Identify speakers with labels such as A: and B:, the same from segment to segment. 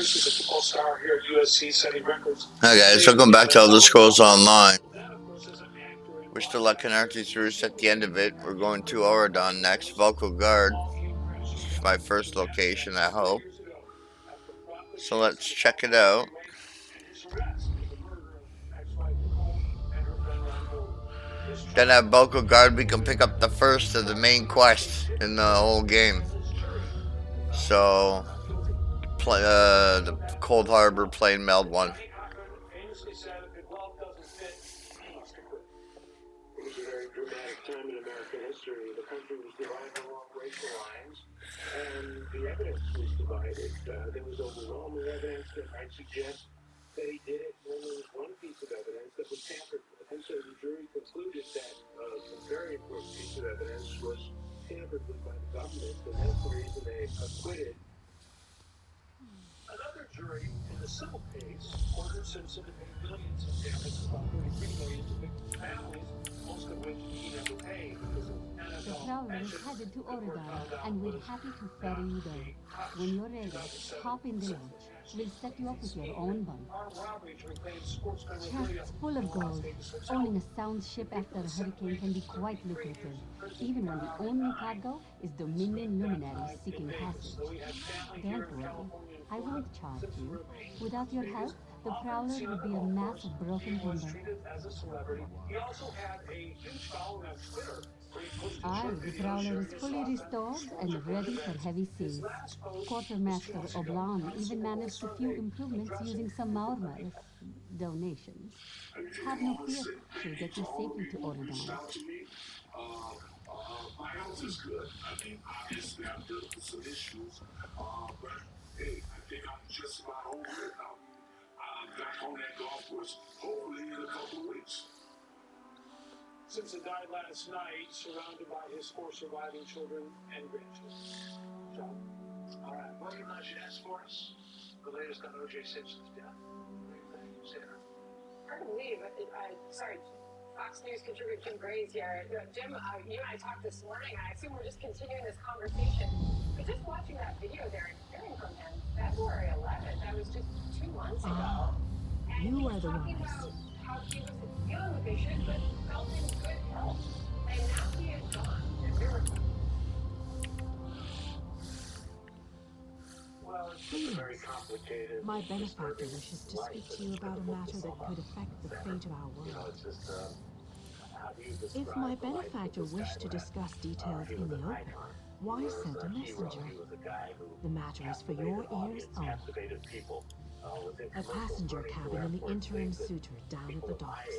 A: Christie, the football star here at USC, setting records.
B: Hi guys, welcome back to Elder Scrolls Online. We're still at Kenarthi's Roost at the end of it. We're going to Auridon next, Vukhul Guard. It's my first location, I hope. So let's check it out. Then at Vukhul Guard we can pick up the first of the main quests in the whole game. So, the Cold Harbor Plane Meld one.
A: It was a very dramatic time in American history. The country was divided along racial lines, and the evidence was divided. There was overwhelming evidence that might suggest that he did it. And then there was one piece of evidence that was tampered with. And so the jury concluded that a very important piece of evidence was tampered with by the government, and that's the reason they acquitted. Another jury in the civil case ordered Simpson to pay millions in damages, about $33 million to victims' families, most of which he never paid because of
C: The Prowler is headed to Auridon, and we're happy to ferry you there. When you're ready, hop in the launch. We'll set you up with your own bunk. Chests full of gold. Owning a sound ship after a hurricane can be quite lucrative, even when the only cargo is Dominion luminaries seeking passage. Don't worry, I won't charge you. Without your help, the Prowler would be a mass of broken timber. Aye, the Prowler is fully restored and ready for heavy seas. Quartermaster Oblan even managed a few improvements using some Maormer donations. Have no fear, she'll get you safely to Auridon.
A: My health is good. I mean, obviously I'm dealing with some issues, but hey, I think I'm just about over it now. I'm back on that golf course, hopefully in a couple of weeks. Simpson died last night, surrounded by his 4 surviving children and grandchildren. John? All right, what can I ask for us? The latest on O.J. Simpson's death. Sarah?
D: Hard to believe. Sorry, Fox News contributor Jim Gray's here. Jim, you and I talked this morning. I assume we're just continuing this conversation. But just watching that video there and hearing from him, February 11th, that was just 2 months ago. And
C: You
D: he
C: are
D: was
C: the
D: talking
C: ones.
D: about how he wasn't feeling what they should, but felt in good health. And now he is gone. A miracle.
A: Well, it's very complicated.
E: My benefactor wishes to speak to you about a matter that could affect the fate of our world. If my benefactor wished to discuss details in the open, why send a messenger? The matter is for your ears only. A passenger cabin in the interim suitor down at the docks.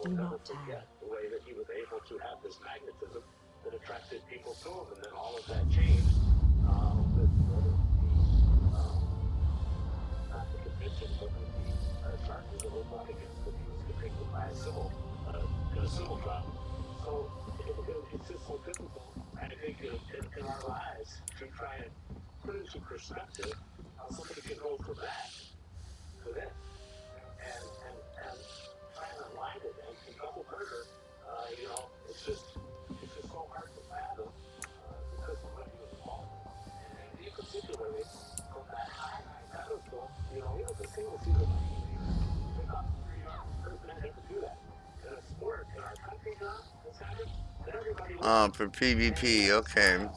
E: Do not tarry.
A: The way that he was able to have this magnetism that attracted people to him, and then all of that changed with not the convention, but with the charges that were brought against him. He was convicted by a civil trial. So it's just so difficult, I think, in our lives to try and put into perspective how somebody can go from that to this, and trying to align it and double murder. It's just so hard to fathom because of what he was involved in. And particularly from that high pedestal, he was a single season pick up 3 yards. First man ever do that in a sport in our country now. It's happened. Everybody.
B: For PvP, okay.
A: And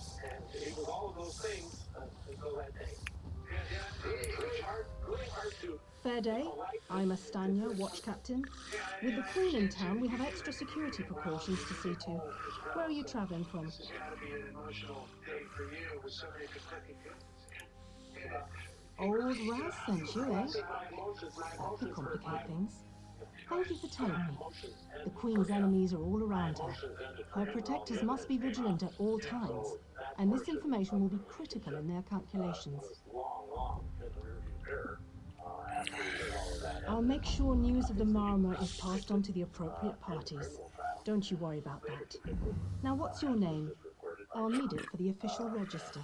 A: he was all of those things until that day. Really hard to.
E: Fair day. I'm Astanya, watch captain. With the Queen in town, we have extra security precautions to see to. Where are you traveling from?
A: It's got to be an emotional day for you with so many conflicting feelings.
E: Old Raz sent you, eh? That could complicate things. Thank you for telling me. The Queen's enemies are all around her. Her protectors must be vigilant at all times, and this information will be critical in their calculations. I'll make sure news of the Marmor is passed on to the appropriate parties. Don't you worry about that. Now, what's your name? I'll need it for the official register.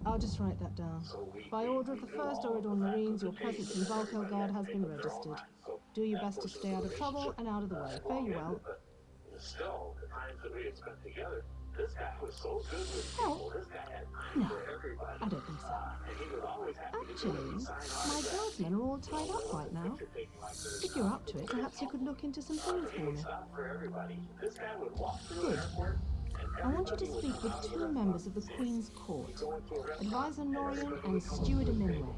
E: I'll just write that down. By order of the 1st Auridon Marines, your presence in Vukhul Guard has been registered. Do your best to stay out of trouble and out of the way. Fare you well.
A: Still, the times that we had spent together, this guy was so good with
E: Help?
A: people. This guy had time
E: No,
A: for everybody.
E: I don't think so.
A: And he would always have
E: Actually, my guardsmen are all tied up right now. If you're up to it, perhaps you could look into some things for me. Good. I want you to speak with two members of the Queen's Court, Advisor Norian and Steward Minway.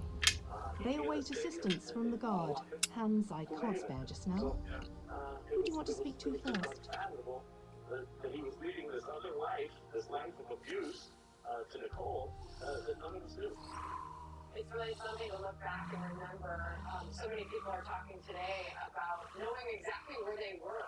E: They await assistance from the guard, hands I can't spare just now. Who do you want to speak to first?
A: That he was leading this other life, this life of abuse to Nicole, that none of us knew.
D: It's really something to look back and remember. So many people are talking today about knowing exactly where they were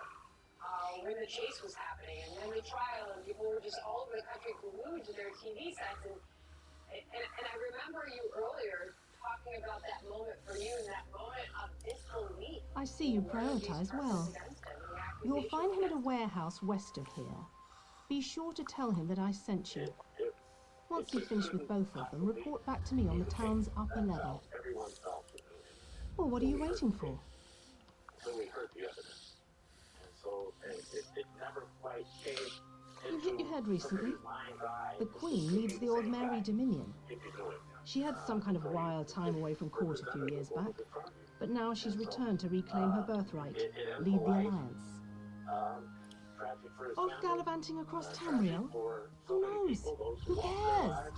D: when the chase was happening and then the trial, and people were just all over the country glued to their TV sets. And I remember you earlier talking about that moment for you and that moment of disbelief.
E: I see you prioritize well. You'll find him at a warehouse west of here. Be sure to tell him that I sent you. Once you've finished with both of them, report back to me on the town's upper level. Well, what are you waiting for?
A: So we heard the evidence. And so it never quite came.
E: You've hit your head recently. The Queen leads the Aldmeri Dominion. She had some kind of wild time away from court a few years back, but now she's returned to reclaim her birthright, lead the Alliance. Off gallivanting across Tamriel? Who knows? Who cares?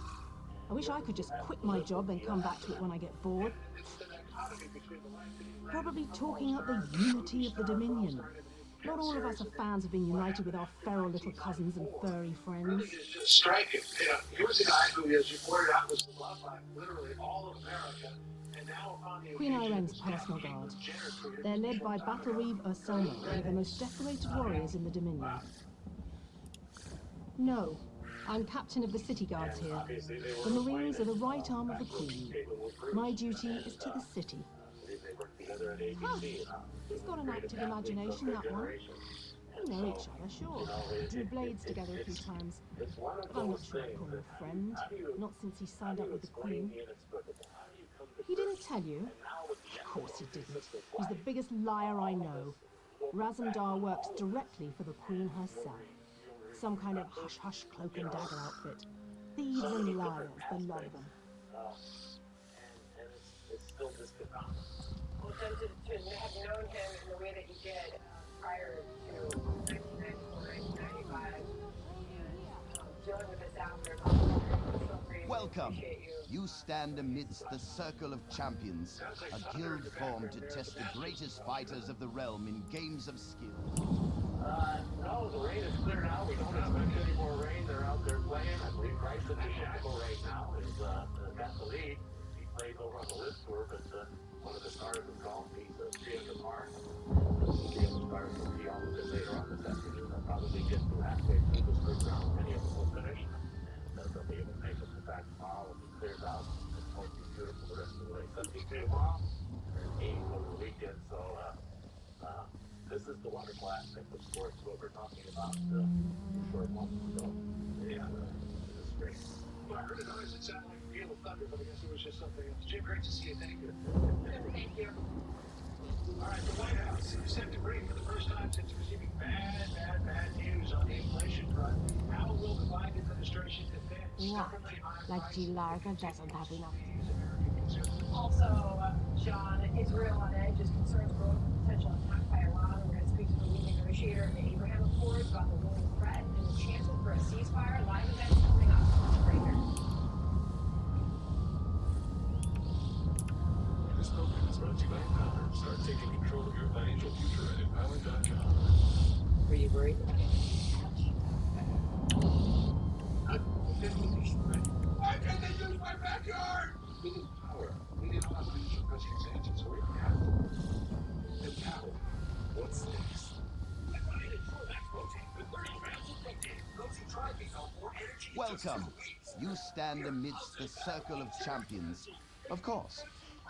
E: I wish I could just quit my job and come back to it when I get bored. Probably talking up the unity of the Dominion. Not all of us are fans of being united with our feral little cousins and furry friends.
A: It's just striking. He was a guy who, as you pointed out, was beloved by literally all of America. And now upon the
E: Queen Irene's personal guard. They're led by Battle Reeve Ursama, one of the most decorated warriors in the Dominion. No, I'm captain of the city guards here. The Marines are the right arm of the Queen. My duty is to the city. Huh. He's got an active imagination, that one. We know each other, sure. Drew blades together a few times. But I'm not sure I'd call him a friend. Not since he signed up with the Queen. He didn't tell you? Of course he didn't. He's the biggest liar I know. Razandar works directly for the Queen herself. Some kind of hush-hush cloak and dagger outfit. Thieves and liars, the lot of them.
A: And it's still discontinued.
D: Well, then to have known him in the way that you did prior to 1994, 1995, and dealing with this after,
F: Welcome. You stand amidst the circle of champions, a guild formed to test the greatest fighters of the realm in games of skill.
A: No, the rain is clear now. We don't expect any more rain. They're out there playing. I believe Bryson DeChambeau right now is got the lead. He plays over on the list tour, but one of the stars of golf, he's 300 mark. The other stars will be on a bit later on this afternoon. They'll probably get through halfway through this first round. Many of them will finish. And they'll be able to make it back tomorrow when it clears out. It's going to be beautiful the rest of the way. 72 tomorrow, 80 over the weekend. So, this is the wonderful aspect of sports, what we're talking about a short months ago. Yeah, this is great. Well, I heard a noise that sounded like a peal of thunder, but I guess it was just something else. Jim, great to see you. Thank you.
D: Thank you.
A: All right, the White House is set to brief for the first time since receiving bad news on the inflation front. How will the Biden administration defend stubbornly high
C: Like G. Larga doesn't have enough.
D: Also, John, Israel on edge as concerns growing with potential attack by Iran. We're going to speak to the lead negotiator in the Abraham Accords about the looming threat and the chances for a ceasefire. Live events coming up. Right here.
G: This program is brought to you by Empower. Start taking control of your financial future at empower.com.
D: Were you worried?
A: Why can't they use my backyard? We need power. We need all the financial questions answered, so we have to. Empower. What's next?
F: Welcome. You stand amidst the circle of champions. Of course.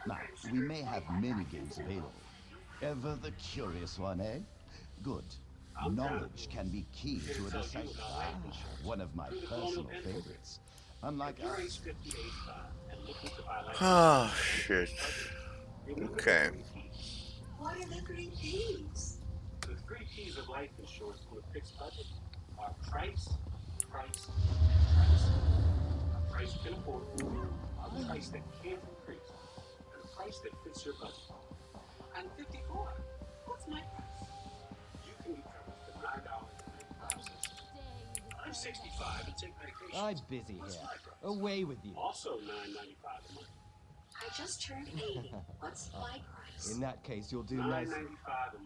F: Now, we may have many games available. Ever the curious one, eh? Good. Knowledge can be key to a decipher. One of my personal favorites. Unlike us.
B: Oh, shit. Okay.
H: What are the green keys?
A: The three keys of life insurance to a fixed budget are price, price, price. A price you can afford, a price that can't increase, price that fits your budget. I'm 54. What's my price? You can get covered for $9.95. I'm 65 and take medication.
I: I'm busy
A: What's
I: here.
A: my price?
I: Away with you.
A: Also $9.95 a month.
H: I just turned 80. What's my price?
I: In that case, you'll do nicely.
A: $9.95 a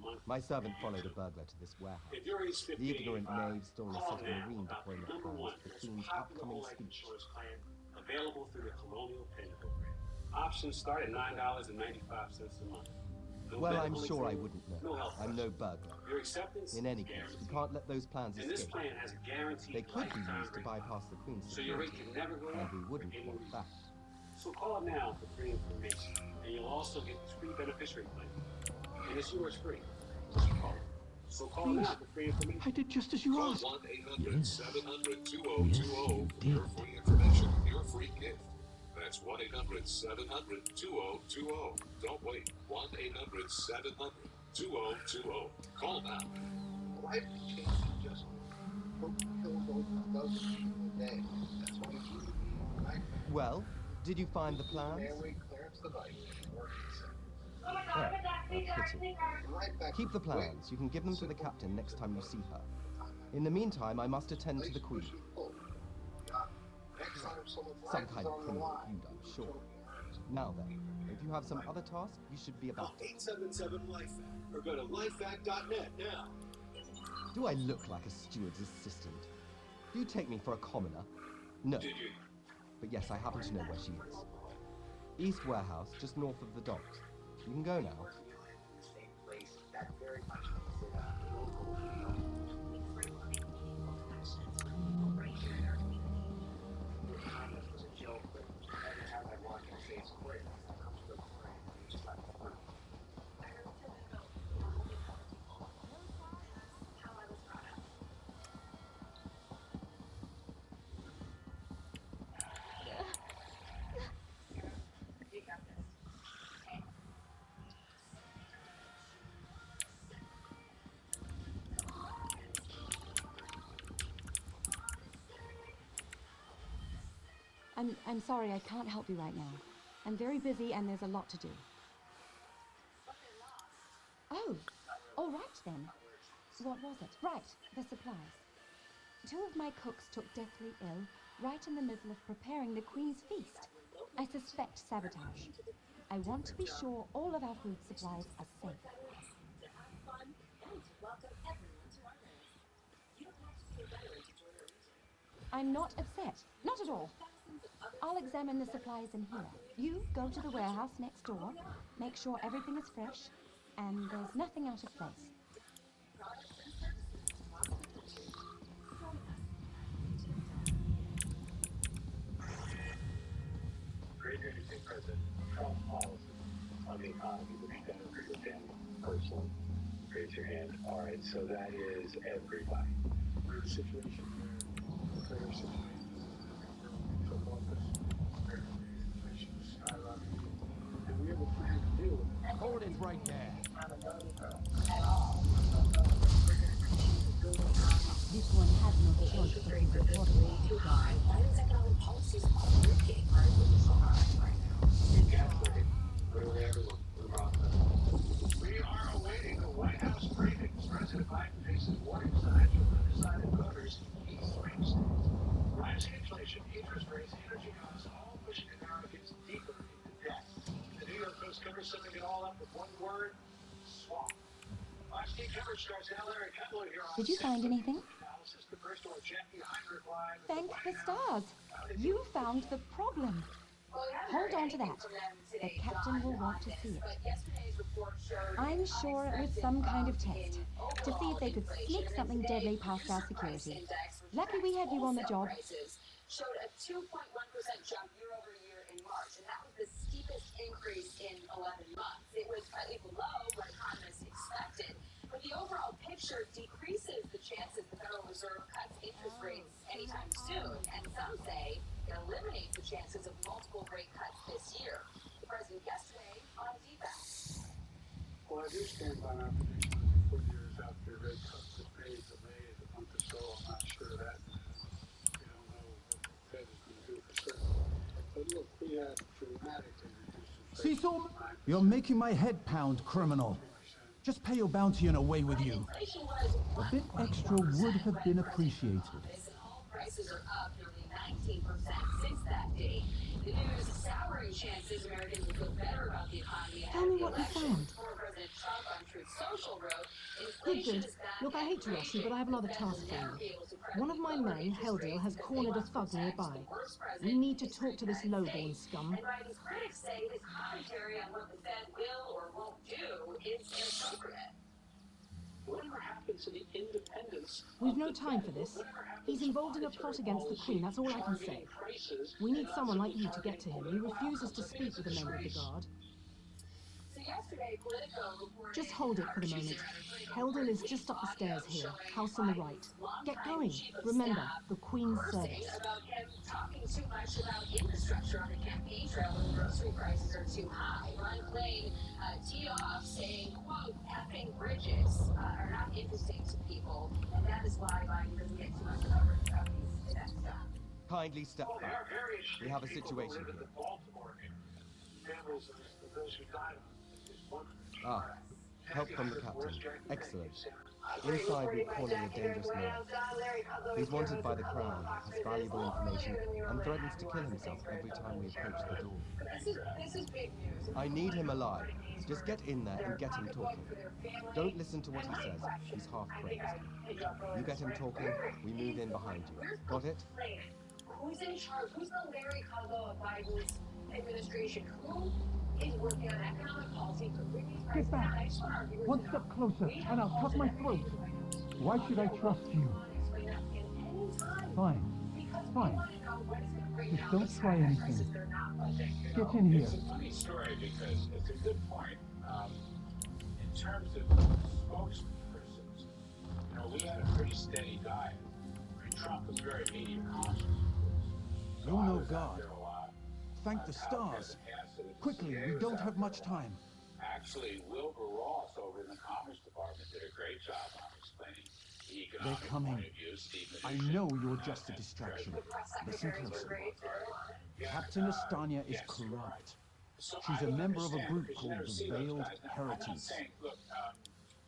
A: month.
I: My servant followed a burglar to this warehouse.
A: If you're age 50,
I: The ignorant knave stole a
A: call
I: set of
A: now
I: marine
A: about the
I: deployment
A: number
I: plans
A: one
I: for the
A: most
I: Queen's
A: popular
I: upcoming
A: whole life
I: speech.
A: insurance plan available through the Colonial Penny Program. Options start at $9.95 a month. No
I: Well, I'm
A: medical
I: sure I
A: exam,
I: wouldn't know.
A: no health
I: I'm no
A: pressure.
I: burglar.
A: Your acceptance
I: In any
A: is
I: case, you
A: guaranteed.
I: can't let those plans
A: And this
I: escape.
A: plan has a guaranteed
I: They could be
A: lifetime
I: used to
A: rate
I: bypass the Queen's
A: so your rate
I: security,
A: can never go
I: and
A: up
I: we
A: for
I: wouldn't
A: any
I: want
A: reason.
I: that.
A: So call now for free information, and you'll also get this free beneficiary plan. And it's yours free. Just call. So call now for free information.
E: I did just as you
G: Call
E: asked.
G: 1-800-700-2020 for your free information, your free gift. That's 1-800-700-2020. Don't wait. 1-800-700-2020. Call now.
A: Life changes just kills over dozens of people a day. That's why you need right?
I: Well, did you find the plans?
A: Airway clearance device.
I: Oh, a pity. Keep the plans. You can give them to the captain next time you see her. In the meantime, I must attend to the Queen. Some kind of criminal feud, I'm sure. Now then, if you have some other task, you should be about it.
A: 877-LIFE-FACT or go to lifefact.net now.
I: Do I look like a steward's assistant? Do you take me for a commoner? No.
A: Did you?
I: But yes, I happen to know where she is. East Warehouse, just north of the docks. You can go now.
C: I'm sorry, I can't help you right now. I'm very busy and there's a lot to do. Oh, all right then. What was it? Right, the supplies. 2 of my cooks took deathly ill right in the middle of preparing the Queen's feast. I suspect sabotage. I want to be sure all of our food supplies are safe. I'm not upset. Not at all. I'll examine the supplies in here. You go to the warehouse next door, make sure everything is fresh, and there's nothing out of place.
A: Great Anything President Trump's policy on the economy would extend to your family personally. Raise your hand. All right, so that is everybody. We're in a situation where prayer situations from office, where inflation is skyrocketing, and we have a plan to deal with it.
I: Hold it right there.
C: This one had no choice but to report
H: Too high. Biden's economic policies are working.
A: Gaslighting, literally everyone in the process. We are awaiting the White House briefings. President Biden faces warning signs from undecided voters in key swing states. Rising inflation, interest rates, energy costs, all pushing Americans deeper into debt. The New York Post covers summing it all up with one word: swamp. Fox News coverage starts now. Larry Kepler here on
C: Did you find anything?
A: analysis. The first one, Jackie Heinrich live.
C: Thank the stars. You found the problem. Hold on to that. The captain will want to see it. I'm sure it was some kind of test, to see if they could sneak something deadly past our security. Lucky we had you on the job.
D: Showed a 2.1% jump year over year in March, and that was the steepest increase in 11 months. It was slightly below what economists expected, but the overall picture decreases the chances the Federal Reserve cuts interest rates anytime soon, and some say it eliminates the chances of multiple rate cuts this year. The president yesterday on DFAC.
A: Well, I do stand by my prediction 4 years after rate cuts. If May is a May, is a month or so, I'm not sure of that. We don't know what the Fed is going to do for certain. But look, we have dramatically reduced inflation
J: See some? You're making my head pound, criminal. Just pay your bounty and away with you. A bit extra would have been appreciated.
H: Prices are up nearly 19% since that date. The news souring chances Americans will feel better about the economy ahead
E: Tell
H: of
E: me
H: the
E: what you
H: election.
E: found.
H: Former President Trump on Truth Social wrote,
E: Good,
H: inflation
E: good.
H: is back
E: Look, I
H: at
E: hate to rush you, but I have
H: The
E: another
H: Fed
E: task
H: will
E: for
H: never
E: you.
H: be able to
E: One of my
H: credibly lower
E: men,
H: interest
E: Heldale,
H: rates
E: has
H: because they
E: cornered a
H: want to
E: thug
H: protect
E: nearby.
H: the worst president
E: We need to
H: in
E: talk to this
H: history, the
E: lowborn
H: United States.
E: scum.
H: And Biden's critics say his commentary on what the Fed will or won't do is inappropriate.
A: Whatever happened to the independence?
E: We've no time for this. He's involved in a plot against the Queen, that's all I can say. We need someone like you to get to him. He refuses to speak with a member of the Guard.
H: So yesterday, Politico reported
E: Just hold it for the moment. Heldale is just up the stairs here, house on the right. Get going. Remember, the Queen's service.
H: about him talking too much about infrastructure on the campaign trail when grocery prices are too high. Ron Klain teed off saying, quote, effing bridges are not interesting to people, and that is why Biden doesn't get too much coverage of these events.
I: Kindly step back. We have a situation here. Ah, help from the captain. Excellent. Inside, we've cornered a dangerous man. He's wanted by the Crown, has valuable information, and threatens to kill himself every time we approach the door.
D: This is big news.
I: I need him alive. Just get in there and get him talking. Don't listen to what he says. He's half crazed. You get him talking, we move in behind you. Got it?
D: Who's in charge? Who's the Larry Kudlow of Biden's administration? Who is working on economic policy to bring these prices
J: Get
D: down?
J: back.
D: I just want to argue with
J: One
D: you.
J: step closer,
D: We have
J: and I'll
D: calls
J: cut my
D: in
J: throat.
D: every
J: Why should I trust you?
D: Explain that in any time.
J: Fine.
D: Because we
J: Fine.
D: want to know what is going to bring
J: Just
D: down
J: don't
D: these
J: try
D: high
J: anything.
D: prices they're not budgeting.
J: Get in here.
A: It's a funny story because it's a good point. In terms of spokespersons, we had a pretty steady diet. Trump was very media conscious.
J: You're no god. Thank the stars. Quickly, we don't have much time.
A: Actually, Wilbur Ross over in the Commerce Department did a great job on explaining the economic
J: They're coming.
A: point of view. Steve
J: I
A: Mnuchin,
J: know you're just a distraction. Listen closely. Captain Estania is corrupt.
A: So
J: She's
A: I
J: a
A: don't
J: member of a
A: understand,
J: group
A: because you
J: called
A: never
J: the
A: see those
J: Veiled
A: guys. Now, I'm not
J: Heritance.
A: saying, look,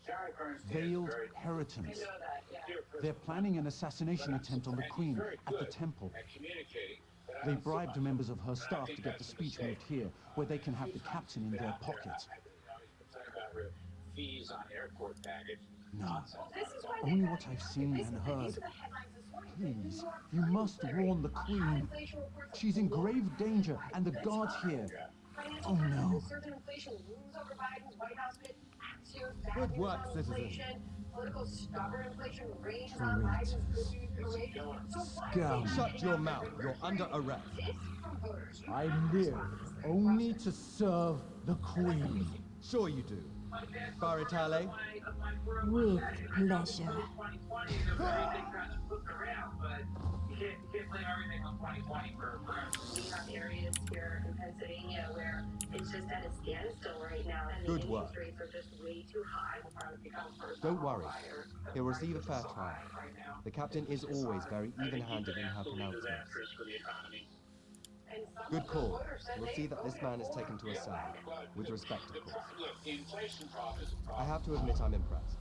A: Jared Bernstein is
J: Veiled
A: very
J: Heritance.
D: You know that, yeah.
A: dear person,
J: They're planning an assassination attempt on the Queen at the temple.
A: at communicating, but I
J: They
A: don't see
J: bribed
A: much.
J: members of her
A: But I
J: staff
A: think
J: to get the
A: that's a
J: speech
A: mistake.
J: moved here, where they can have the captain in their pocket.
A: He's been talking about fees on airport baggage.
J: No,
A: Nonsense.
D: This is why
J: only what I've seen and heard.
D: these are the headlines this morning.
J: Please, you must warn the Queen. She's in grave danger, and the guards here. Oh no.
D: Certain inflation looms over Biden's White House bid. Axios, bad
I: Good
D: news
I: work,
D: on
I: citizen.
D: inflation. Political stubborn inflation rages on Biden's good news parade. So what
J: Scum.
I: Shut your mouth. You're under arrest.
D: is from voters?
J: I live only to serve the Queen.
I: Sure you do. Baritale?
E: With pleasure.
D: You can't blame everything on 2020 for
H: We have areas here in Pennsylvania where it's just at a standstill right now, and
I: Good
H: the
I: work.
H: interest rates are just way too high.
I: Don't worry. He'll receive a fair trial. The captain is always very even-handed in her pronouncements. Good call. We'll see that this man is taken to a cell. With respect, of course.
A: Look, the inflation problem is a
I: I
A: problem.
I: have to admit I'm impressed.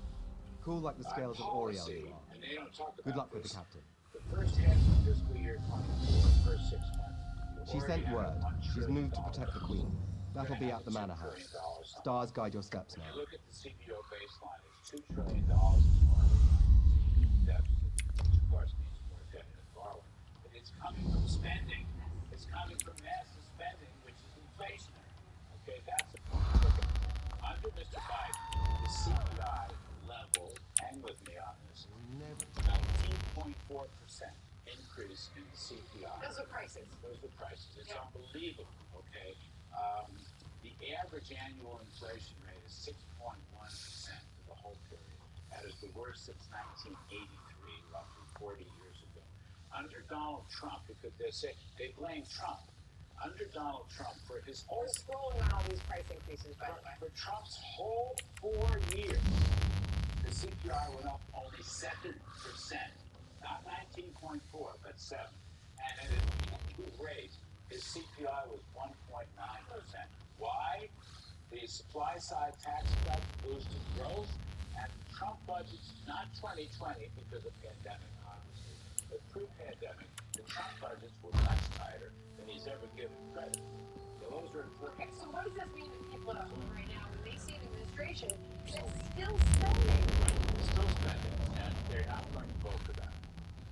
I: Cool like the scales of Oriel
A: Policy,
I: you are.
A: and they don't talk
I: Good
A: about
I: luck with the
A: this.
I: captain.
A: The first half of fiscal year 24, the first 6 months.
I: She sent word. She's moved to protect the Queen. That'll be at the Manor House. Stars guide your steps now.
A: Look at the CBO baseline. It's $2 trillion more deficit, which of course means more debt and borrowing. But it's coming from spending. It's coming from massive spending, which is inflationary. Okay, that's a point. Look at under Mr. Biden, the CPI level, hang with me on this, 19.4% increase in the CPI.
D: Those are prices.
A: Those are prices. It's unbelievable, okay? The average annual inflation rate is 6.1% for the whole period. That is the worst since 1983, roughly 40 years ago. Under Donald Trump, because they blame Trump. Under Donald Trump, for his whole,
D: We're scrolling on all these price increases, by the way.
A: for Trump's whole 4 years, the CPI went up only 7%. Not 19.4, but 7. And at its peak rate, his CPI was 1.9%. Why? a supply-side tax cut boosted growth, and the Trump budget's not 2020 because of pandemic, obviously, but pre-pandemic, the Trump budgets were much tighter than he's ever given credit. So those are important.
D: Okay, so what does this mean to people at home right now when they see an administration that's still spending?
A: Still spending, and they're not going to vote for that.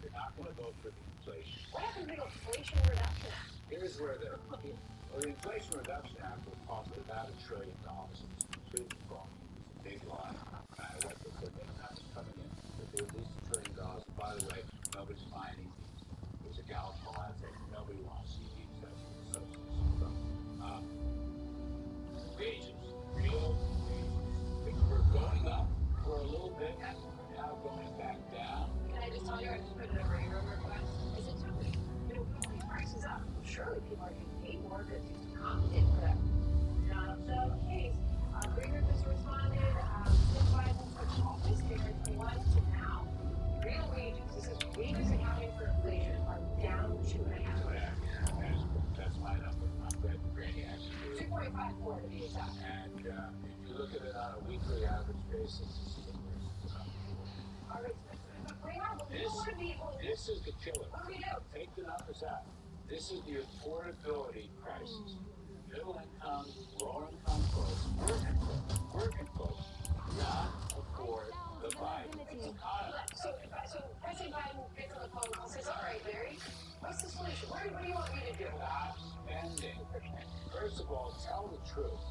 A: They're not going to vote for the inflation.
D: What happened to the Inflation Reduction Act?
A: Here's where the Inflation Reduction Act will cost about $1 trillion. It's completely wrong. It's a big lie. No matter what they put in, how it's coming in. But they're at least $1 trillion. By the way, nobody's buying EVs. There's a gallon of molasses. Nobody wants EVs. That's what the subsidies from. Wages. Real wages. We're going up for a little bit. We're now going back down.
D: Can I just tell you, I just put in a ring room request. I said, tell me, put these prices up. Surely people are going to pay more because it's competent for them. Not the case. Greener just responded, since Biden took office, January 21 to now, real wages, this is wages accounting for inflation, are down 2.5%.
A: That's my number. I'm glad Granny actually
D: 2.54 to be exact.
A: And if you look at it on a weekly average basis, this is the worst.
D: All right, but
A: This is the killer.
D: What do we do?
A: Take the numbers out. This is the affordability crisis. Middle income, low income folks, working folks, not afford the Biden economy.
D: So President Biden gets on the phone and says, all right, Larry, what's the solution? What do you want me to do?
A: Stop spending. First of all, tell the truth.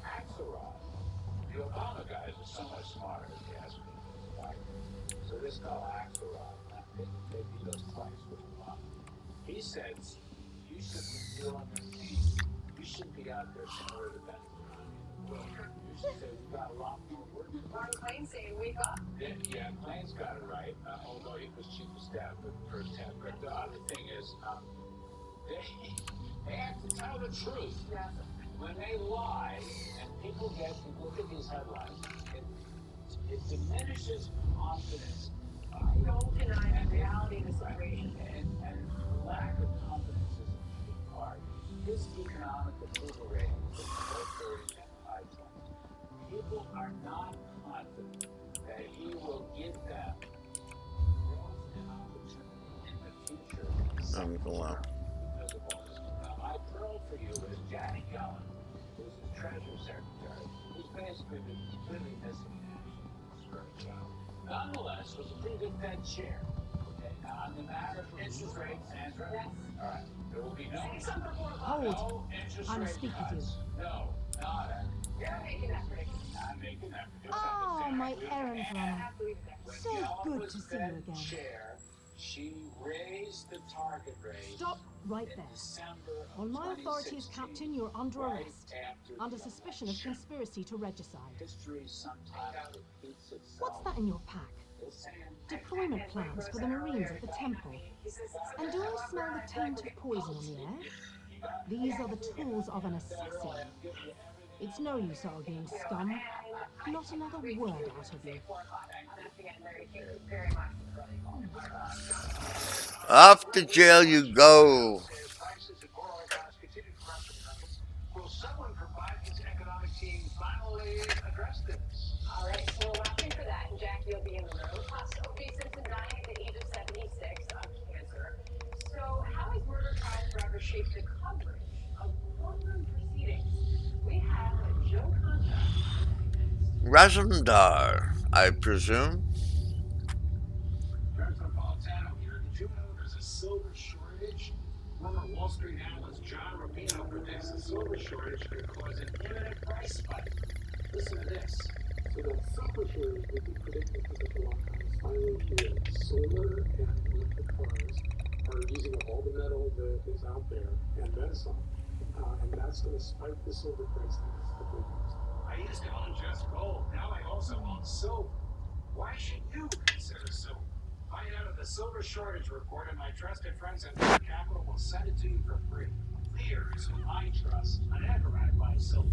A: Axelrod, the Obama guys are so much smarter, if you ask me. Right? So this guy Axelrod, maybe he does twice with Obama. He says, you should be feeling your feet. You shouldn't be out there saying we're the best economy in the world. You should say we've got a lot more work to do.
D: Ron Klain saying, wake up.
A: Yeah, Klain's got it right, although he was chief of staff for the first half. But the other thing is, they have to tell the truth.
D: Yeah.
A: When they lie, and people look at these headlines, it diminishes confidence.
D: I don't deny the reality of the situation.
A: And lack of confidence is a big part. His economic approval rating is low 30s and high 20s. People are not confident that he will give them growth and opportunity in the future. Because of all this. Now, my pearl for you is Janet Yellen, who's his Treasury Secretary, who's basically been completely missing in action this very job. Nonetheless, was a pretty good Fed chair. Okay, now on the matter of interest rates, Sandra.
D: Yes.
A: All right, there will be no
E: Hold.
A: interest
E: I
A: rate
E: must speak with
A: cuts. No, nada.
D: You're making that prediction.
A: I'm making that prediction.
E: Oh, my errand runner.
D: I believe that.
A: When
E: So
A: Yellen
E: good
A: was
E: to see
A: Fed
E: you again.
A: Chair, she raised the target rate.
E: Stop right
A: in
E: there.
A: December of
E: On my authority as
A: 2016,
E: captain, you're under
A: right
E: arrest.
A: after
E: Under
A: the
E: suspicion of
A: election.
E: conspiracy to regicide.
A: History sometimes repeats itself.
E: What's that in your pack? Deployment plans for the Marines at the Temple. And do I smell the taint of poison on the air? These are the tools of an assassin. It's no use arguing, scum. Not another word out of you.
B: Off to jail you go.
A: Will someone from Biden's economic team finally address this?
D: All right, so we're watching for that, and Jackie will be in the room. Sophie Simpson dying at the age of 76 of cancer. So how has Murder Trial Forever shaped the coverage of courtroom proceedings? We have a Joe Contact.
B: Razumdar, I presume.
A: Metropolitano here. Did you know there's a silver shortage? Former Wall Street analyst John Rubino predicts the silver shortage could cause an imminent price spike. Listen to this.
K: So that silver shortage would be predicted for such a long time is finally here. Solar and electric cars are using up all the metal that is out there and then some. And that's going to spike the silver price the next couple of years.
A: I used to own just gold. Now I also own silver. Why should you consider silver? Find out if the silver shortage report, and my trusted friends at Lear Capital will send it to you for free. Lear is who I trust. I'm never right by silver.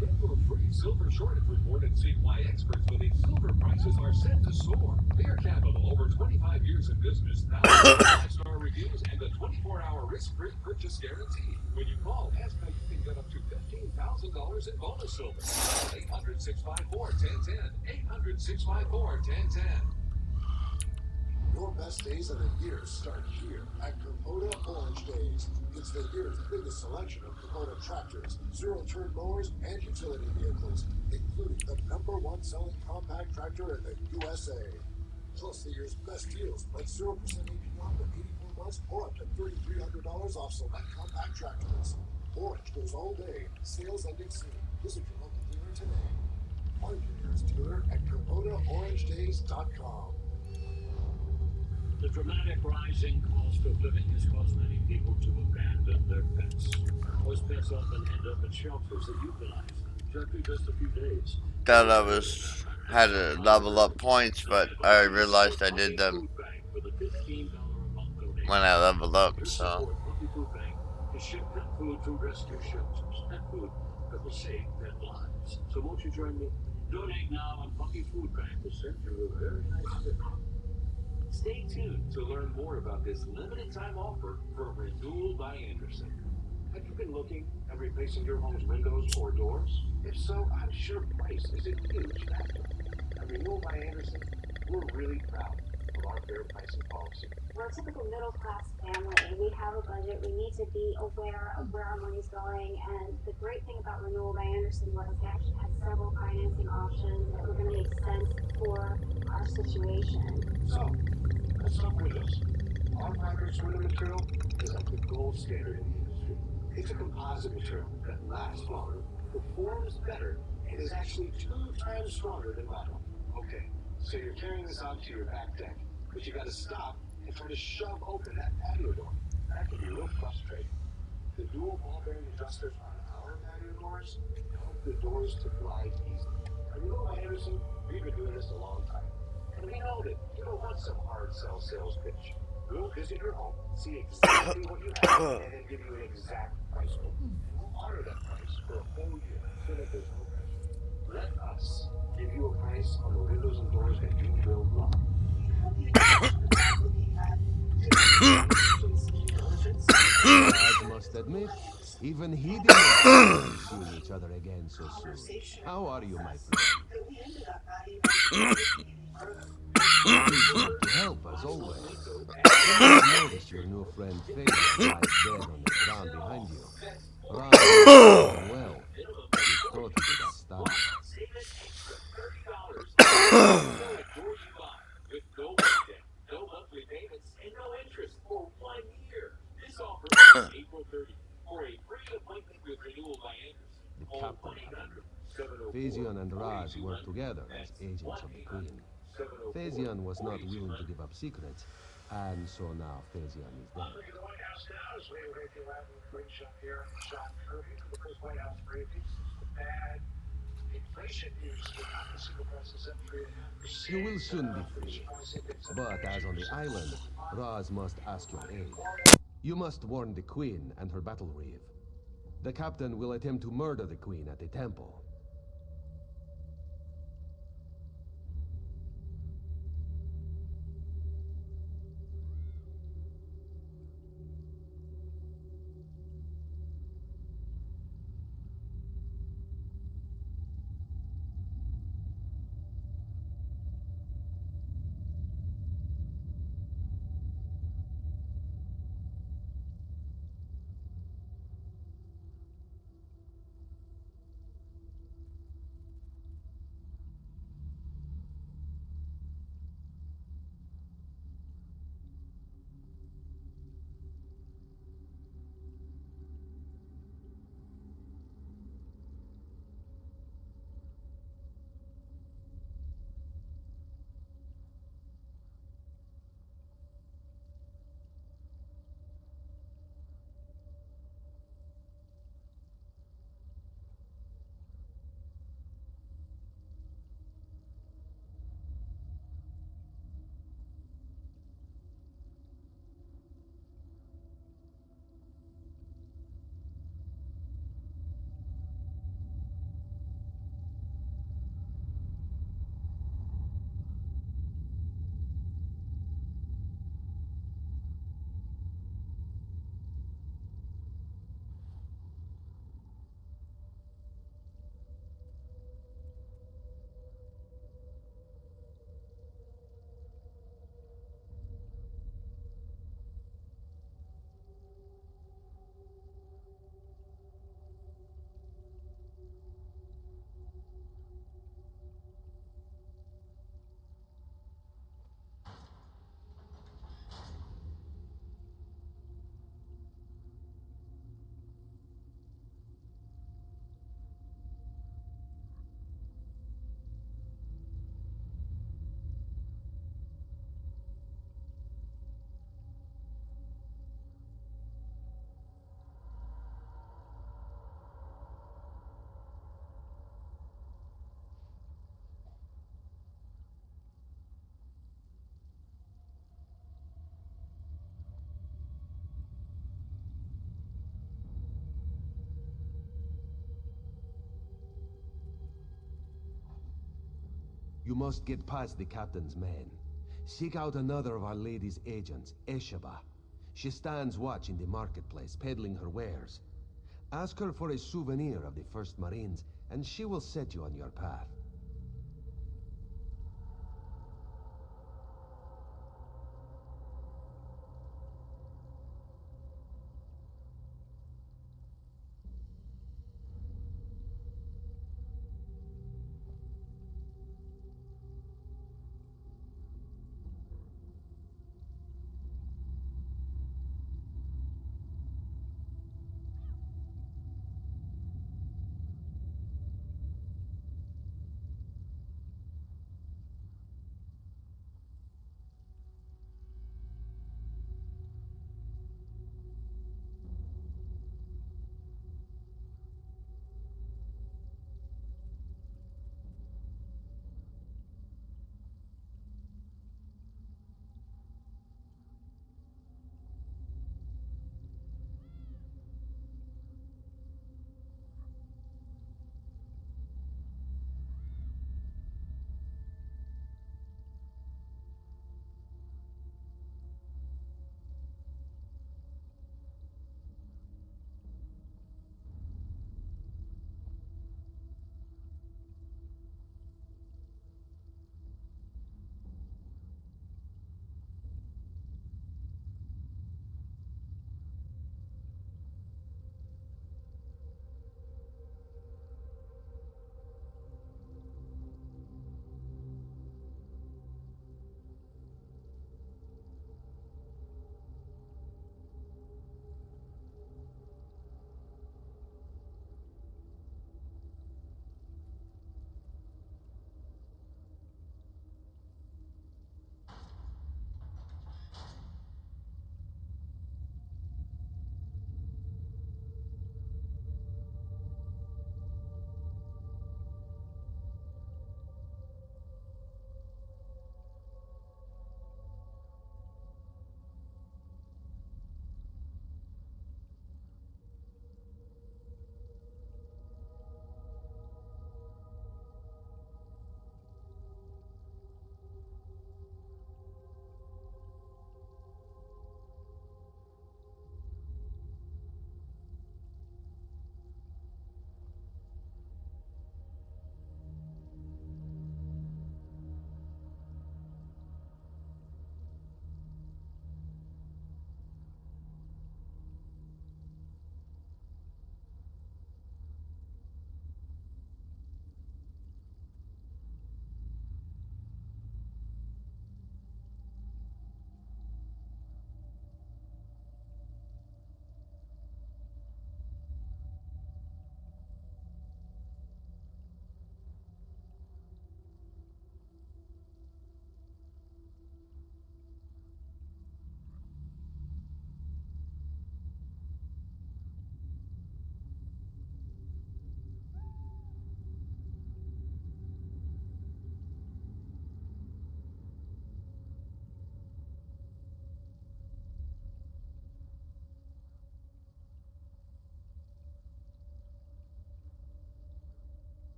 K: Get your free
G: silver shortage report and see why experts believe silver prices are set to soar. Clear Capital, over 25 years in business, thousands of five-star reviews, and the 24-hour risk-free purchase guarantee. When you call, ask how you can get up to $15,000 in bonus silver. 800-654-1010. 800-654-1010.
L: Your best days of the year start here at Kubota Orange Days. It's the year's biggest selection of Kubota tractors, zero-turn mowers, and utility vehicles, including the #1 selling compact tractor in the USA. Plus the year's best deals like 0% APR for 84 months or up to $3,300 off select compact tractors. Orange goes all day. Sales ending soon. Visit your local dealer today. Find your nearest dealer at KubotaOrangeDays.com.
A: The dramatic rising cost of living has caused many people to abandon their pets. Those pets often end up in shelters that euthanize them after just a few days.
B: Thought I had to level up points, but I realized I did them
A: Food Bank with a $15 a month donation.
B: when I leveled up,
A: Your
B: so.
A: support Puppy Food Bank to ship pet food to rescue shelters. Pet food that will save pet lives. So won't you join me? Donate now and Puppy Food Bank will send you a very nice gift. Stay tuned to learn more about this limited time offer from Renewal by Anderson. Have you been looking at replacing your home's windows or doors? If so, I'm sure price is a huge factor. At Renewal by Anderson, we're really proud of our fair pricing policy.
M: We're a typical middle-class family. We have a budget. We need to be aware of where our money's going. And the great thing about Renewal by Anderson was they actually had several financing options that were going to make sense for our situation.
A: So, let's talk windows. Our Progress window material is like the gold standard in the industry. It's a composite material that lasts longer, performs better, and is actually 2 times stronger than vinyl. Okay, so you're carrying this out to your back deck, but you gotta stop and try to shove open that patio door. That can be real frustrating. The dual ball bearing adjusters on our patio doors help the doors to glide easily. And you know, Anderson, we've been doing this a long time. And we know that you don't want some hard sell sales pitch. We'll visit your home, see exactly what you have, and then give you an exact price quote. And we'll honor that price for a whole year so that there's no pressure. Let us give you a price on the windows and doors that you will love.
F: I must admit, even he did not see seeing each other again so soon. How are you, my friend? To help, as always. You must notice your new friend Fabian lies dead on the ground behind you. Rather well. He thought he would have stunned.
A: Save an extra $30 with no debt, no monthly payments, and no interest for 1 year. This offer ends April 30th for a free appointment with Renewal by Anderson.
F: The captain. Fabian and Raz worked together as agents of the Queen. Fabian was not willing to give up secrets, and so now Fabian is dead.
K: Look at the White House now as we make you out with a great shot here. Shot Kirby to the first White House briefings. The bad inflation news with the single prices up 3.5%.
F: You will soon be free. But as on the island, Raz must ask your aid. You must warn the Queen and her battle reeve. The captain will attempt to murder the Queen at the temple.
N: You must get past the captain's men. Seek out another of Our Lady's agents, Eshaba. She stands watch in the marketplace, peddling her wares. Ask her for a souvenir of the First Marines, and she will set you on your path.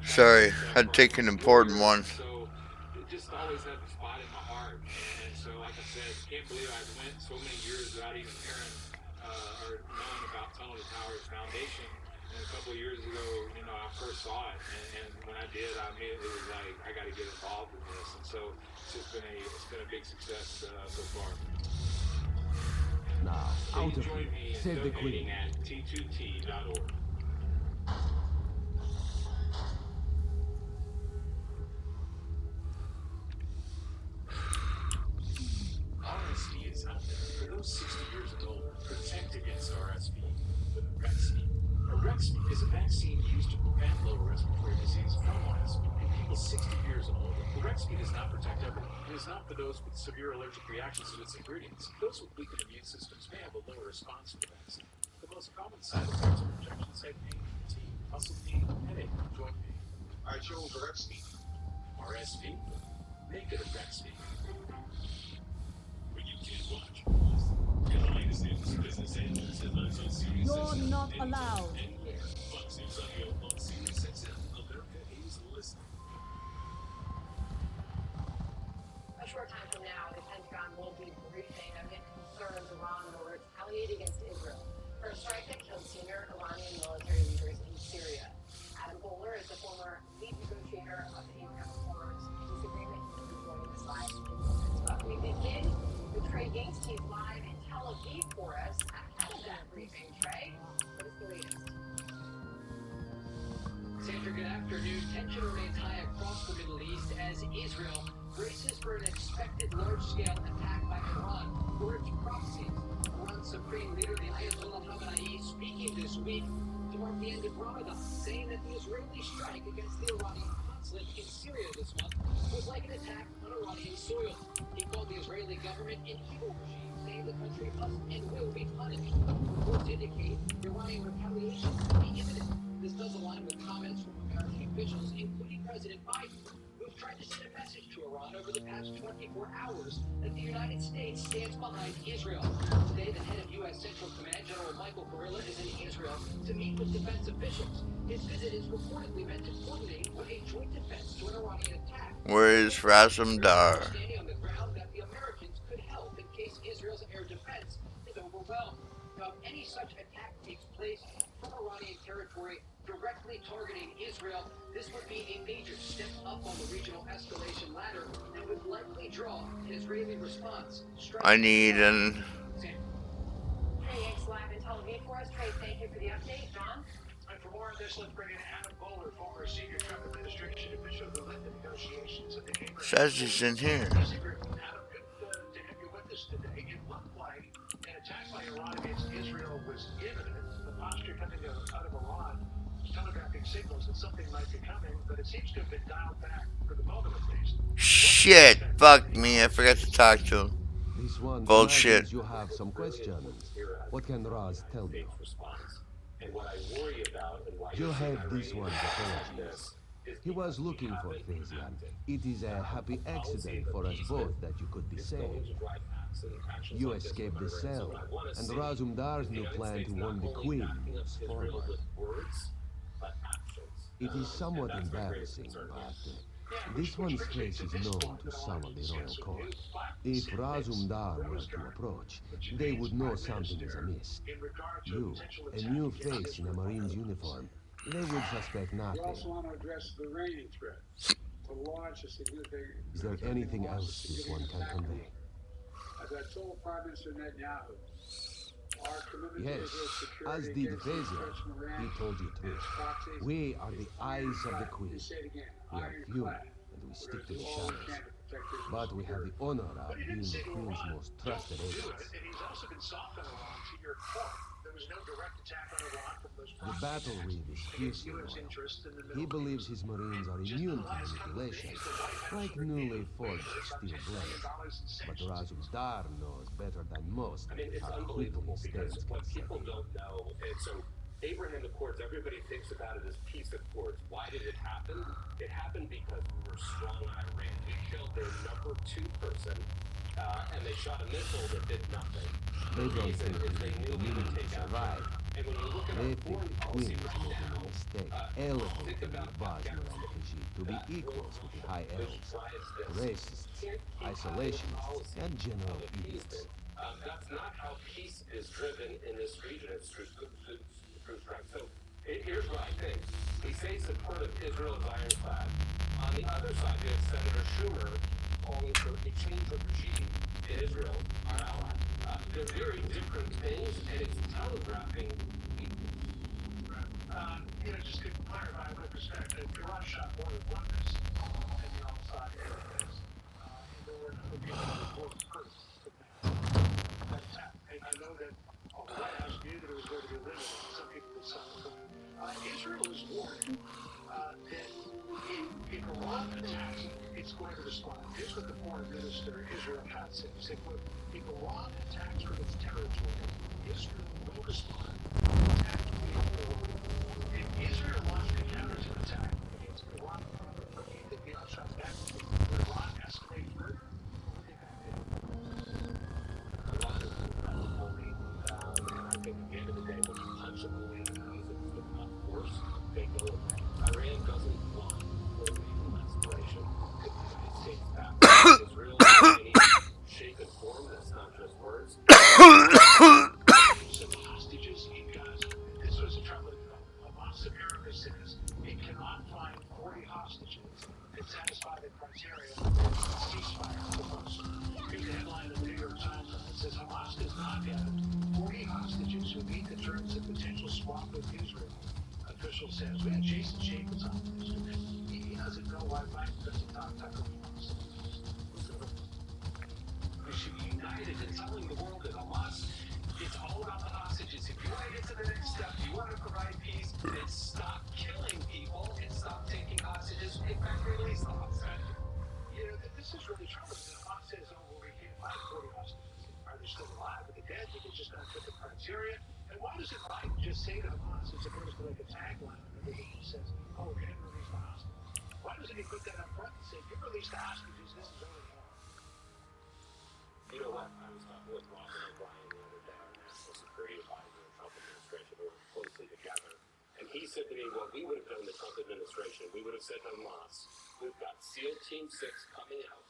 B: Sorry, I'd take an important one.
G: So it just always had a spot in my heart. And so, like I said, can't believe I went so many years without even hearing or knowing about Tony Tower's foundation. And a couple of years ago, you know, I first saw it, and when I did, I immediately was like, I got to get involved in this. And so it's been a big success so far.
N: Now, out of here. Save the queen.
G: At t2t.org. RSV is out there. For those 60 years and older, protect against RSV with Arexvy. Arexvy is a vaccine used to prevent lower respiratory disease from RSV in people 60 years and older. Arexvy does not protect everyone. It is not for those with severe allergic reactions to its ingredients. Those with weakened immune systems may have a lower response to the vaccine. The most common side effects of injections are pain, fatigue, muscle pain, headache, joint pain. I chose Arexvy. RSV? Make it Arexvy.
E: You're not allowed.
D: A short time from now, the Pentagon will be briefing amid concerns Iran will retaliate against Israel for a strike that killed senior Iranian military leaders in Syria. Adam Bowler is the former lead negotiator of the Abraham Accords peace agreement. He's been joining us live in moments. But we begin with Trey Gates. He's live in Tel Aviv for us ahead of that briefing. Trey, what is the latest?
O: Sandra, good afternoon. Tension remains high across the Middle East as Israel braces for an expected large-scale attack by Iran for its proxies. Iran's Supreme Leader, the Ayatollah Khamenei, speaking this week to mark the end of Ramadan, saying that the Israeli strike against the Iranian consulate in Syria this month was like an attack on Iranian soil. He called the Israeli government an evil regime, saying the country must and will be punished. Reports indicate Iranian retaliation could be imminent. This does align with comments from American officials, including President Biden, who's tried to send a message to Iran over the past 24 hours that the United States stands behind Israel. Today, the head of U.S. Central Command, General Michael Kurilla, is in Israel to meet with defense officials. His visit is reportedly meant to coordinate with a joint defense to an Iranian attack.
B: Where is Razum Dar?
O: Standing on the ground that the Americans could help in case Israel's air defense is overwhelmed. Now, if any such attack takes place from Iranian territory directly targeting Israel, this would be a major step up on the regional escalation ladder and would likely draw an Israeli response.
B: I need an...
D: Trey Yanks live in Tel Aviv for us. Trey, thank you for the update. John?
A: And for more on this, let's bring in Adam Bowler, former senior Trump administration official who led the negotiations of the Abraham.
B: Says he's in here.
A: Adam, good to have you with us today. It looked like an attack by Iran against Israel was imminent. The posture coming out of Iran was telegraphing signals that something might be coming, but it seems to have been dialed back for the moment at least.
B: Shit, fuck me, I forgot to talk to him.
N: This one
B: Bullshit.
N: You have some questions. What can Raz tell you?
A: And what I worry about and why
N: You have this one's apologies. He was looking for Thesian. It is a happy accident for us both that you could be saved. You escaped the cell, and Razum Dar's new plan to warn the Queen moves forward. It is somewhat embarrassing, but this one's face is known to some of the royal court. If Razum Dar were to approach, they would know something is amiss. You, a new face in a Marine's uniform, they would suspect nothing.
K: We also want to address the Iranian threat to launch a significant...
N: Is there anything else this one can convey?
K: As I told Prime Minister Netanyahu, our commitment
N: Yes,
K: to Israel's security
N: as did
K: against
N: Fezia,
K: threats from Iran,
N: he told you truth.
K: proxies,
N: We are the eyes of the Queen.
K: say it again,
N: We are few, and we stick to the shadows. But we have the honor of being the Queen's most trusted agents.
A: And he's also been soft on Iran to your point. There was no direct attack on Iran from those
N: The battle read is fiercely loyal. He believes his Marines are immune to manipulation, like newly forged steel blades. But Razum Dar knows better than most how quickly stance can set
G: People
N: in.
G: don't know, and so Abraham Accords, everybody thinks about it as peace accords. Why did it happen? It happened because we were strong on Iran. We killed their number 2 person, and they shot a missile that did nothing.
N: They don't think
G: They knew we would take out
N: survive.
A: And when you look at
N: They
A: our
N: think
A: foreign
N: the
A: policy
N: Queen is
A: right
N: making
A: now,
N: a mistake,
A: think
N: elevating the
A: about
N: Vajmer and
A: Afghanistan.
N: Khajiit to be
A: That
N: equals with the High
A: which
N: Elves,
A: drives this.
N: racists,
A: Can't keep having a
N: isolationists,
A: policy
N: and general
A: of
N: idiots.
A: appeasement. That's not how peace is driven in this region. It's through strength. So here's what I think. He says support of Israel is ironclad. On the other side, we have Senator Schumer calling for a change of regime in Israel, our ally. They're very different things, and it's telegraphing. Just to clarify my perspective, Iran shot more than one missile in the al-Assad airbase. And there were a number of people who were hurt from that attack. And I know that the White House knew that it was going to be limited. Some people would sign for it. Israel is warned that if Iran attacks, it's going to respond. Here's what the foreign minister, Israel had said. He said, quote, if Iran attacks from its territory, Israel will respond. Attack if Israel launches a counterattack against Iran, what do you think the upshot's back to? Will Iran escalate further? What would they back to? Iran is only, and I think at the end of the day, when you punch a hole in the nose, it's become worse. They go away. Iran doesn't want full regional escalation. If the United States backs Israel in any shape and form, that's not just words. Some hostages in Gaza. This was a troubling development. Hamas America says it cannot find 40 hostages that satisfy the criteria for a ceasefire proposal. Here's the headline of the New York Times. It says Hamas does not have 40 hostages who meet the terms of potential swap with Israel. Official says. We had Jason Jacobs on yesterday. He doesn't know why Biden doesn't talk to Hamas. We should be united in telling the world that Hamas, it's all about the hostages. If you want to get to the next step, you want to provide peace, then stop killing people and stop taking hostages. In fact, release the hostages. This is really troubling. The Hamas says, oh, well, we can't find 40 hostages. Are they still alive? Are they dead? Did they just not fit the criteria? And why doesn't Biden just say to Hamas, as opposed to like a tagline or everything he says, oh, we're going to release the hostages? Why doesn't he put that up front and say, if you release the hostages, this is only hell? You know what? I was talking with Robin O'Brien the other day, our national security advisor in the Trump administration. We were closely together. And he said to me, what we would have done in the Trump administration, we would have said to Hamas, we've got SEAL Team 6 coming out,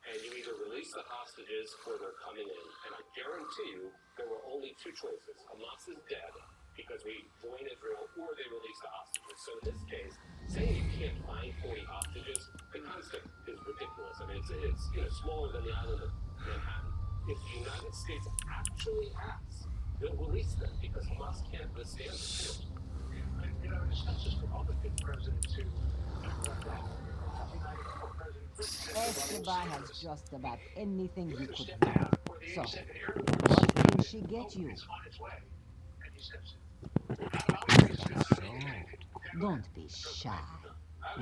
A: and you either release the hostages or they're coming in. And I guarantee you, there were only two choices. Hamas is dead because we join Israel, or they release the hostages. So in this case, saying you can't find 40 hostages, the concept is ridiculous. I mean, it's smaller than the island of Manhattan. If the United States actually acts, they'll release them because Hamas can't withstand it. It's not just Republican presidents who act like that.
C: Esteban has just about anything you could want. So, what will she get you? So, don't be shy.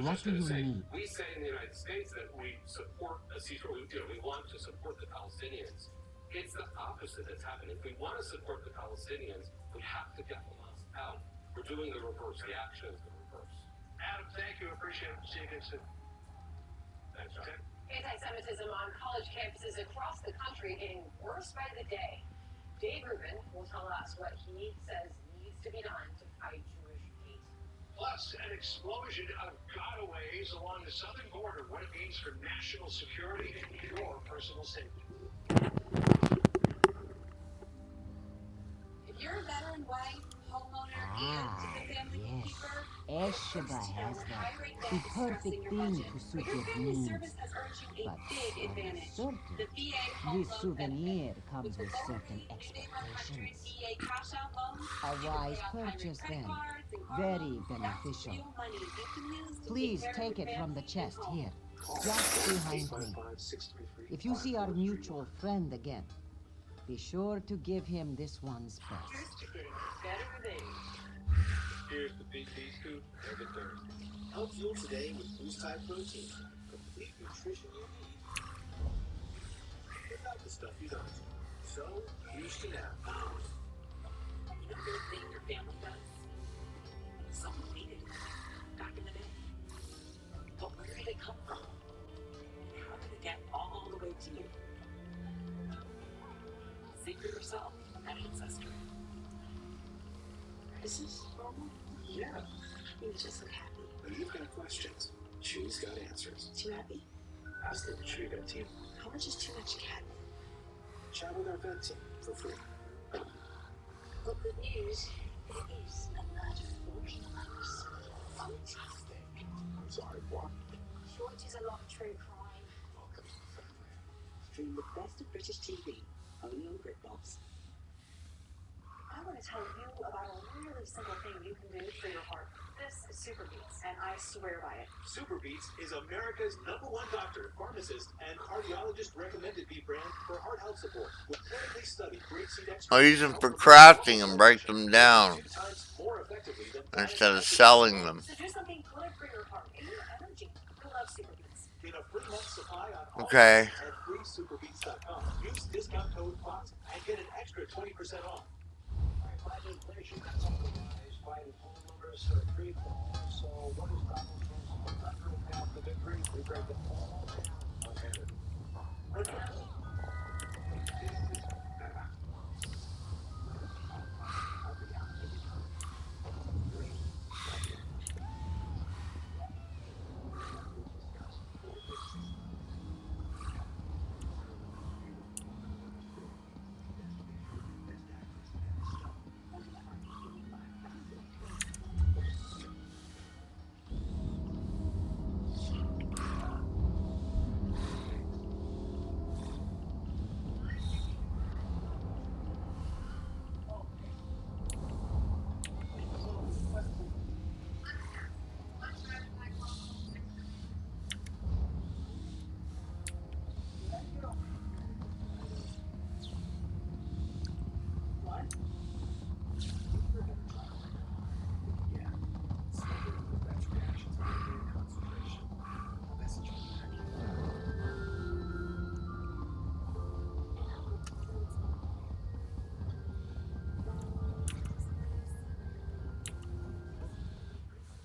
C: What do you need?
A: We say in the United States that we support a ceasefire. We want to support the Palestinians. It's the opposite that's happening. If we want to support the Palestinians, we have to get Hamas out. We're doing the reverse. The action is the reverse. Adam, thank you. Appreciate it. See you again soon. Thanks, John.
D: Anti-Semitism on college campuses across the country getting worse by the day. Dave Rubin will tell us what he says needs to be done to fight Jewish hate.
A: Plus, an explosion of gotaways along the southern border. What it means for national security and your personal safety.
H: If you're a veteran wife, homeowner, and the family keeper,
C: Esheba has that. The perfect thing to suit your needs. But this souvenir comes with certain expectations. A wise purchase then. Very beneficial. Please take it from the chest here, just behind me. If you see our mutual friend again, be sure to give him this one's best.
A: Here's the big D scoop every Thursday. Help fuel today with Roost type protein. Complete nutrition you need. Without the stuff you don't. So, use to now.
P: You know the thing your family does? Someone needed it back in the day. But where did it come from? How did it get all the way to you? See for yourself at Ancestry. Is this normal?
K: Yeah.
P: You just look happy.
K: But you've got questions. Chewie's got answers.
P: Too happy?
K: Ask the Chewie vet team.
P: How much is too much catnip?
K: Chat with our vet team for free.
P: Well, good news. It is about 14 hours. Fantastic.
K: I'm sorry, what?
P: Sure, it is a long true crime.
K: Welcome to the family.
P: Stream the best of British TV, only on BritBox. I want to tell you about a really simple thing you can do for your heart. This is Super Beats, and I swear by it.
A: Super Beats is America's #1 doctor, pharmacist, and cardiologist recommended beat brand for heart health support. With clinically studied grapeseed extract,
B: I'll use them for crafting and break them down
A: 2 times more effectively than
B: instead of selling them.
P: So do something good for your heart and your energy. I love Super Beats.
A: Get a free month supply on all
B: Okay.
A: at freesuperbeats.com. Use discount code FOX and get an extra 20% off.
K: Inflation has on the rise, fighting home numbers for free fall. So what is Donald Trump's 100th path to victory? We break it all down. Okay.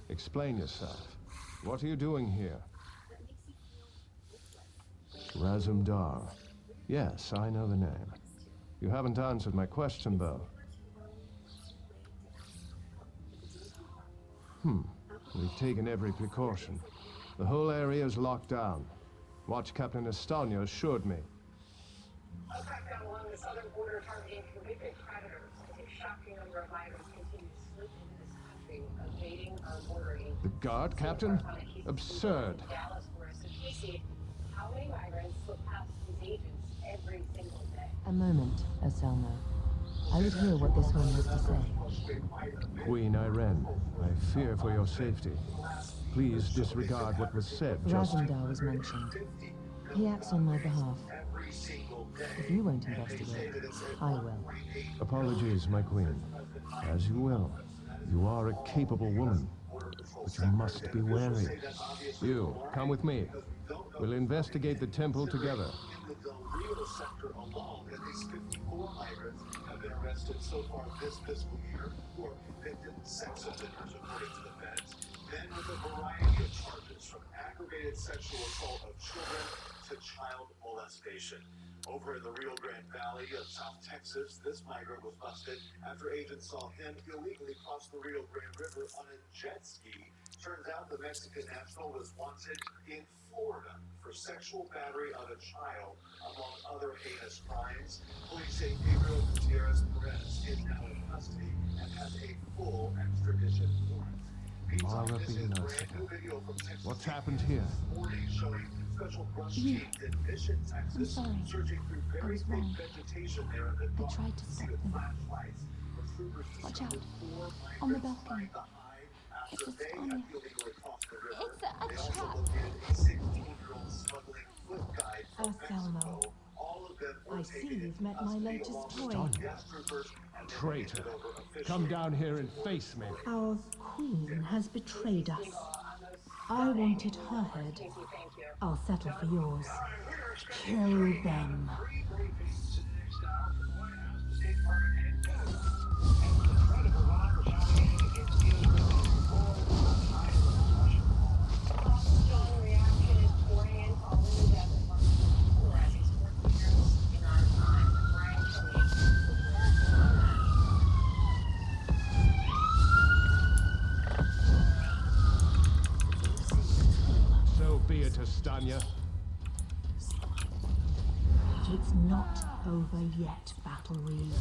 N: Explain yourself. What are you doing here? Razumdar. Yes, I know the name. You haven't answered my question, though. We've taken every precaution. The whole area is locked down. Watch Captain Estanio assured me.
D: A crackdown along the southern border targeting convicted predators as a shocking number of migrants continue to slip into this country, evading our border agents.
N: The guard, Captain? Absurd.
D: Dallas, Casey, how many migrants slip past these agents every single day?
C: A moment, Anselmo. I would hear what this one has to say.
N: Queen Irene, I fear for your safety. Please disregard what was said just...
C: Razumdar was mentioned. He acts on my behalf. If you won't investigate, I will.
N: Apologies, my queen. As you will. You are a capable woman, but you must be wary. You, come with me. We'll investigate the temple together.
A: In the Del Rio sector alone, at least 54 migrants have been arrested so far this fiscal year who are convicted sex offenders, according to the feds. Men with a variety of charges, from aggravated sexual assault of children to child molestation. Over in the Rio Grande Valley of South Texas, this migrant was busted after agents saw him illegally cross the Rio Grande River on a jet ski. Turns out the Mexican national was wanted in Florida for sexual battery of a child, among other heinous crimes. Police say Gabriel Gutierrez Perez is now in custody and has a full extradition warrant.
N: Mara be merciful. What's happened here?
C: You. I'm sorry. I was wrong. I tried to stop them. Watch out. On the balcony. It's a Spaniard. It's a trap.
E: Anselmo, I see you've met my latest toy.
N: Traitor. Come down here and face me.
E: Our queen has betrayed us. I wanted her head. I'll settle for yours. Kill them.
N: spear to stun you.
E: It's not over yet, Battle Reeve.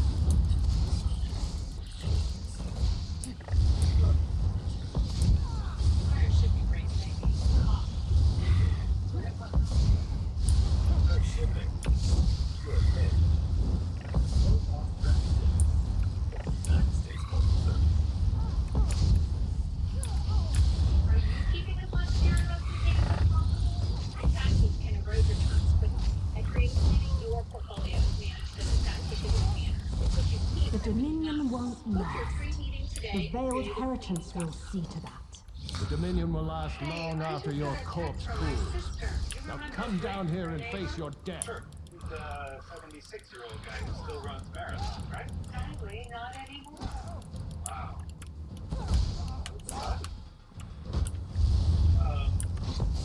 E: The Dominion won't last. The veiled heritance will see to that.
N: The Dominion will last long after your corpse cools. Now come down here and face your death.
A: Sure. The 76-year-old guy who still runs marathons, right?
D: Sadly, not anymore.
A: Wow.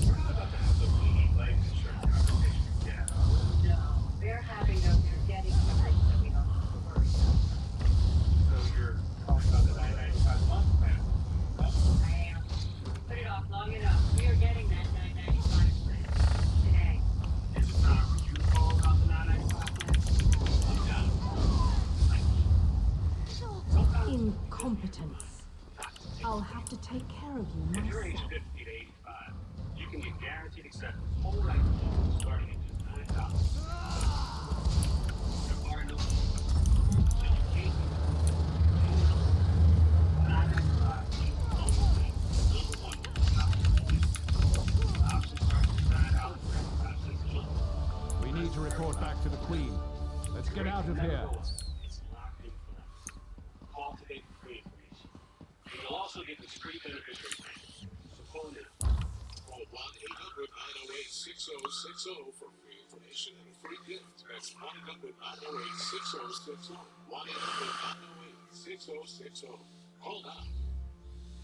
A: We're not about to have the bleeding life insurance conversation again, are we?
D: No, they're having those getting numbers that we don't have to worry about.
A: So you're talking about the 995 a month plan? Huh?
D: I am. Put it off long enough. We are getting that 995 plan today.
A: Is it time for you to call about the 995 plan? I'm down.
E: Incompetence. I'll have to take care of you
A: If you're age
E: myself.
A: 50 to 85, you can get guaranteed acceptance whole life insurance starting at just $9. There are no so you can't
N: We need to report back to the Queen. Let's get out of here.
A: It's locked in for us. Call today for free information. And you'll also get the street beneficiary plan. So call now.
G: Call 1-800-908-6060 for free information and a free gift. That's 1-800-908-6060. 1-800-908-6060. Call now.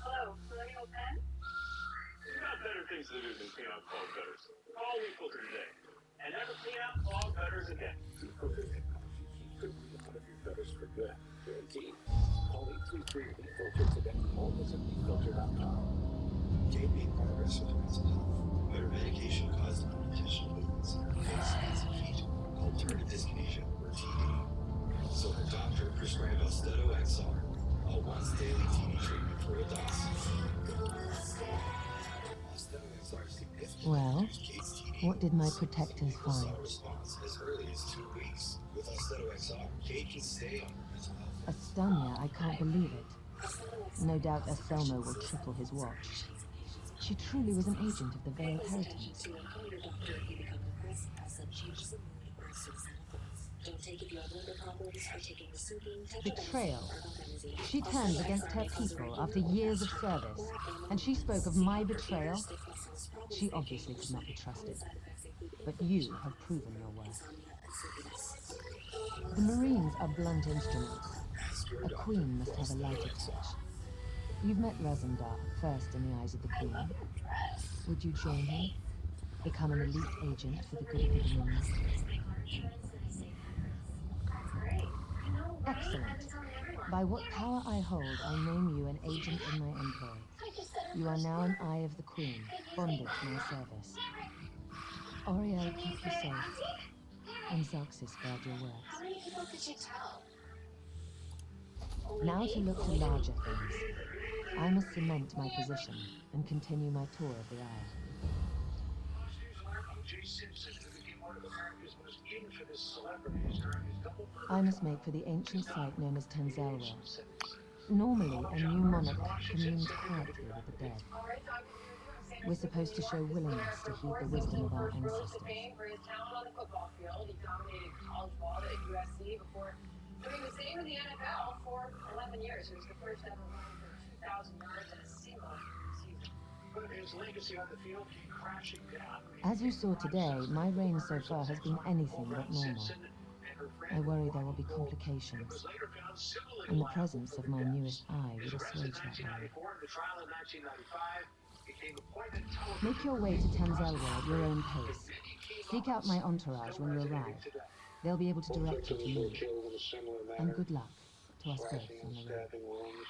D: Hello, Colonial Pen?
A: You got better things to do than clean out clogged gutters. Call WeFilter today. And never clean out clogged gutters again.
K: WeFilter technology keeps the weed out of your gutters for good. Guaranteed. Call 833-WeFilter today or visit WeFilter.com.
Q: Gain made progress with mental health, but her medication caused unintentional movements in her face, hands, and feet, called tardive dyskinesia, or TD. So her doctor prescribed Austedo XR, a once-daily TD treatment for adults. Austedo XR significantly
C: Well,
Q: reduced Kate's TD.
C: what did my protectors
Q: Saw
C: find?
Q: a response as early as 2 weeks. With Austedo XR, Kate can stay on her mental health.
C: Astonia, I can't believe it. No doubt Aselmo will triple his watch. She truly was an agent of the veiled heritance. Betrayal. She turned against her people after years of service, and she spoke of my betrayal. She obviously could not be trusted. But you have proven your worth. The Marines are blunt instruments. A queen must have a lighter touch. You've met Razendar, first in the eyes of the Queen. Would you join him? Become an elite agent for the good of the Dominion? Excellent. By what power I hold, I name you an agent in my employ. You are now an eye of the Queen, bonded to my service. Oriel, keep you safe. And Xerxes guard your words.
H: How many people could you tell?
C: Now to look to larger things. I must cement my position and continue my tour of the Isle. I must make for the ancient site known as Tanzelwa. Normally, a new monarch communes quietly with the dead. We're supposed to show willingness to heed the wisdom of our ancestors.
D: For his talent on the football field, he dominated college ball at USC before doing the same in the NFL for 11 years. He was the first ever running for 2,000 yards in a single season.
A: But his legacy on the field came crashing down.
C: As you saw today, my reign so far has been anything but normal. I worry there will be complications, and the presence of my newest eye would assuage that worry. Make your way to Tanzelwa at your own pace. Seek out my entourage when you arrive. They'll be able to direct you to me. And good luck to us both on the road.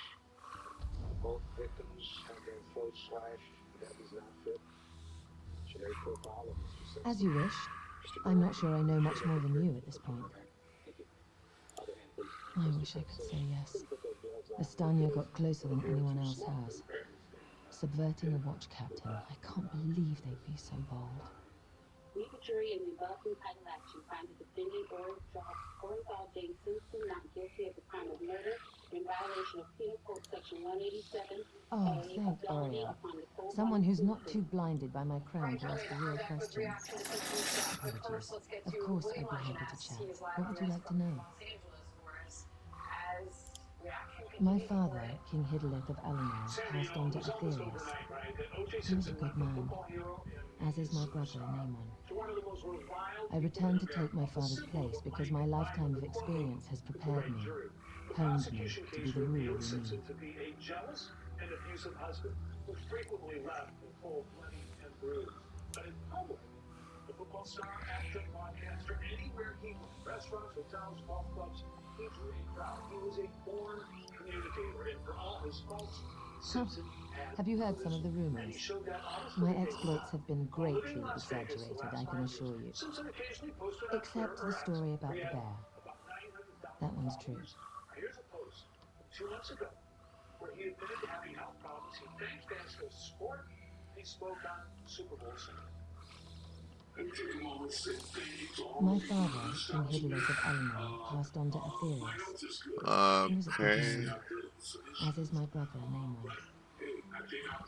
K: Both victims had their throats slashed. That was not fit. Should
E: As you wish. I'm not sure I know much more than you at this point. I wish I could say yes. Estanya got closer than anyone else has. Subverting a watch captain. I can't believe they'd be so bold.
H: We, the jury, in the above entitled action, find the defendant Auridon J. Simpson not guilty of the crime of murder in violation of Penal Code Section 187.
E: Oh, thank Ariel. Someone who's not too blinded by my crown to ask the real questions. Apologies. Of course, I'd be happy to chat. What would you like to know? My father, King Hidalith of Alinor, passed on to Aetherius. He was a good man, as is my brother, Namon. I returned to take my father's place because my lifetime of experience has prepared me, honed me to be the ruler we need.
A: To be a jealous and abusive husband who frequently left in cold, bloody, and bruised. But in public, the football star, actor, broadcaster, anywhere he went, restaurants, hotels, golf clubs, he drew a crowd. He was a born communicator, and for all his faults, Simpson had.
E: Have you heard some of the rumors? My exploits have been greatly exaggerated, I can assure you. Except the story about the bear. That one's true.
A: Here's a post 2 months ago where he admitted to having health problems. He thanked fans for his support. He spoke on Super Bowl Sunday.
E: My father, King Hidalith of Alinor, passed on to Aetherius. He was a good man, as is my brother, Namon.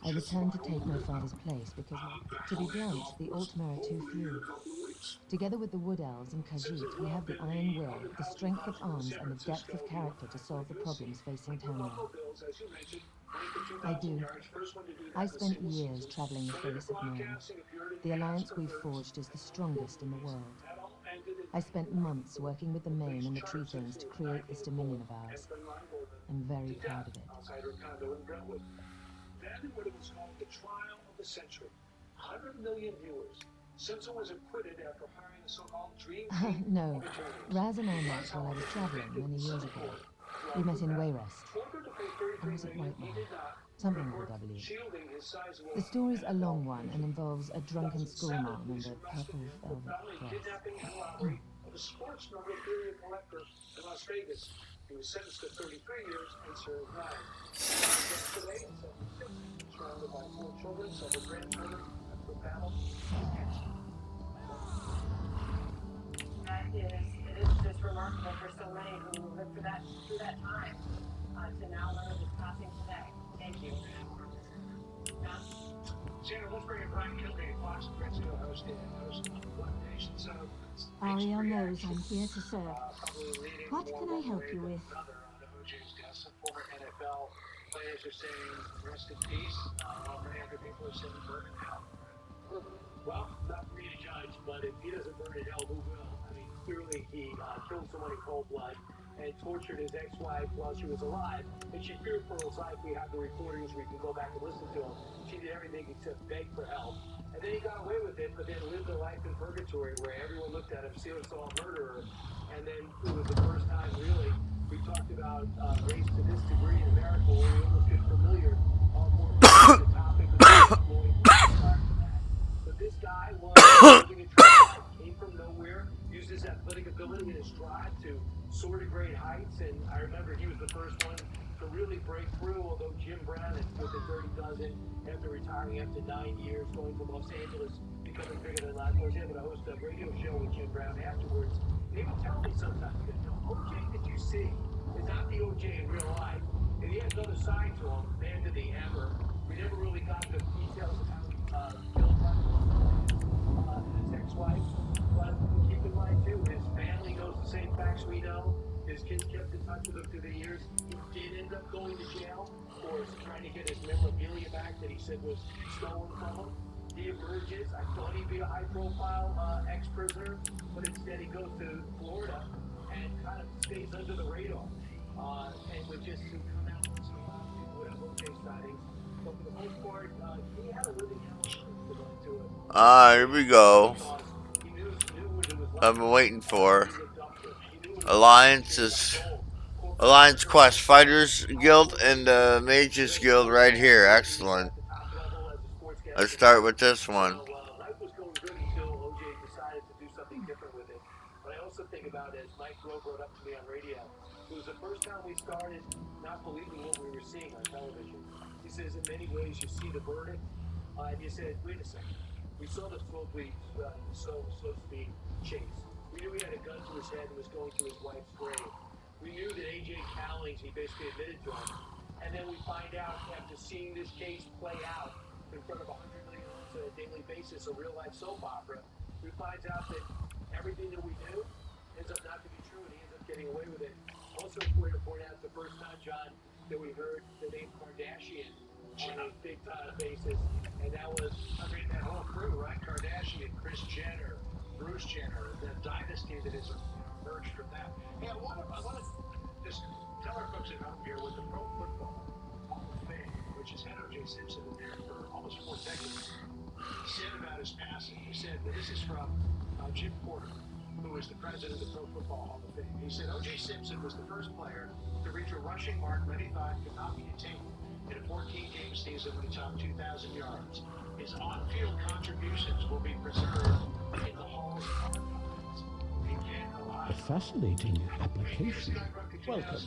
E: I returned to take my father's place because, to be blunt, the Altmer are too few. Together with the Wood Elves and Khajiit, we have the iron will, the strength of arms, and the depth of character to solve the problems facing Tamriel. I do. I spent years traveling the face of man. The alliance we've forged is the strongest in the world. I spent months working with the Main and the Tree Things to create this dominion of ours. I'm very proud of it.
A: Then what it was called the trial of the century. 100 million viewers. Simpson was acquitted after hiring the so-called dream team.
E: No. Raz and I met while I was traveling many years ago. We met in Wayrest. Or was it Whitemore? Something with a W. The story's a long one and involves a drunken schoolmarm and a purple velvet dress.
A: A sports memorabilia collector in Las Vegas. He was sentenced to 33 years and served 9. Yesterday, in 76, surrounded by 4 children, several grandchildren, and for battle.
D: It is just remarkable for so many who lived through that time to now learn of his passing today. Thank you.
A: Sandra, let's bring in Brian Kilby, Fox and Francisco host of One Nation. So,
C: Ariel knows I'm here to serve. What can I help you with?
A: Former NFL players are saying rest in peace. Many other people are saying burn in hell. Well, not for me to judge, but if he doesn't burn in hell, who will? I mean, clearly he killed someone in cold blood and tortured his ex-wife while she was alive. And she feared for his life. We have the recordings we can go back and listen to him. She did everything except beg for help. And then he got away with it, but then lived a life in purgatory where everyone looked at him, saw a murderer. And then it was the first time, really, we talked about race to this degree in America where we almost get familiar more with the topic of exploiting. But this guy was living a tragedy, came from nowhere, used his athletic ability and his drive to soar to great heights. And I remember he was the first one to really break through, although Jim Brown is with the Dirty Dozen after retiring after 9 years, going from Los Angeles, becoming bigger than life. I was able to host a radio show with Jim Brown afterwards. And he would tell me sometimes, OJ that you see is not the OJ in real life. And he has another side to him, man to the hammer. We never really got the details of how he killed his ex-wife. But keep in mind, too, his family knows the same facts we know. His kids kept in touch with him through the years. He did end up going to jail for trying to get his memorabilia back that he said was stolen from him. He emerges. I thought he'd be a high-profile ex-prisoner, but instead he goes to Florida and kind of stays under the radar. And would just come out and see people would have OJ sightings. But for the most part, he had a living hell to it.
B: Here we go. I've been waiting for Alliance Quest Fighters Guild and the Mages Guild right here. Excellent. Let's start with this one.
A: about, as Mike Rowe brought up to me on radio, it was the first time we started not believing what we were seeing on television. He says, in many ways, you see the verdict, and you said, wait a second. We saw the slow speed chase. We knew he had a gun to his head and was going to his wife's grave. We knew that A.J. Cowlings, he basically admitted to him. And then we find out, after seeing this case play out in front of 100 million on a daily basis, a real-life soap opera, we find out that everything that we knew ends up not to be true, and he ends up getting away with it. Also important to point out the first time, John, that we heard the name Kardashian on a big-time basis, and that was, I mean, that whole crew, right? Kardashian, Kris Jenner, Bruce Jenner, the dynasty that has emerged from that. Hey, I want to just tell our folks at home here with the Pro Football Hall of Fame, which has had O.J. Simpson in there for almost 4 decades, said about his passing. He said, this is from Jim Porter, who is the president of the Pro Football Hall of Fame. He said, O.J. Simpson was the first player to reach a rushing mark many thought could not be attained in a 14-game season when he topped 2,000 yards. His on-field contributions will be preserved in the Hall's archives.
R: A fascinating application. Welcome.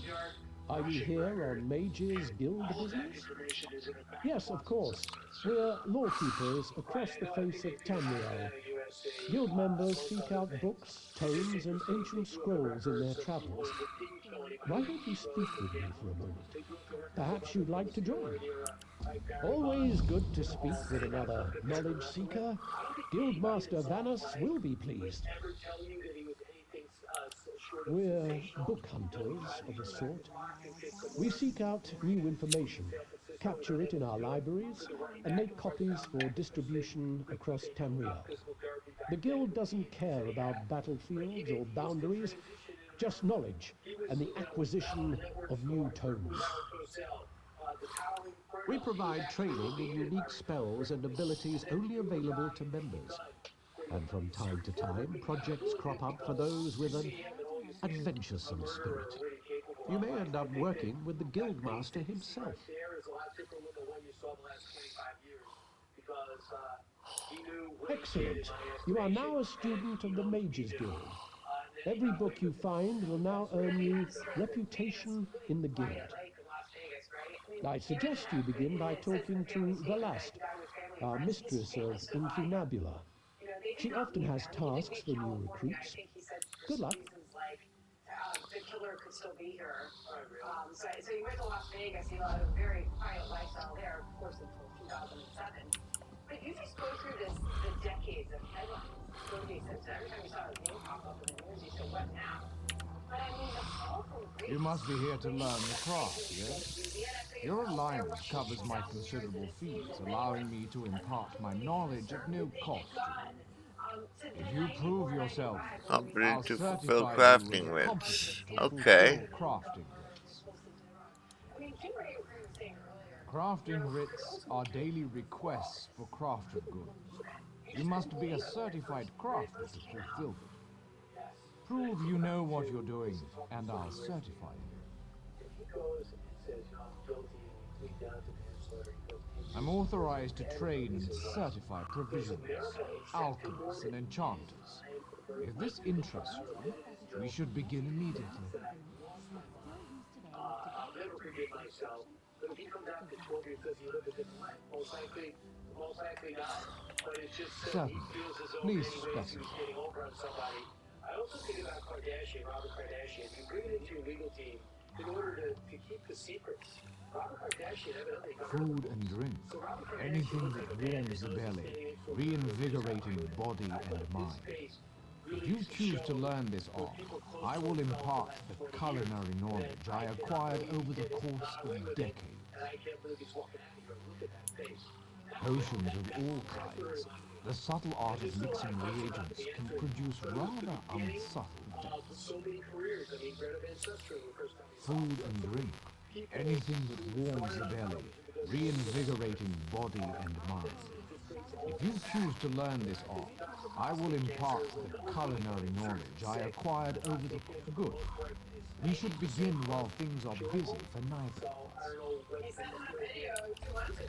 R: Are you here on Mage's Guild business? Yes, of course. We're lawkeepers across the face of Tamriel. Guild members seek out books, tomes, and ancient scrolls in their travels. Why don't you speak with me for a moment? Perhaps you'd like to join. Always good to speak with another knowledge seeker. Guildmaster Vanus will be pleased. We're book hunters of a sort. We seek out new information, capture it in our libraries, and make copies for distribution across Tamriel. The Guild doesn't care about battlefields or boundaries, just knowledge and the acquisition of new tomes. We provide training in unique spells and abilities only available to members. And from time to time, projects crop up for those with an adventuresome spirit. You may end up working with the Guildmaster himself. Excellent. You are now a student of the Mages Guild. Every book you find will now earn you reputation in the Guild. I suggest you begin by talking to the last, our mistress of Incunabula. She often has tasks for new recruits. Good luck.
D: The killer could still be here. So he went to Las Vegas. He led a very quiet lifestyle there, of course, until 2007. But you just go through the decades of headlines. O.J. Simpson, every time you saw his name pop up in the news, you said, what now? But I mean, the fall from grace.
S: You must be here to learn the craft, yes? Your alliance covers my considerable fees, allowing me to impart my knowledge at no cost. If you prove yourself, I'll
B: to fulfill
S: certify
B: crafting
S: you
B: writs.
S: competent to
B: Okay.
S: fulfill crafting writs. Crafting writs are daily requests for crafted goods. You must be a certified crafter to fulfill them. Prove you know what you're doing, and I'll certify you. I'm authorized to train and certify provisionals, alchemists, and enchanters. If this interests you, we should begin immediately.
A: I'll never forgive myself, but if he comes out to 12 years because he lived a different life, most likely not. But it's just that he feels as though in many ways he was getting over on somebody. I also think about Kardashian, Robert Kardashian. You bring it into your legal team in order to keep the secrets.
S: Food and drink, anything that warms the belly, reinvigorating body and mind. If you choose to learn this art, I will impart the culinary knowledge I acquired over the course of decades. Potions of all kinds, the subtle art of mixing reagents can produce rather unsubtle effects. Food and drink, anything that warms the belly, reinvigorating body and mind. If you choose to learn this art, I will impart the culinary knowledge I acquired over the good. We should begin while things are busy for neither of us.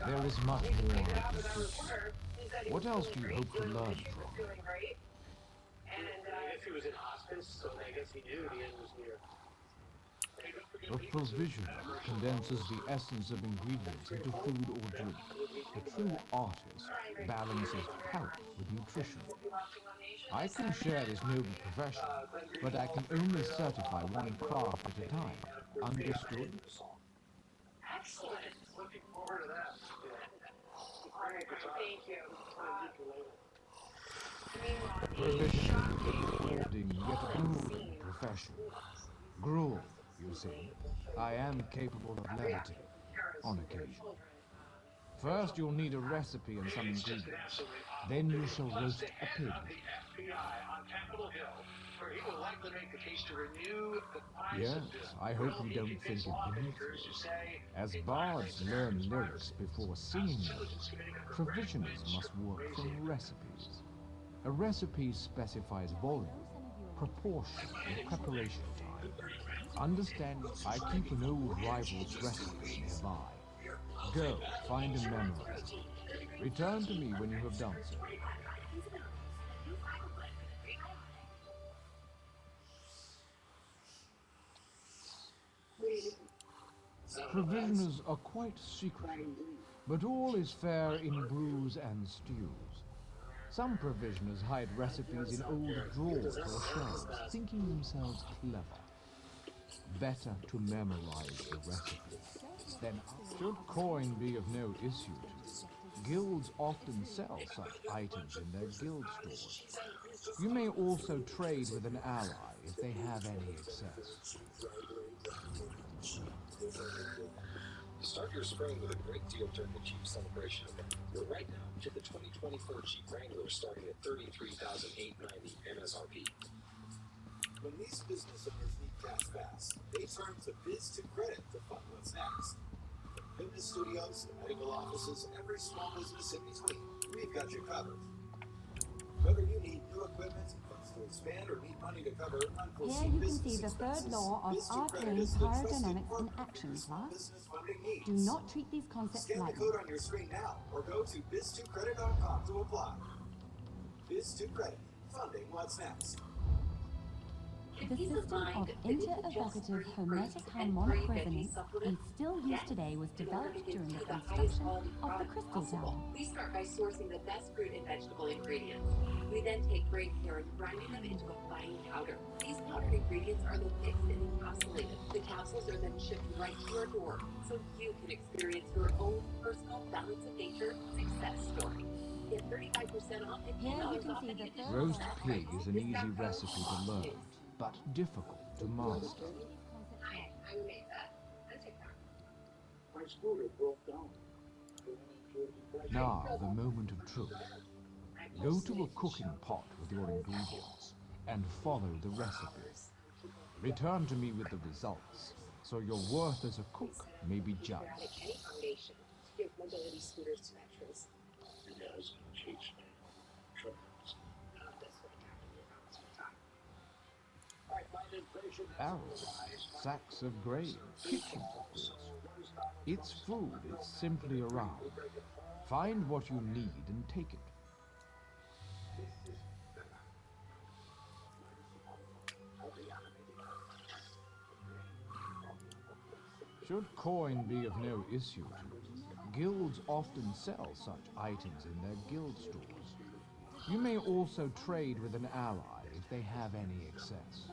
S: There is much more I can teach you. What else do you hope to learn from?
K: guess he was in hospice, so I guess he knew the end was near.
S: A provisioner condenses the essence of ingredients into food or drink. A true artist balances palate with nutrition. I can share this noble profession, but I can only certify one craft at a time. Understood?
D: Excellent.
K: Looking forward to that.
D: All right, thank you.
S: Provisioning is a rewarding yet grueling profession. Gruel, you see. I am capable of levity, on occasion. First, you'll need a recipe and some ingredients. Then you shall roast a pig. Yes, I hope you don't think it beneath you. As bards learn lyrics before singing them, provisioners must work from recipes. A recipe specifies volume, proportion, and preparation time. Understand, I keep an old rival's recipe nearby. Go, find and memorize it. Return to me when you have done so. Provisioners are quite secretive, but all is fair in brews and stews. Some provisioners hide recipes in old drawers or shelves, thinking themselves clever. Better to memorize the recipe. Then, should coin be of no issue to you, guilds often sell such items in their guild stores. You may also trade with an ally if they have any excess.
T: Start your spring with a great deal during the Jeep celebration event. We're right now to the 2024 Jeep Wrangler starting at $33,890 MSRP.
L: When these business owners need cash fast, they turn to Biz to Credit to fund what's next. From fitness studios, to medical offices, every small business in between, we've got you covered. Whether you need new equipment, funds to expand, or need money to cover
C: Here
L: unforeseen
C: you can
L: business
C: see the third
L: expenses,
C: law of
L: Biz to Credit
C: arcane
L: is the trusted
C: pyrodynamics in
L: partner
C: action,
L: for small
C: class.
L: business funding needs.
C: Do not treat these concepts
L: Scan the
C: lightly.
L: code on your screen now, or go to biz2credit.com to apply. Biz2Credit, funding what's next.
C: The system of inter-evocative hermetic harmonic resonance in still use today was developed during the construction of the Crystal Tower.
H: We start by sourcing the best fruit and vegetable ingredients. We then take great care in grinding them into a fine powder. These powdered ingredients are then mixed and encapsulated. The capsules are then shipped right to your door, so you can experience your own personal balance of nature success story. Get 35% off and
C: Here you
H: $10
C: can
H: off
C: see
H: any
C: the third
S: Roast
C: law.
S: pig is an easy recipe to learn, but difficult to master.
D: I made that. I take that.
K: My scooter broke down.
S: Now, the moment of truth. Go to a cooking pot with your ingredients and follow the recipe. Return to me with the results, so your worth as a cook may be judged.
D: Any foundation to give mobility scooters to veterans.
K: Yes, cheats me.
S: Barrels, sacks of grain, kitchens, of course. It's food, it's simply around. Find what you need and take it. Should coin be of no issue to you, guilds often sell such items in their guild stores. You may also trade with an ally if they have any excess.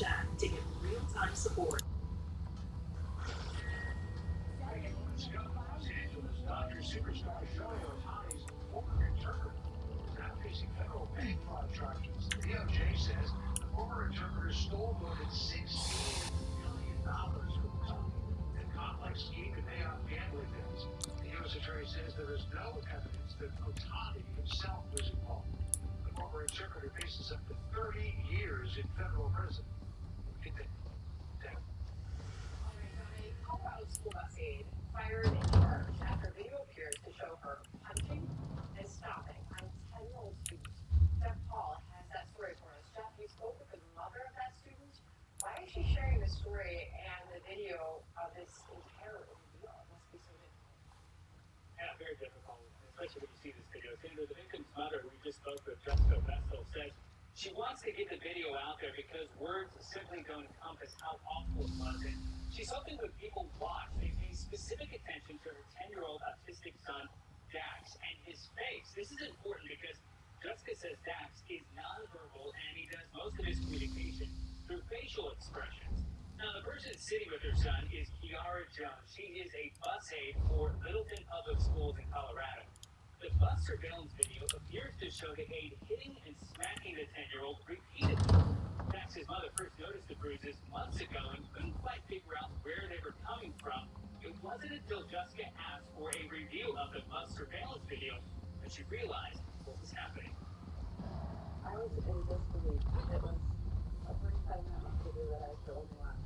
P: chat to get real-time support.
A: Los Angeles Dodgers superstar Shohei Ohtani's former interpreter is now facing federal bank fraud charges. The DOJ says the former interpreter stole more than $16 million from Ohtani and complex scheme to pay off gambling debts. The U.S. Attorney says there is no evidence that Ohtani himself was involved. The former interpreter faces up to 30 years in federal prison.
D: Colorado school bus aide fired and charged after video appears to show her punching and stopping on 10-year-old student. Jeff Paul has that story for us. Jeff, you spoke with the mother of that student. Why is she sharing this story and the video of this entire ordeal? It must be so difficult.
A: Yeah, very difficult, especially when you see this video. Sandra, the victim's mother, we just spoke with Jessica Vessel, says she wants to get the video out there because words simply don't encompass how awful it was. And she's hoping that people watch, they pay specific attention to her 10-year-old autistic son, Dax, and his face. This is important because Jessica says Dax is nonverbal and he does most of his communication through facial expressions. Now, the person sitting with her son is Kiara Jones. She is a bus aide for Littleton Public Schools in Colorado. The bus surveillance video appears to show the aide hitting and smacking the 10-year-old repeatedly. Dax's mother first noticed the bruises months ago and couldn't quite figure out where they were coming from. It wasn't until Jessica asked for a review of the bus surveillance video that she realized what was happening.
D: I was in disbelief. It was a 45-minute video that I could only watch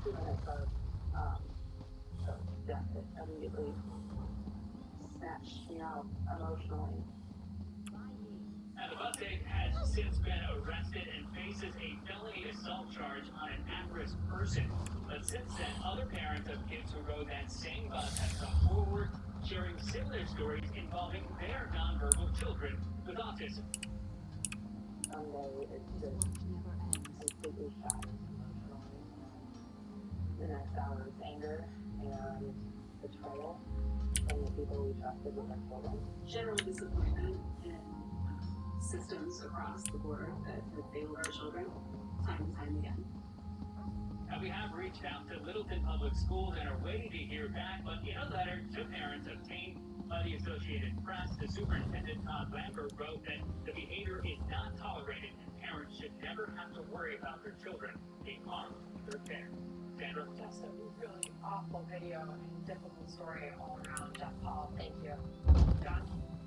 D: 2 minutes of death. It immediately snatched me out emotionally.
A: Now, the bus aide has since been arrested and faces a felony assault charge on an at-risk person. But since then, other parents of kids who rode that same bus have come forward, sharing similar stories involving their nonverbal children with autism.
D: Someday it's just completely shot emotionally. The next hour is anger and betrayal from the people we trusted with our children.
P: General disappointment in systems across the board that have failed our children time and time again.
A: Now, we have reached out to Littleton Public Schools and are waiting to hear back, but in a letter to parents obtained by the Associated Press, the superintendent, Todd Lambert, wrote that the behavior is not tolerated and parents should never have to worry about their children being harmed through care. Sandra?
D: Just a really awful video and difficult story all around. Jeff Paul, thank you.
A: John?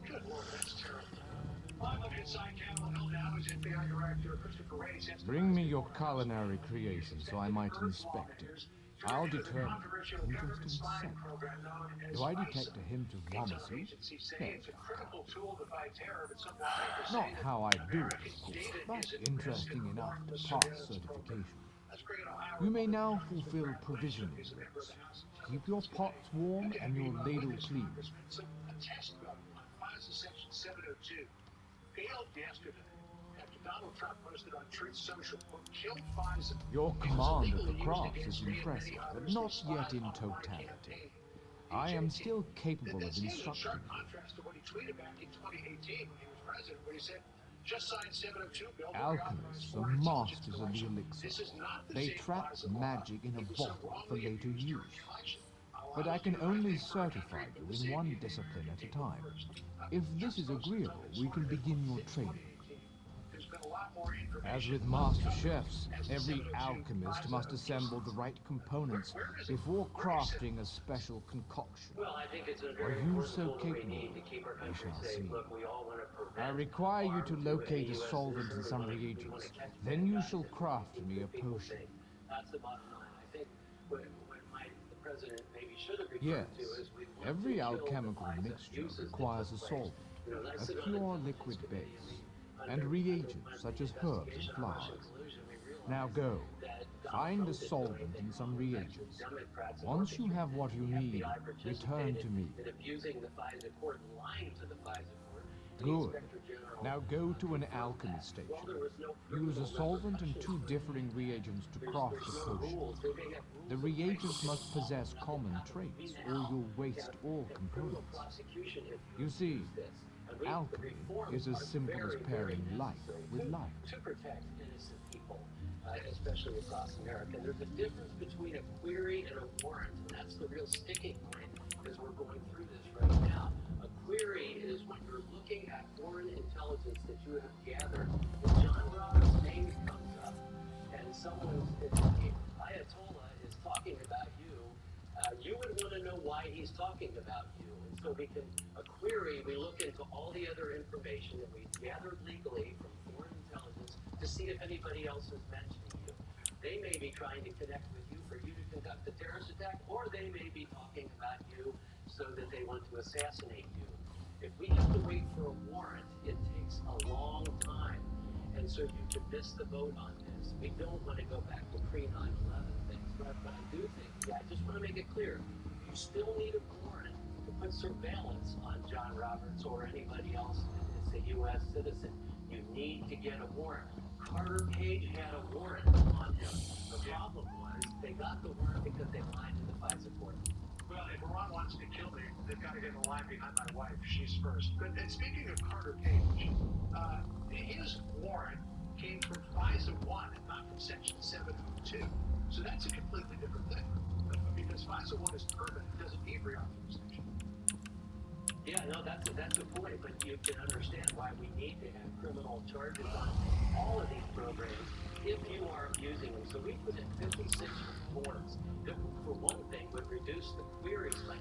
A: Good Lord, that's terrible. Live on Inside Capitol Hill now is FBI Director Christopher Ray.
S: Bring me your culinary creation so I might inspect it. I'll determine interesting scent. Do I detect a hint of Wamasu? Yes. Not how I do it, of course, but interesting enough to pass certification. You may now fulfill provisional rites. Keep your pots warm and your ladle clean.
A: A test gun on FISA Section 702 failed yesterday after Donald Trump posted on Truth Social, quote, kill FISA.
S: Your command of the cross is impressive, but not yet in totality. I am still capable of instructing you.
A: Contrast to what he tweeted back in 2018 when he was president, where he said, just signed 702 bill.
S: Alchemists are masters of the elixir. They trap magic in a bottle for later use. But I can only certify you in one discipline at a time. If this is agreeable, we can begin your training. As with master chefs, every alchemist must assemble the right components before crafting a special concoction. Are you so capable? We shall see. I require you to locate a solvent and some reagents. Then you shall craft me a potion.
A: That's the bottom line. I think what the president maybe should have
S: Yes,
A: referred to is we
S: every alchemical mixture requires a solvent, a pure liquid base, and reagents such as herbs and flowers. Now go, find a solvent and some reagents. Once you have what you need, return to me. Good. Now go to an alchemy station. Use a solvent and 2 differing reagents to craft a potion. The reagents must possess common traits, or you'll waste all components. You see, alchemy is as simple as pairing like with like.
A: to protect innocent people.
O: especially across America. There's a difference between a query and a warrant, and that's the real sticking point as we're going through this right now. A query is when you're looking at foreign intelligence that you have gathered. If John Roberts' name comes up and someone's Ayatollah is talking about you, you would want to know why he's talking about you. And so a query, we look into all the other information that we've gathered legally from foreign intelligence to see if anybody else is mentioning you. They may be trying to connect with you for you to conduct a terrorist attack, or they may be talking about you so that they want to assassinate you. If we have to wait for a warrant, it takes a long time. And so you could miss the boat on this. We don't want to go back to pre-9/11 things, but I do think, I just want to make it clear, you still need a warrant to put surveillance on John Roberts or anybody else that's a U.S. citizen. You need to get a warrant. Carter Page had a warrant on him. The problem was they got the warrant because they lied to the FISA court.
K: Well, if Iran wants to kill me, they've got to get in line behind my wife. She's first. But and speaking of Carter Page, his warrant came from FISA 1 and not from Section 702. So that's a completely different thing. Because FISA 1 is permanent, it doesn't need reauthorization.
O: Yeah, no, that's a point, but you can understand why we need to have criminal charges on all of these programs if you are abusing them. So we put in 56 reforms that, for one thing, would reduce the queries by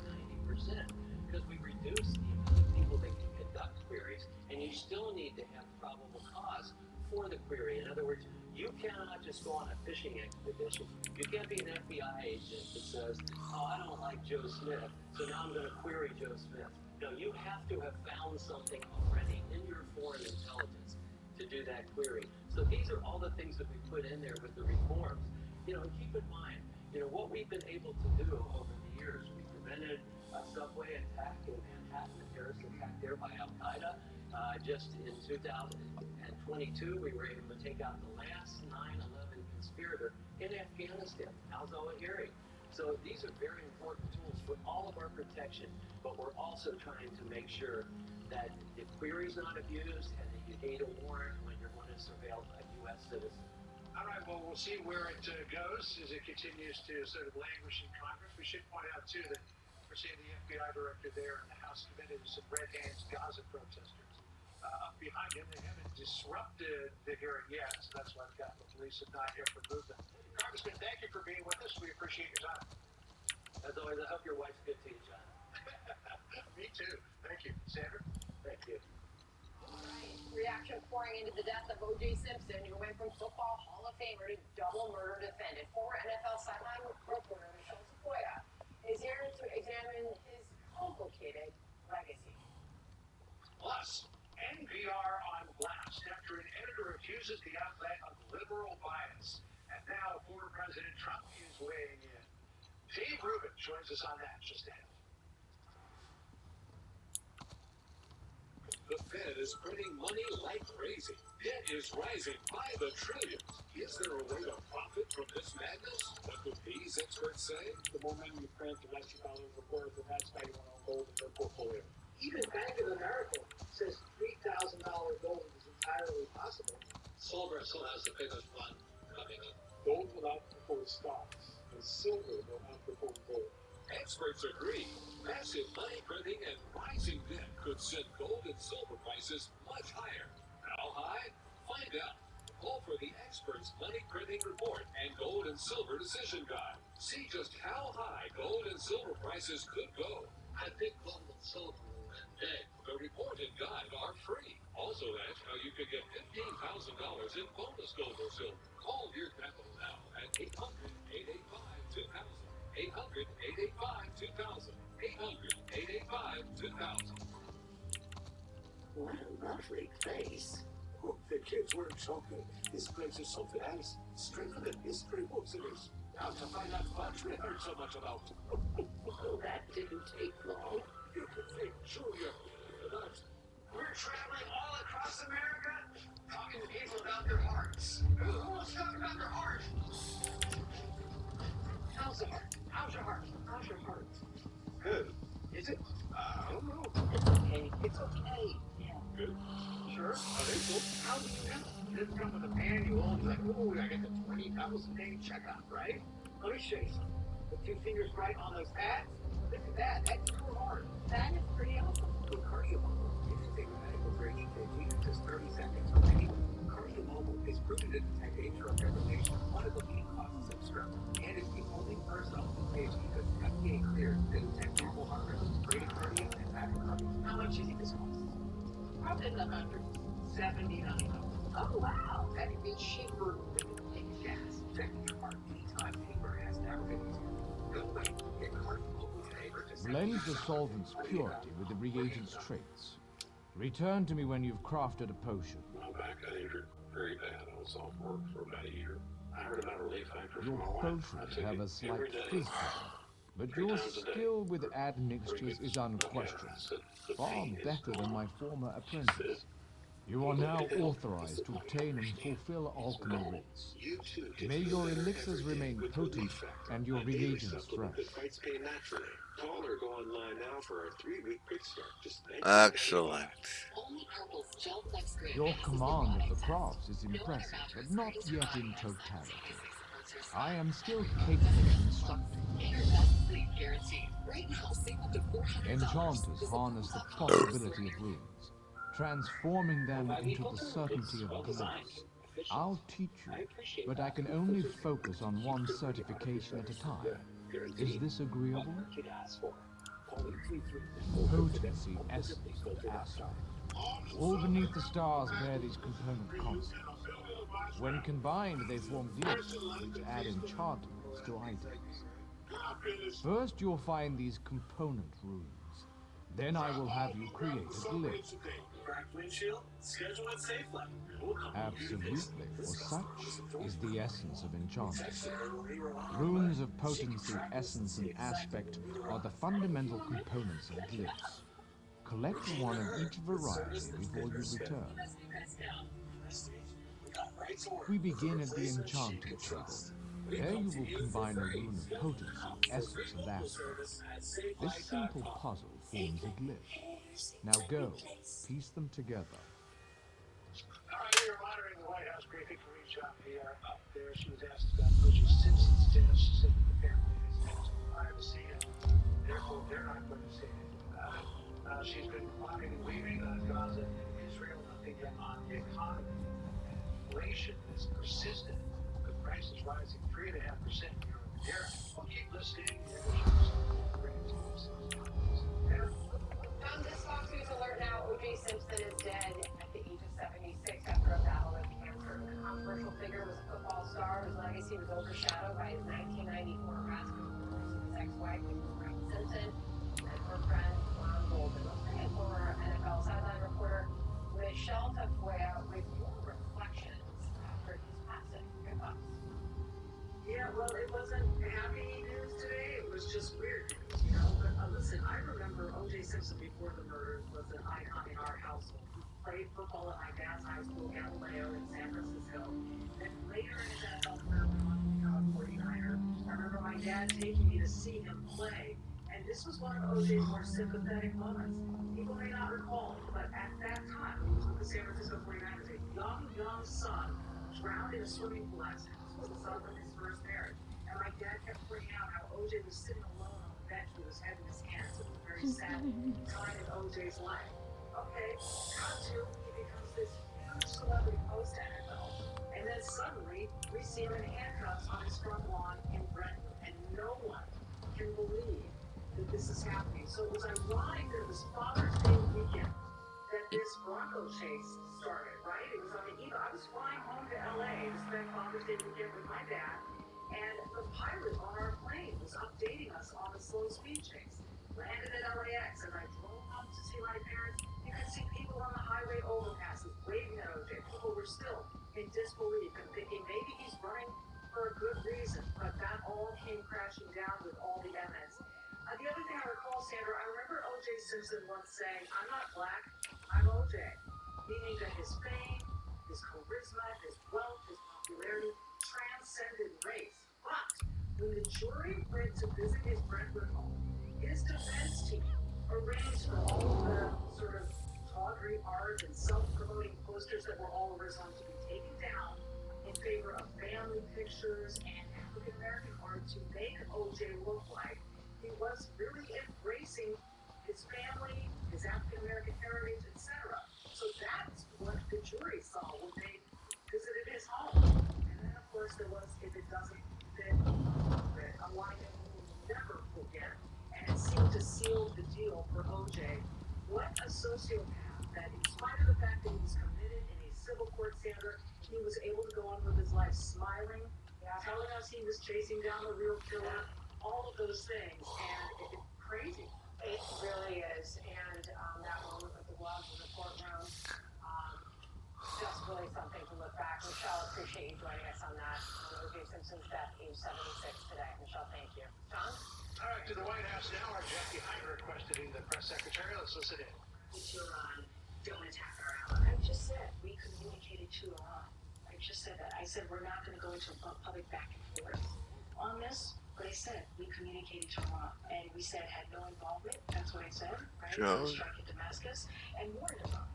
O: 90%, because we reduce the amount of people that can conduct queries, and you still need to have probable cause for the query. In other words, you cannot just go on a fishing expedition. You can't be an FBI agent that says, oh, I don't like Joe Smith, so now I'm going to query Joe Smith. No, you have to have found something already in your foreign intelligence to do that query. So these are all the things that we put in there with the reforms. And keep in mind, what we've been able to do over the years. We prevented a subway attack in Manhattan, a terrorist attack there by Al-Qaeda. Just in 2022, we were able to take out the last 9/11 conspirator in Afghanistan, al-Zawahiri. So these are very important tools for all of our protection, but we're also trying to make sure that the query's not abused and that you need a warrant when you're going to surveil a U.S. citizen.
K: All right, well, we'll see where it goes as it continues to sort of languish in Congress. We should point out, too, that we're seeing the FBI director there and the House committed to some Red Hands Gaza protesters. Up behind him, they haven't disrupted the hearing yet, so that's why the Capitol Police have not yet removed them. Congressman, thank you for being with us. We appreciate your time.
O: As always, I hope your wife's good to you, John.
K: Me too. Thank you. Sandra?
O: Thank you.
D: All right. Reaction pouring into the death of O.J. Simpson, who went from football Hall of Famer to double murder defendant. Former NFL sideline reporter Michelle Sequoia is here to examine his complicated legacy.
K: Plus, NPR on blast after an editor accuses the outlet of liberal bias. And now former President Trump is weighing in. Dave Rubin joins us on that just ahead.
G: The Fed is printing money like crazy. Debt is rising by the trillions. Is there a way to profit from this madness? What do these experts say?
K: The more money you print, the less your dollars are worth, and that's how you want to own gold in your portfolio.
U: Even Bank of America says $3,000 gold is entirely possible.
G: Silver still has the biggest one coming up.
K: Gold will outperform stocks, and silver will outperform gold.
G: Experts agree. Massive money printing and rising debt could send gold and silver prices much higher. How high? Find out. Call for the experts' money printing report and gold and silver decision guide. See just how high gold and silver prices could go. I think gold and silver will win big. The report and guide are free. Also ask how you can get $15,000 in bonus gold or silver. Call Deer Capital now at 800-885-2000. 800-885-2000. 800-885-2000.
L: What a lovely place. Oh, the kids weren't joking. This place is something else. Straight from the history books it is. How to find that fudge we heard so much about.
U: Well, that didn't take long.
L: You can think, Julia. But
U: We're traveling all across America, talking to people about their hearts. Who wants to talk about their heart? How's the heart? How's your heart? How's your heart?
L: good.
U: Is it?
L: I don't know.
U: It's okay. It's okay.
L: Good.
U: Sure?
L: I think so.
U: How do you know?
A: this come in the manual. He's like, ooh, I get the 20,000-name checkup, right? Let me show you something. Put 2 fingers right on those pads. Look at that. That's too hard.
P: That is pretty awesome.
A: With Cardio Mobile, you can take a medical grade EKG in just 30 seconds from anyone. Cardio Mobile is proven to detect atrial fibrillation, one of the leading causes of stroke, and it's the only personal EKG that's FDA cleared to detect normal heart rhythm, bradycardia, and tachycardia.
P: How much do you think this costs? Probably in the hundreds.
A: $79.
P: Oh, wow.
A: That could be cheaper than taking gas. Checking your heart anytime, anywhere has never been easier. Don't wait. Get Cardio Mobile today for just
S: Blend the solvent's purity with the reagent's traits. Return to me when you've crafted a potion.
K: My back got injured very bad. I was off work for about a year. I heard about a relief factor from
S: Your
K: my wife.
S: potions have a slight fizz to them, but your skill with admixtures is unquestioned. Far better than my former apprentice. You are now authorized to obtain and fulfill alchemy rites. May your elixirs remain potent and your reagents fresh.
Q: Fights pay naturally. Call or go online now for our 3-week quick start. Just
B: Excellent.
S: Your command of the crafts is impressive, but not yet in totality. I am still capable of instructing. Enchanters harness the possibility of runes, transforming them into the certainty of glyphs. I'll teach you, but I can only focus on one certification at a time. Is this agreeable? Potency, essence, and aspect. All beneath the stars bear these component concepts. When combined, they form glyphs, which add enchantments to items. First, you'll find these component runes. Then I will have you create a glyph.
U: Cracked windshield? Schedule it safely.
S: Absolutely, for such is the essence of enchantment. Runes of potency, essence, and aspect are the fundamental components of glyphs. Collect one of each variety before you return. We begin at the enchanting table. There you will combine a rune of potency, essence, and aspect. This simple puzzle forms a glyph. Now go, piece them together.
A: All right, we were monitoring the White House briefing for each up there. She was asked about O.J. Simpson's death. She said that the family has asked for privacy, and therefore they're not going to say anything about it. She's been walking and weaving on Gaza and Israel, nothing yet on the economy. Inflation is persistent. The price is rising 3.5% year over year. We'll keep listening.
D: On this Fox News alert now, O.J. Simpson is dead at the age of 76 after a battle with cancer. The controversial figure was a football star whose legacy was overshadowed by his 1994 harassment of his ex-wife, Simpson, and her friend, Ron Golden. Let's bring in former NFL sideline reporter Michelle Tafoya with your reflections after his passing. Your thoughts?
J: Yeah, well, it wasn't happy news today. It was just weird news, you know. But listen, I remember O.J. Simpson before the murders was an icon in our household. He played football at my dad's high school, Galileo, in San Francisco. Then later in his NFL career, went on to become a 49er. I remember my dad taking me to see him play. And this was one of O.J.'s more sympathetic moments. People may not recall, but at that time, he was with the San Francisco 49ers, a young son drowned in a swimming pool accident. This was the son of his first marriage. And my dad kept pointing out how O.J. was sitting alone on the bench with his head in his hands. It was a very sad time in O.J.'s life. Okay, cut to, he becomes this huge celebrity post-NFL. And then suddenly, we see him in handcuffs on his front lawn in Brentwood. And no one can believe that this is happening. So it was ironic that it was Father's Day weekend that this Bronco chase started, right? It was on the eve. I was flying home to LA to spend Father's Day weekend with my dad, and the pilot on our plane was updating us on the slow speed chase. Landed at LAX, and I drove up to see my parents. You could see people on the highway overpasses waving at OJ. People were still in disbelief and thinking maybe he's running for a good reason, but that all came crashing down with all the evidence. The other thing I recall, Sandra, I remember O.J. Simpson once saying, "I'm not black, I'm O.J." Meaning that his fame, his charisma, his wealth, his popularity transcended race. But when the jury went to visit his Brentwood home, his defense team arranged for all of the sort of talk luxury art and self-promoting posters that were all resigned to be taken down in favor of family pictures and African American art to make OJ look like he was really embracing his family, his African American heritage, etc. So that's what the jury saw when they visited his home. And then, of course, there was, if it doesn't fit, a line that we will never forget, and it seemed to seal the deal for OJ. What a sociopath that, in spite of the fact that he was committed in a civil court, Sandra, he was able to go on with his life smiling, telling us he was chasing down the real killer, all of those things, and it's crazy.
D: It really is, and that moment with the gloves in the courtroom, just really something to look back. Michelle, appreciate you joining us on that. On O.J. Simpson's death, age 76 today. Michelle, thank you. John?
U: All right, to the White House now. Our Jackie Hyder questioning the press secretary. Let's listen in.
J: Iran, don't attack our ally. I just said we communicated to Iran. I just said that. I said we're not going to go into a public back and forth on this, but I said we communicated to Iran, and we said had no involvement. That's what I said, right?
B: Joe.
J: Strike at Damascus, and warned Iran.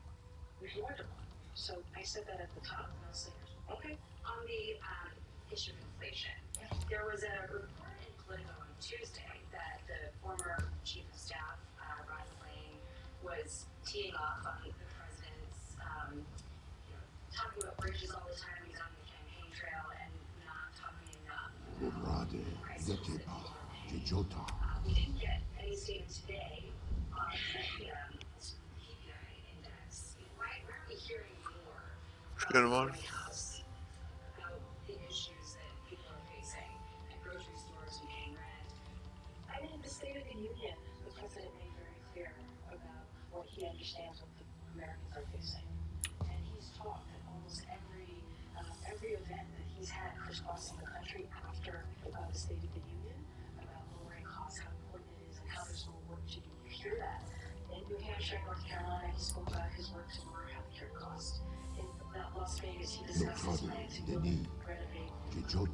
J: We warned Iran. So I said that at the top, and I'll say it. Okay.
H: On the issue of inflation, there was a report in Politico on Tuesday that the former chief of staff, Ron Klain, was teeing off on the president's, talking about bridges all the time. He's on the campaign trail and not talking enough. We didn't get any statement today on the PPI index. Why aren't we hearing more
B: Good
H: from the
B: one.
H: White House about the issues that people are facing at grocery stores and paying rent?
J: I mean, the State of the Union, the president made very clear about what he understands what the Americans are facing. And he's talked at almost every event that he's had crisscrossing the country after the State of the Union about lowering costs, how important it is, and how there's more work to do. You hear that. In New Hampshire, North Carolina, he spoke about his work to lower healthcare costs. In Las Vegas, he discussed his plan to renovate 2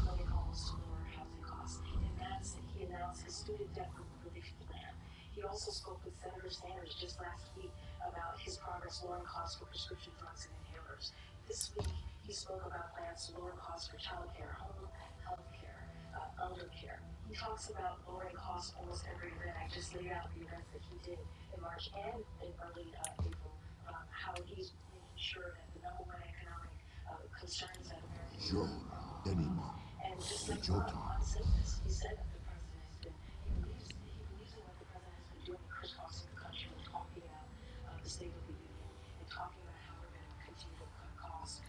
J: million homes to lower housing costs. In Madison, he announced his student debt relief plan. He also spoke with Senator Sanders just last week about his progress lowering costs for prescription drugs and inhalers. This week, he spoke about plans to lower costs for child care, home health care, elder care. He talks about lowering costs almost every event. I just laid out the events that he did in March and in early April, how he's making sure that the number one economic concerns that Americans and just like on sickness, he said that the president has been, he believes in what the president has been doing, crisscrossing the country and talking about the State of the Union and talking about how we're going to continue to cut costs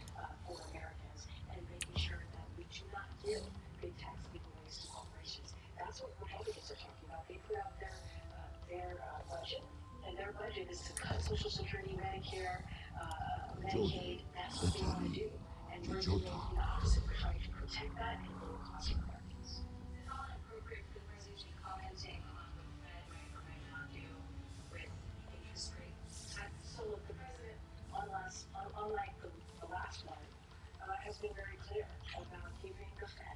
J: for Americans and making sure that we do not give big tax giveaways to corporations. That's what Republicans are talking about. They put out their budget, and their budget is to cut Social Security, Medicare, Medicaid. That's what they want to do. And we're doing the opposite. We're trying to protect that and lower costs for Americans.
H: Is it all inappropriate for the president to be commenting on what the Fed may or may not do with interest rates?
J: So look, the president, unlike the last one, has been very clear about giving the Fed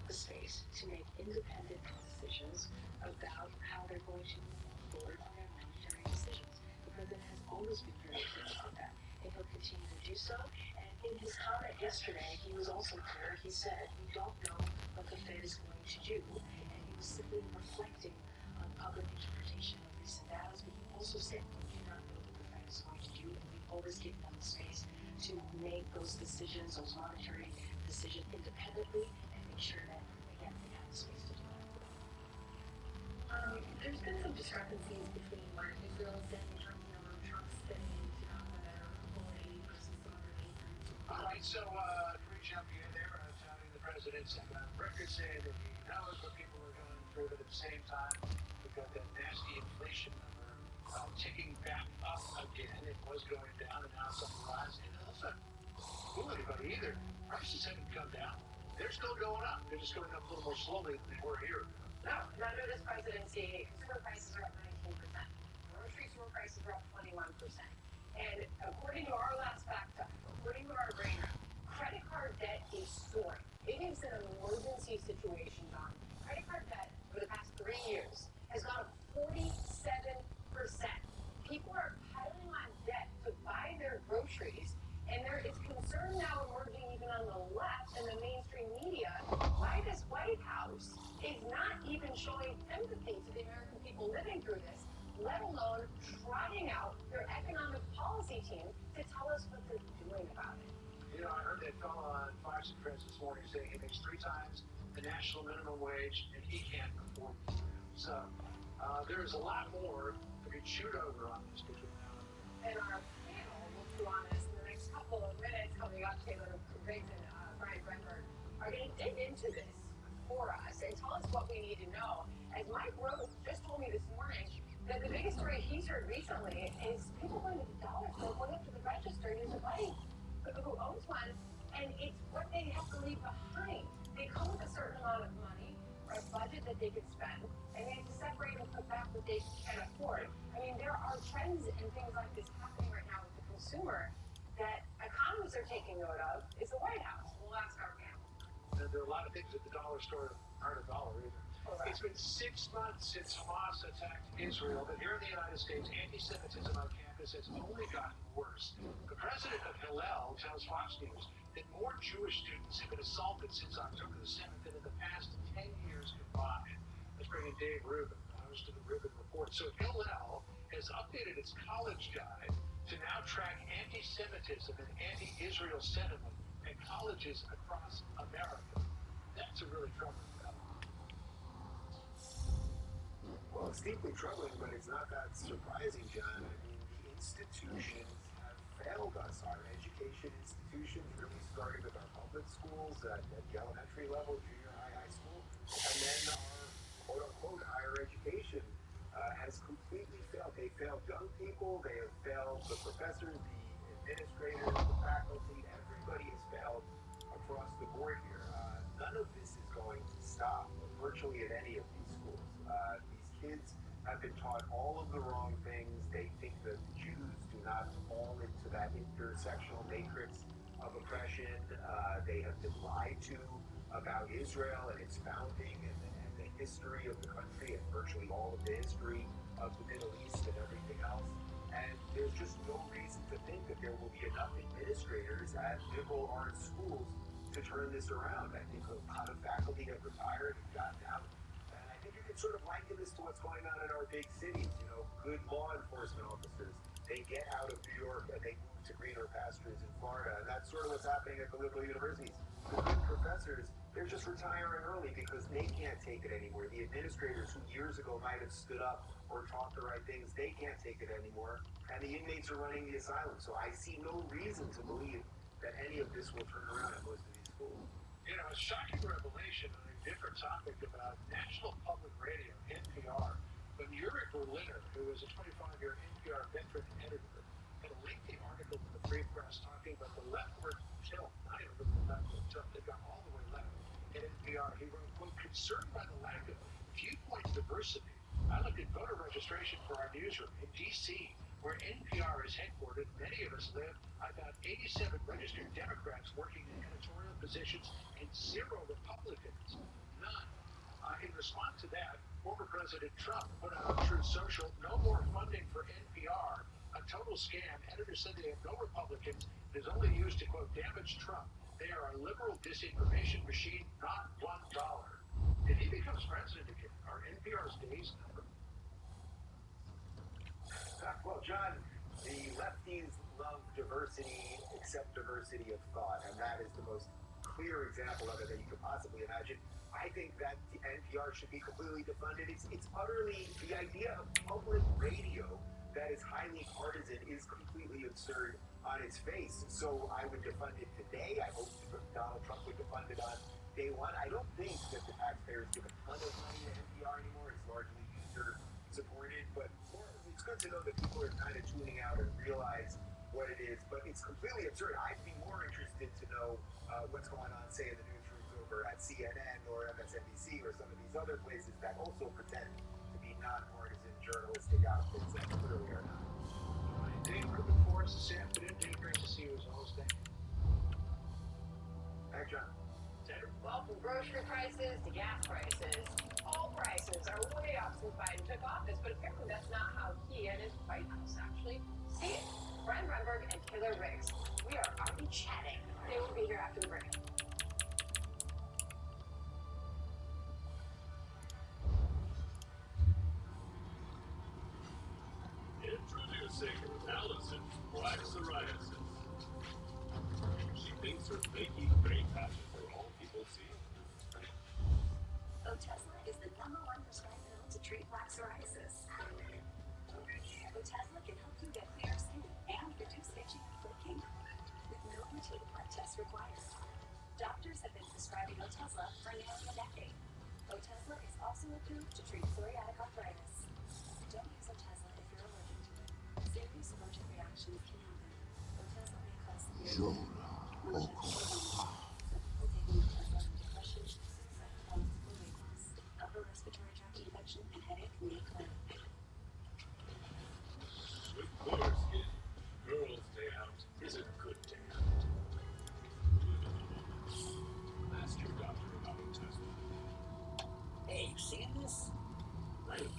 J: the space to make independent decisions about how they're going to move forward on their monetary decisions. The president has always been very clear about that, and he'll continue to do so. And in his comment yesterday, he was also clear. He said, we don't know what the Fed is going to do, and he was simply reflecting on public interpretation of recent data, but he also said, we do not know what the Fed is going to do, and we've always given them the space to make those decisions, those monetary decisions independently, and make sure that, again, they have the space to do that.
D: There's been some discrepancies between what Israel is saying in terms of Trump's spending to not full aid versus some other reasons.
U: All right, so great jump in there, touting the president's record, saying that he knows what people are going through, but at the same time, we've got that nasty inflation number ticking back up again. It was going down, and now it's on the rise. And it doesn't fool anybody either. Prices haven't come down. They're still going up. They're just going up a little more slowly than they were here.
D: No, under this presidency, consumer prices are up 19%. Grocery store prices are up 21%. And according to our last fact check, according to our brain, credit card debt is soaring. It is an emergency situation, Don. Credit card debt for the past 3 years has gone up 47%. People are piling on showing empathy to the American people living through this, let alone trotting out their economic policy team to tell us what they're doing about it.
U: You know, I heard that fellow on Fox and Friends this morning say he makes 3 times the national minimum wage and he can't afford it. So there is a lot more to be chewed over on this between now and then.
D: And our panel will chew on this in the next couple of minutes coming up. Taylor Briggs and Brian Brenberg are going to dig into this for us and tell us what we need to know. As Mike Rowe just told me this morning, that the biggest story he's heard recently is people going to the dollar store, going up to the register and there's a buddy who owns one, and it's what they have to leave behind. They come with a certain amount of money or a budget that they could spend, and they have to separate and put back what they can afford. I mean, there are trends and things like this happening right now with the consumer that economists are taking note of. Is the White House. We'll ask our panel.
U: And there are a lot of things at the dollar store that aren't a dollar either. It's been 6 months since Hamas attacked Israel, but here in the United States, anti-Semitism on campus has only gotten worse. The president of Hillel tells Fox News that more Jewish students have been assaulted since October the 7th than in the past 10 years combined. Let's bring in Dave Rubin, the host of the Rubin Report. So Hillel has updated its college guide to now track anti-Semitism and anti-Israel sentiment at colleges across America. That's a really troubling development.
L: Well, it's deeply troubling, but it's not that surprising, John. I mean, the institutions have failed us. Our education institutions, really starting with our public schools at the elementary level, junior high school, and then our quote-unquote higher education has completely failed. They failed young people, they have failed the professors, the administrators, the faculty, everybody has failed across the board here. None of this is going to stop virtually at any of these schools. Kids have been taught all of the wrong things. They think that the Jews do not fall into that intersectional matrix of oppression. They have been lied to about Israel and its founding and the history of the country and virtually all of the history of the Middle East and everything else. And there's just no reason to think that there will be enough administrators at liberal arts schools to turn this around. I think a lot of faculty have retired and gotten out. Sort of liken this to what's going on in our big cities. You know, good law enforcement officers, they get out of New York and they move to greener pastures in Florida, and that's sort of what's happening at the liberal universities. The good professors, they're just retiring early because they can't take it anymore. The administrators who years ago might have stood up or taught the right things, they can't take it anymore, and the inmates are running the asylum. So I see no reason to believe that any of this will turn around at most of these schools.
U: You know, a shocking revelation on a different topic about National Public Radio, NPR, when Yuri Berliner, who is a 25-year NPR veteran editor, had a lengthy article in the Free Press talking about the leftward tilt, not even the leftward tilt, they've gone all the way left at NPR. He wrote, quote, concerned by the lack of viewpoint diversity, I looked at voter registration for our newsroom in D.C., where NPR is headquartered, many of us live. I found 87 registered Democrats working in editorial positions and 0 Republicans. None. In response to that, former President Trump put out on Truth Social, no more funding for NPR. A total scam. Editors said they have no Republicans. It is only used to, quote, damage Trump. They are a liberal disinformation machine, not $1. If he becomes president again, are NPR's days numbered?
L: Well, John, the lefties love diversity, except diversity of thought, and that is the most clear example of it that you could possibly imagine. I think that the NPR should be completely defunded. It's utterly, the idea of public radio that is highly partisan is completely absurd on its face. So I would defund it today. I hope Donald Trump would defund it on day one. I don't think that the taxpayers give a ton of money to NPR anymore. It's largely user supported, but it's good to know that people are kind of tuning out and realize what it is, but it's completely absurd. I'd be more interested to know what's going on, say, in the newsrooms over at CNN or MSNBC or some of these other places that also pretend to be nonpartisan journalistic outfits that clearly are not.
U: Dave Rubin for us this afternoon. Dave, great to see you as always. Thank you.
L: Thanks, John.
D: Well, from grocery prices to gas prices, all prices are way up since Biden took office, but apparently that's not how he and his White House actually see it. Brian Brenberg and Taylor Briggs, we are already chatting. They will be here after the break.
A: Introducing Allison's Black Psoriasis. She thinks her flaky gray patches are all people see.
H: Otezla is the #1 prescribed pill to treat plaque psoriasis. Otezla can help you get clear skin and reduce itching and flaking, with no routine blood tests required. Doctors have been prescribing Otezla for nearly a decade. Otezla is also approved to treat psoriatic arthritis. Don't use Otezla if you're allergic to it. Serious allergic reactions can happen. Otezla may cause severe upper respiratory tract infection and headache may occur.
A: With clear skin, girls' day out is a good day out. Ask your doctor about Otezla.
P: Hey, you seeing this?
A: Wait,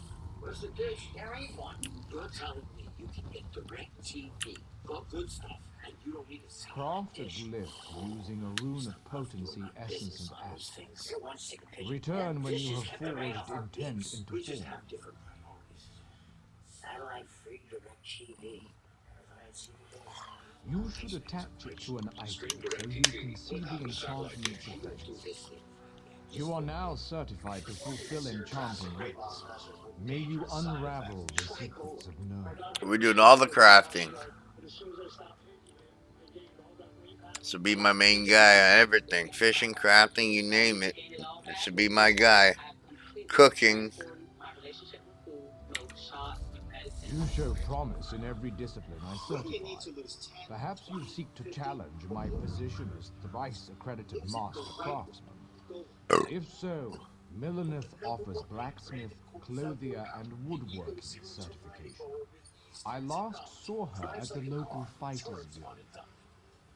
A: where's the dish?
P: There ain't one.
A: You're telling me you can get direct TV for good stuff, and you don't need to see
S: Craft a glyph using a rune of potency, essence, and aspect.
P: You're one sick pigeon.
S: Return when you have
P: Dishes kept right
S: forged
P: off our
S: intent
P: beaks.
S: into
A: We just
S: form.
A: have different priorities.
P: Satellite free direct TV.
S: You should attach it to an item so you can see the enchantment's effects. You are now certified to fulfill enchanting rites. May you unravel the secrets of Nerd.
B: We're doing all the crafting. So be my main guy on everything. Fishing, crafting, you name it. It should be my guy. Cooking.
S: You show promise in every discipline I certify. Perhaps you seek to challenge my position as thrice accredited master craftsman. If so, Milleneth offers blacksmith, clothier, and woodworking certification. I last saw her at the local fighters guild.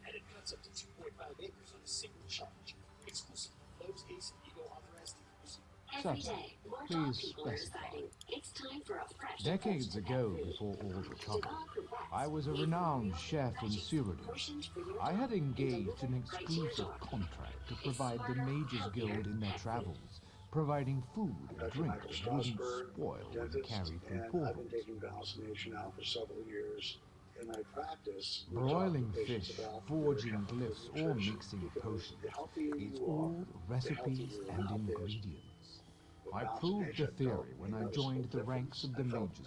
A: And it cuts up to 2.5 acres on a single charge. Exclusive Lowe's Ace and Eagle authorized dealers.
S: Certainly, please specify.
H: It's time for a fresh
S: Decades ago, before all the trouble, I was a renowned chef in Auridon. I had engaged an exclusive contract to provide the Mages Guild in their travels, providing food and drink that wouldn't spoil when carried through
K: I've been
S: portals.
K: taking vaccination now for several years. In my practice,
S: Broiling fish, forging glyphs, or mixing potions, it's all recipes and ingredients. I proved the theory when I joined the ranks of the Mages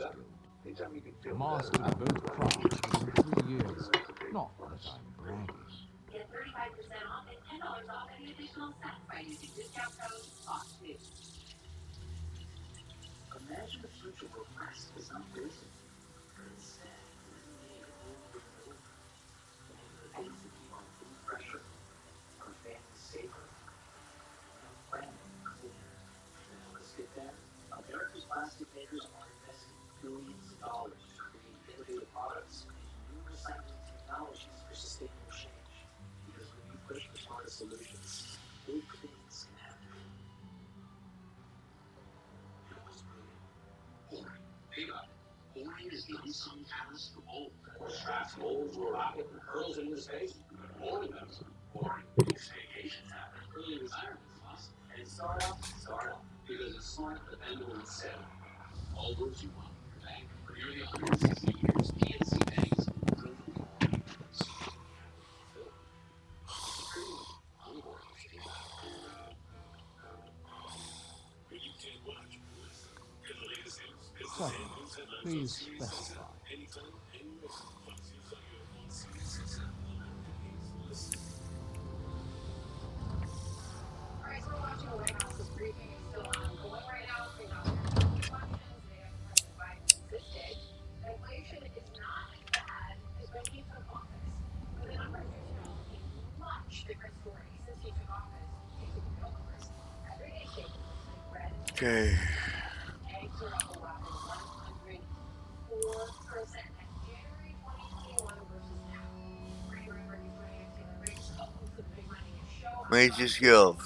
S: Guild. Mastered both crafts within 3 years. Not that I'm bragging.
H: Get 35% off and $10 off any additional set by using discount code FOXNEWS.
P: Imagine a future where rest is not wasted. Instead, we need over and over. The things that keep our food fresher, our families safer, and our planet cleaner. Now let's get there. America's plastic makers are investing billions of dollars to create innovative products and new recycling technologies for sustainable change. Because when you push for smart solutions, big things can happen.
A: Boring is the unsung catalyst for mold. Straps mold to a rocket and hurls it into space. Boring is boring. Makes vacations happen. Early retirement is awesome. And startup, because it's smart, dependable, and safe. All words you want in your bank. For nearly 160 years, PNC Banks drove the boring.
S: Certainly, please specify.
D: Alright, so we're watching the White House's briefing is still ongoing right now. They got their questions. They have President Biden insisted that inflation is not as bad as when he took office. But the numbers are telling a much different story since he took office. Of course, everyday staples like bread and
B: Okay.
D: eggs are up a whopping 104% at January 2021 versus now. January market trade to the rates of the big money is showing.
B: Mages Guild.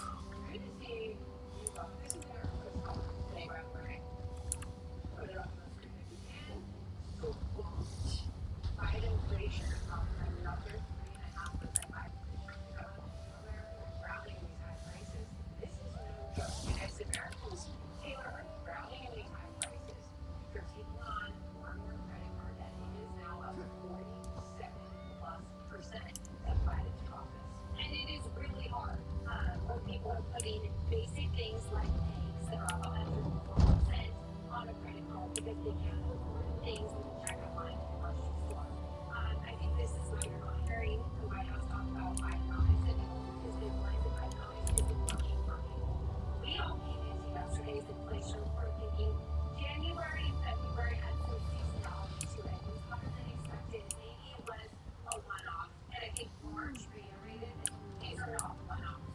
D: they can't afford things in the checkout line at the grocery store. I think this is why you're not hearing the White House talk about Bidenomics anymore, because they've learned that Bidenomics isn't working for people. We all came into yesterday's inflation report thinking January and February had some seasonality to it. It was hotter than expected. Maybe it was a one-off. And I think March reiterated these are not one-offs.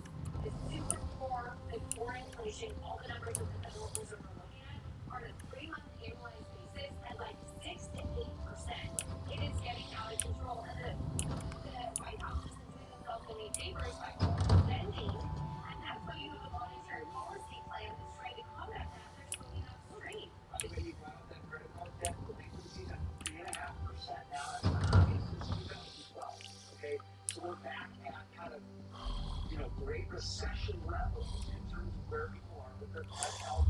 D: The super core, the core inflation, all the numbers that the Federal Reserve are looking at are on a 3-month annualized basis at like 6 to 8%. It is getting out of control. And the White House isn't doing themselves any favors by overspending. And that's why you have a monetary policy plan that's trying to combat that. They're swimming upstream.
U: By the way, you brought up that credit card debt delinquencies at 3.5% now. That's the highest since 2012. Okay, so we're back at kind of, Great Recession levels in terms of where people are with their credit health.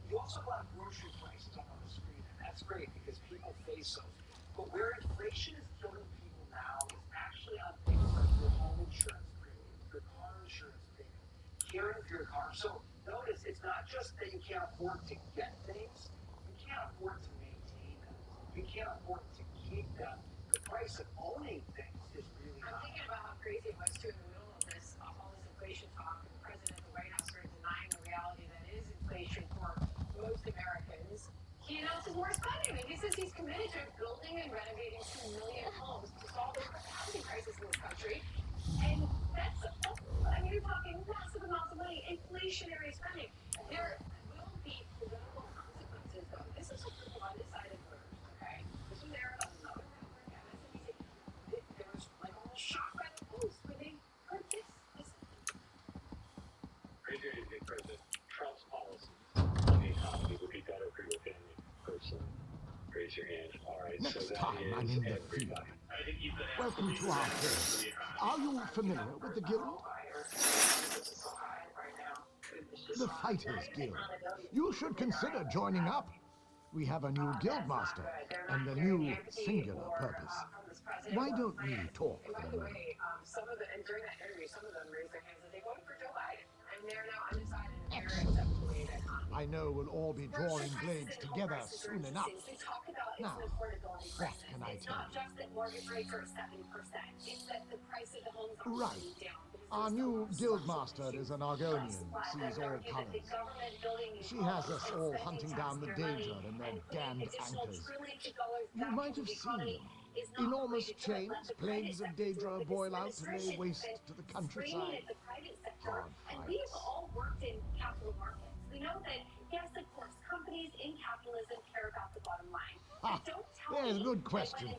U: You also have a lot of grocery prices up on the screen, and that's great because people face those. But where inflation is killing people now is actually on things like your home insurance premium, your car insurance premium, caring for your car. So notice it's not just that you can't afford to get things, you can't afford to maintain them. You can't afford to keep them. The price of owning things is really high.
D: I'm thinking about how crazy it was too in the middle of this, all this inflation talk, and the president of the White House started denying the reality that is inflation for most Americans. He announces more spending. I mean, he says he's committed to building and renovating 2 million homes to solve the housing crisis in this country. And that's, you're talking massive amounts of money, inflationary spending. There will be political consequences, though. This is just one-sided voters, okay? This was aired on another network, MSNBC. There was like almost shocked by the Post when they heard this.
A: Right here, you think President Trump's policies on the economy would be better for your family personally? Raise your hand. All right,
I: Next
A: so that
I: time
A: is
I: I'm in the
A: everybody.
I: field.
A: I think you've been
I: Welcome to our home. Are you familiar with the guild? The Fighters Guild. You should consider joining up. We have a new guildmaster and a new singular purpose. Why don't we talk for a moment?
D: During that interview, some of them raised their hands that they voted for Joe Biden, and they're now undecided and very upset with the way the economy.
I: I know we'll all be drawing blades together soon enough. Now, what can I tell you?
D: It's not just that mortgage rates are 7%. It's that the price of the homes are
I: Right.
D: down.
I: Our new guildmaster is an Argonian, sees all colors. She has us all hunting down the Daedra and their damned anchors. You might have seen them. Enormous chains, plagues of Daedra boil out to lay waste to the countryside. Hard
D: And we've
I: fights.
D: all worked in capital markets. We know that, yes, of course, companies in capitalism care about the bottom line.
I: Ah, there's a good question.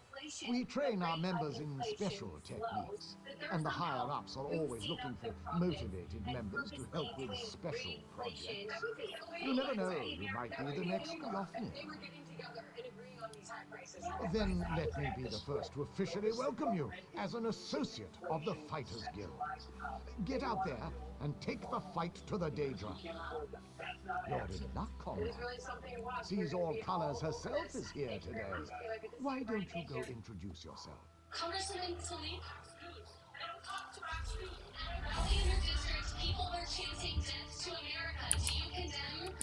I: We train our members in special techniques, and the higher-ups are always looking for motivated members to help with special projects. You never know, you might be the next Yoffney.
D: They were getting together and agreeing on these high prices.
I: Then let me be the first to officially welcome you as an associate of the Fighters Guild. Get out there and take the fight to the Daedra. You're in luck, comrade. Sees all colors herself is here today. Why don't you go introduce yourself?
H: Congressman Philippe, I don't talk to Fox. At a rally in your district, people were chanting death to America. Do you condemn?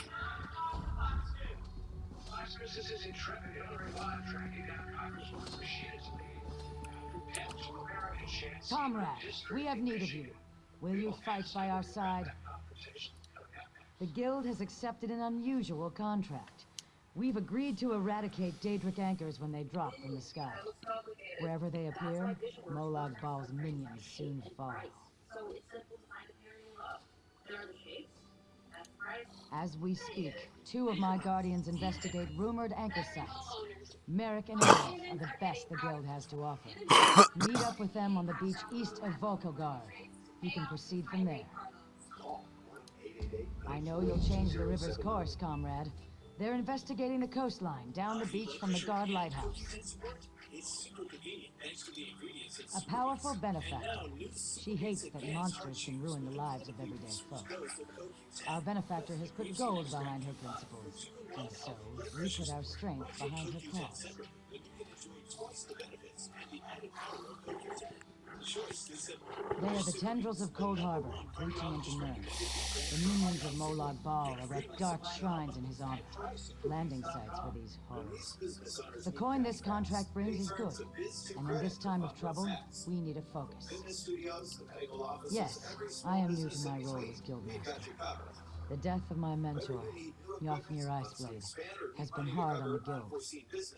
U: Fox News is intrepid Hillary Clinton tracking down Congresswoman Rashida's lead. Pence will American chance.
V: Comrade, we have need of you. Will you fight by our side? The Guild has accepted an unusual contract. We've agreed to eradicate Daedric anchors when they drop from the sky. Wherever they appear, Molag Bal's minions soon follow.
H: So it's simple to find a pair you love. There are the shapes. That's right.
V: As we speak, 2 of my guardians investigate rumored anchor sites. Merrick and Olaf are the best the Guild has to offer. Meet up with them on the beach east of Volkogard. You can proceed from there. I know you'll change the river's course, comrade. They're investigating the coastline, down the beach from the Guard Lighthouse.
A: It's super convenient, thanks to the ingredients.
V: A powerful benefactor. She hates that monsters can ruin the lives of everyday folk. Our benefactor has put gold behind her principles, and so we put our strength behind her cause. They are the tendrils of Cold Harbor, reaching into Nerve. The minions of Molag Bal erect dark shrines in his honor, landing sites for these horrors. The coin this contract brings is good, and in this time of trouble, we need a focus. Yes, I am new to my role as Guildmaster. The death of my mentor, Yofnir Iceblade, has been hard on the Guild.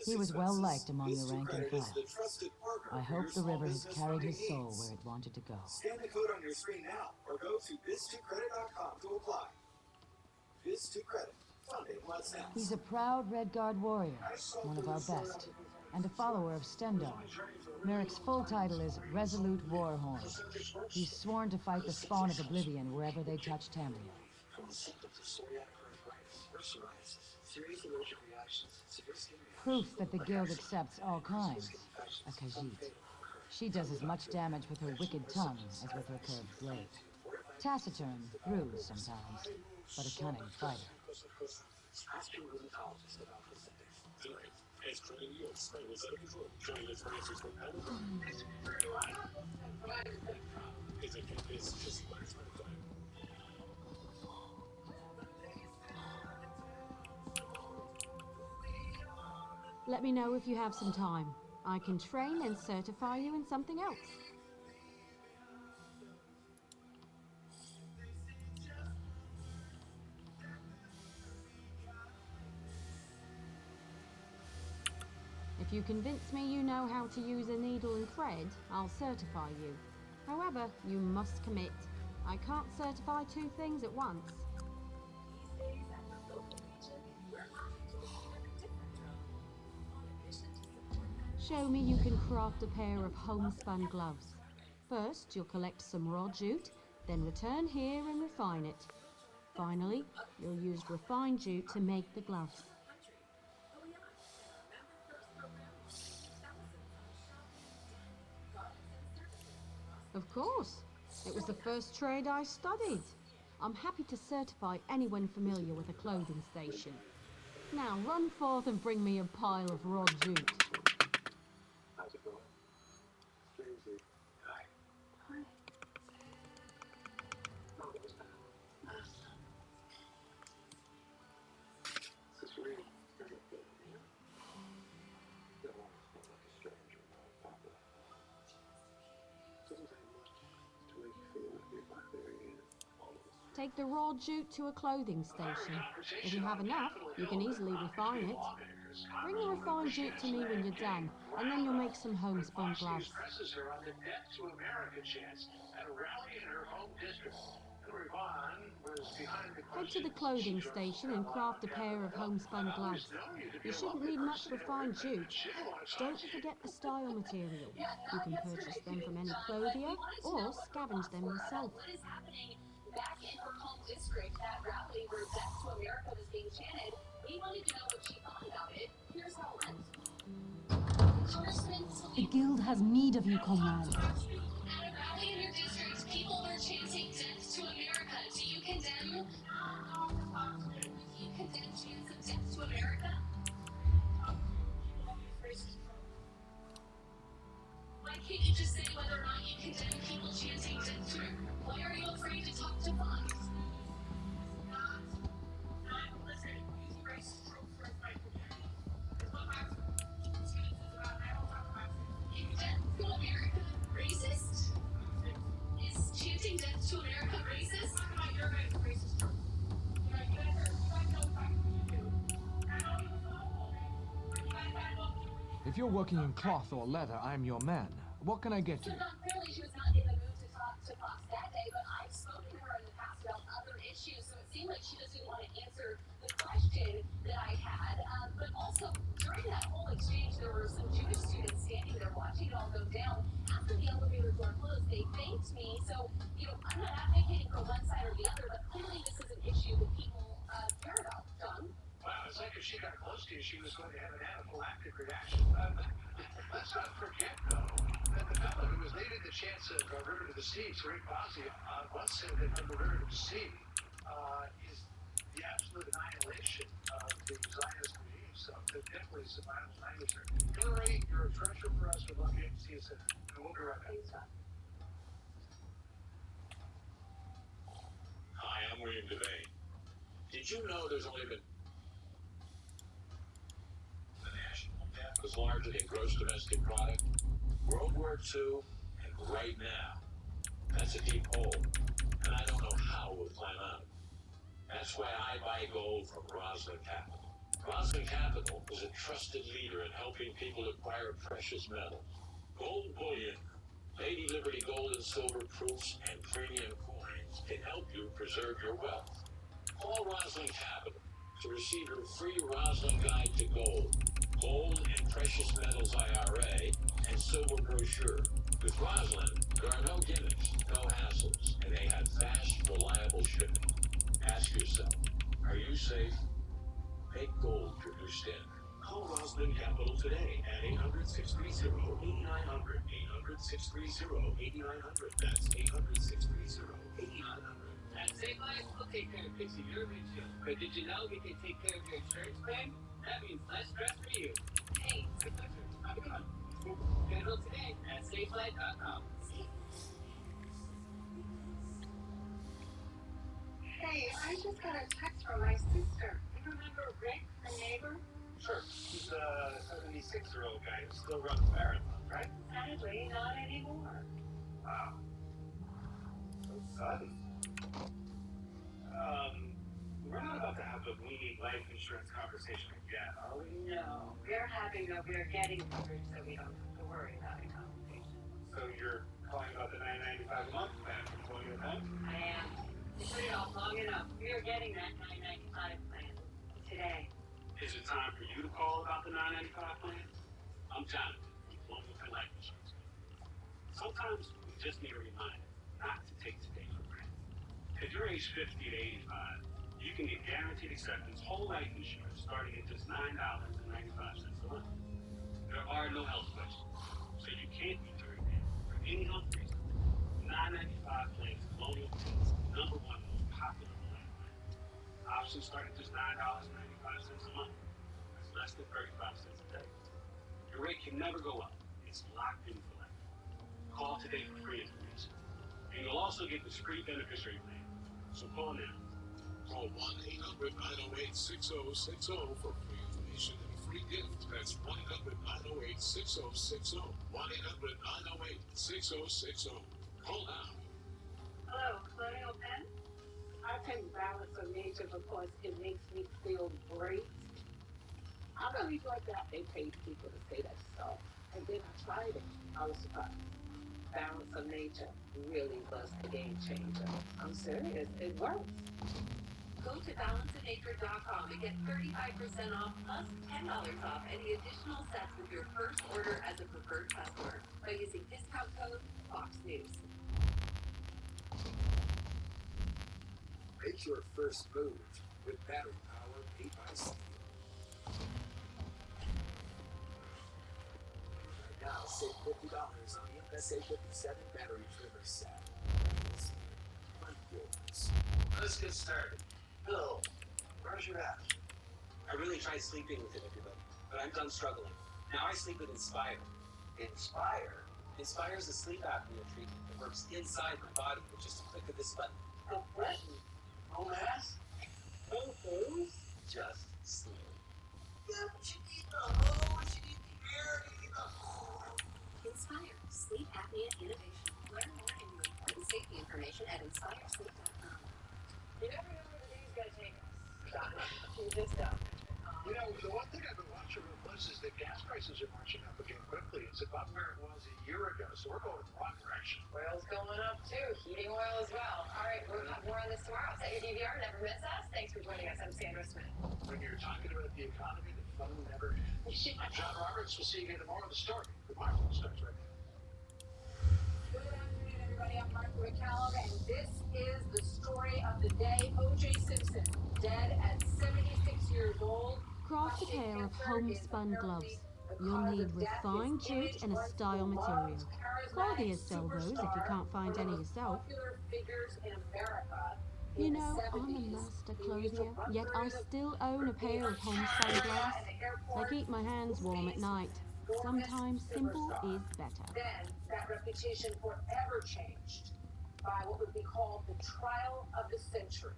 V: He was well liked among the rank and file. I hope the river has carried his soul where it wanted to go.
Q: Scan the code on your screen now, or go to biz2credit.com to apply. Biz2Credit, funding what's next.
V: He's a proud Redguard warrior, one of our best, and a follower of Stendar. Merrick's full title is Resolute Warhorn. He's sworn to fight the spawn of Oblivion wherever they touch Tamriel. Proof that the Guild accepts all kinds. A Khajiit. She does as much damage with her wicked tongue as with her curved blade. Taciturn, rude sometimes, but a cunning fighter.
C: Let me know if you have some time. I can train and certify you in something else. If you convince me you know how to use a needle and thread, I'll certify you. However, you must commit. I can't certify two things at once. Show me you can craft a pair of homespun gloves. First, you'll collect some raw jute, then return here and refine it. Finally, you'll use refined jute to make the gloves. Of course. It was the first trade I studied. I'm happy to certify anyone familiar with a clothing station. Now run forth and bring me a pile of raw jute.
K: How's it going? Strangely. Hi. Hi. Oh, it was bad. This is real. Is it good? You'll always feel like a stranger, Papa. Doesn't take much to make you feel like you're back there again.
C: Take the raw jute to a clothing station. If you have enough, you can easily refine it. Bring the refined jute to me when you're done, and then you'll make some homespun gloves.
U: Her on the Death to America chance at a rally in her home district.
C: Head to the clothing station and craft a pair of homespun gloves. You shouldn't need much refined jute. Don't forget the style material. You can purchase them from any clothier or scavenge them yourself.
H: What is happening back in her home district, that rally where Death to America was being chanted? We wanted to know what she thought about it. Here's how it went.
C: The guild has need of you, comrade.
H: At a rally in your district, people were chanting Death to America. Do you condemn? Do you condemn chants of Death to America? Why can't you just say whether or not you condemn people chanting Death to America? Why are you afraid to talk to Fox?
F: If you're working in cloth or leather, I'm your man. What can I get you?
H: Clearly she was not in the mood to talk to Fox that day, but I've spoken to her in the past about other issues, so it seemed like she doesn't want to answer the question that I had. But also, during that whole exchange, there were some Jewish students standing there watching it all go down. After the elevator door closed, they thanked me, so, I'm not advocating for one side or the other, but clearly this is an issue that people care about. John?
U: Well, it's like if she got close to you, she was going to have an anaphylactic reaction. Let's not forget, though, that the fellow who was leading the chants of River to the Sea, Tariq Bazi, once said that from the River to the Sea is the absolute annihilation of the Zionist regime. So there definitely is some violent language there. Hillary, you're a treasure for us. We'd love you to see us in. And we'll be right back.
A: I'm William Devane. Did you know there's only been the national debt was larger than gross domestic product? World War II and right now. That's a deep hole, and I don't know how we'll climb out. That's why I buy gold from Roslyn Capital. Roslyn Capital is a trusted leader in helping people acquire precious metals. Gold bullion, Lady Liberty gold and silver proofs, and premium coins can help you preserve your wealth. Call Roslyn Capital to receive your free Roslyn Guide to Gold, Gold and Precious Metals IRA, and Silver Brochure. With Roslyn, there are no gimmicks, no hassles, and they have fast, reliable shipping. Ask yourself, are you safe? Make gold your new standard. Call Roslyn Capital today at 800-630-8900. 800-630-8900. That's 800-630-8900.
O: At St. Life, we'll take care of fixing your windshield. But did you know we can take care of your insurance claim? That means less stress for you. Hey, it's my turn. Have a good one. Schedule today at safelight.com.
D: Hey, I just got a text from my sister. You remember Rick, her neighbor?
U: Sure. He's a 76-year-old guy who still runs marathons, right?
D: Sadly, not anymore.
U: Wow. So sudden. We're not about to have a we need life insurance conversation again, are we?
D: No, we're having a we're getting coverage so we don't have to worry about a conversation.
U: So you're calling about the $9.95 a month plan from Colonial Bank?
D: I am. You put it off long enough. We are getting that $9.95 plan today.
U: Is it time for you to call about the $9.95 plan? I'm Jonathan from Colonial Life Insurance. Sometimes we just need a reminder not to take today for granted. If you're age 50 to 85, you can get guaranteed acceptance whole life insurance starting at just $9.95 a month. There are no health questions, so you can't be turned in for any health reason. $9.95 plans Colonial Bank's #1 most popular plan. Options start at just $9.95 a month. That's less than 35 cents a day. Your rate can never go up. It's locked in for life. Call today for free information. And you'll also get this free beneficiary plan. So call now.
L: Call 1-800-908-6060 for free information and a free gift. That's 1-800-908-6060. 1-800-908-6060. Call now.
D: Hello, Colonial Penn? I take balance of nature because it makes me feel great. I really thought that they paid people to say that stuff. And then I tried it. I was surprised. Balance of nature really was a game changer. I'm serious. It works.
H: Go to balanceofnature.com and get 35% off plus $10 off any additional sets with your first order as a preferred customer by using discount code Fox News.
L: Make your first move with battery power made by steel. Right now, save $50 on the FSA 57 battery trimmer set.
U: Let's get started. Bill, where's your app? I really tried sleeping with it, everybody, but I'm done struggling. Now I sleep with Inspire. Inspire? Inspire is a sleep apnea treatment that works inside my body with just a click of this button.
D: A button?
U: No mask?
D: No hose?
U: Just sleep.
L: Yeah, but you need the hose, you need the air, you need the...
H: Inspire Sleep Apnea Innovation. Learn more and new important safety information at inspiresleep.com.
D: You never know where the day's gonna take us. You just don't.
U: You know, the one thing I've been watching real close is that gas prices are marching up again quickly. It's about where it was a year ago, so we're going in the wrong direction.
D: Oil's going up too. Heating oil as well. All right, we'll have more on this tomorrow. Set your DVR. Never miss us. Thanks for joining us. I'm Sandra Smith.
U: When you're talking about the economy, the fun never ends. I'm John Roberts. We'll see you again tomorrow. The story. The Marvel starts right now.
D: Good afternoon, everybody. I'm Martha McCallum, and this is the story of the day. O.J. Simpson, dead at 76 years old.
E: Craft a pair of homespun gloves. You'll need refined jute and a style material. Clothiers sell those if you can't find any yourself. You know, I'm a master clothier, yet I still own a pair of homespun gloves. They keep my hands warm at night. Sometimes simple is better.
D: Then that reputation forever changed. by what would be called the trial of the century.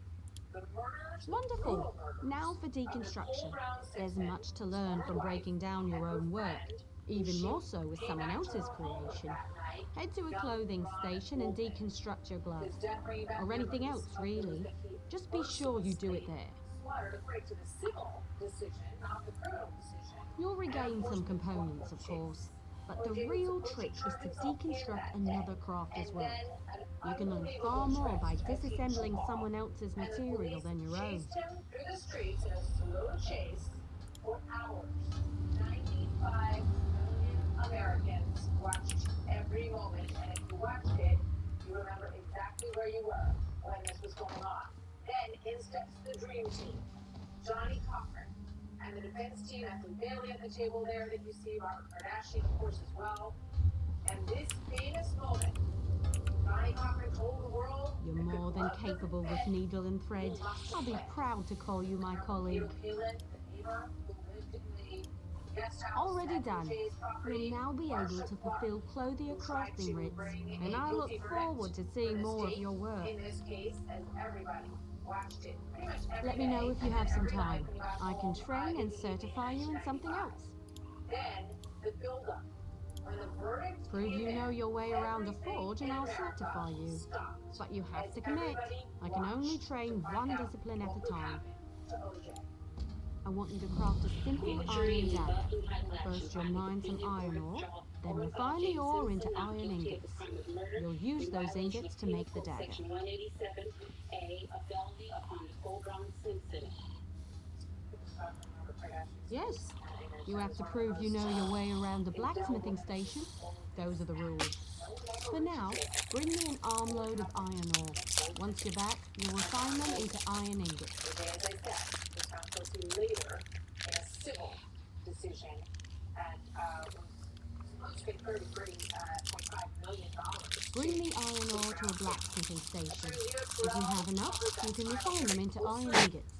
D: The murders,
E: Wonderful. Now for deconstruction. There's much to learn from breaking down your own work, even more so with someone else's creation. Head to a clothing station and deconstruct your gloves. Or anything else, really. Just be sure you do it there.
D: Slaughter to break to the civil decision, not the criminal decision.
E: You'll regain some components, of course, but the real trick is to deconstruct another craft as well. You can learn far more by disassembling someone else's material than your own.
D: Chased him through the streets in a slow chase for hours. 95 million Americans watched every moment, and if you watched it, you remember exactly where you were when this was going on. Then in steps the dream team, Johnny Cochran, and the defense team, Anthony Bailey at the table there that you see, Robert Kardashian, of course, as well. And this famous moment, Johnny Cochran told the world,
E: you're more than capable with needle and thread. I'll be proud to call you my colleague. Already done. You'll now be able to fulfill Clothier crafting writs, and I look forward to seeing more of your work.
D: In this case, as everybody watched it.
E: Let me know if you have some time. I can train and certify you in something else.
D: Then the build-up. When the verdict
E: Prove you know your way around a forge and I'll certify you. But you have to commit. I can only train one discipline at a time. I want you to craft a simple iron dagger. First you'll mine some iron ore, then refine the ore into iron ingots. You'll use those ingots to make the dagger.
P: Section 187A, a felony upon Nicole Brown Simpson.
E: Yes. You have to prove you know your way around the blacksmithing station. Those are the rules. For now, bring me an armload of iron ore. Once you're back, you'll refine them into iron ingots.
D: As I said, this house will see later in a civil decision and was supposed to pay $33.5 million.
E: Bring the iron ore to a blacksmithing station. If you have enough, you can refine them into iron ingots.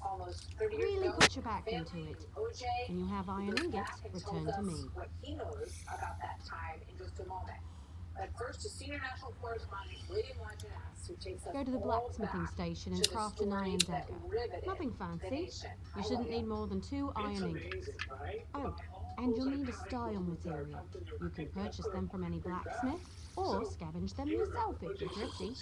E: Really put your back into it. When you have iron ingots, return to me.
D: What he knows about that time in just a moment. But first, to senior national correspondent William Lajeunesse, who takes us
E: Go to the
D: all
E: blacksmithing
D: back
E: station and
D: to the
E: craft an iron
D: stories that
E: dagger.
D: riveted
E: Nothing
D: the
E: fancy.
D: nation.
E: You shouldn't need more than 2 iron ingots. Oh, and you'll need a style material. You can purchase them from any blacksmith, or scavenge them yourself if you're thrifty.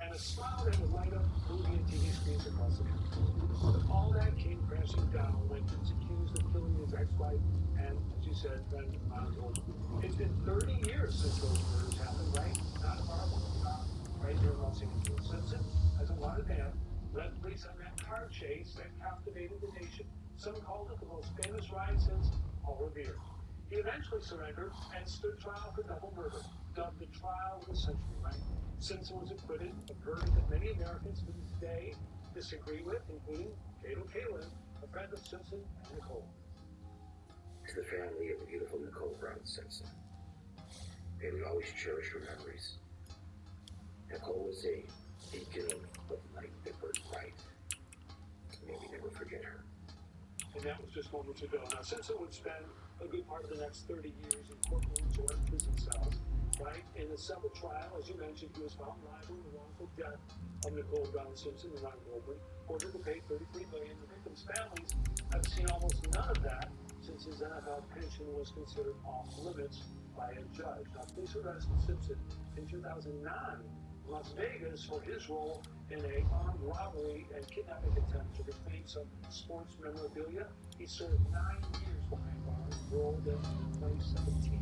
A: And a smile that would light up movie and TV screens across the country. But all that came crashing down when he was accused of killing his ex-wife and, as you said, friend Miles Gold. It's been 30 years since those murders happened, right? Not far right here in Los Angeles. Simpson, as a wanted man, led police on that car chase that captivated the nation. Some called it the most famous ride since Paul Revere. He eventually surrendered and stood trial for double murder, dubbed the trial of the century, right? Simpson was acquitted, a verdict that many Americans to this day disagree with, including Cato Kalin, a friend of Simpson and Nicole.
M: To the family of the beautiful Nicole Brown Simpson, may we always cherish her memories. Nicole was a beacon of light that burned bright. May we never forget her.
A: And that was just moments ago. Now, Simpson would spend a good part of the next 30 years in courtrooms or in prison cells. Right? In a civil trial, as you mentioned, he was found liable in the wrongful death of Nicole Brown Simpson and Ron Goldman, ordered to pay $33 million. The victims' families have seen almost none of that since his NFL pension was considered off limits by a judge. Now, police arrested Simpson in 2009 in Las Vegas for his role in an armed robbery and kidnapping attempt to reclaim some sports memorabilia. He served 9 years behind bars, rolled in 2017.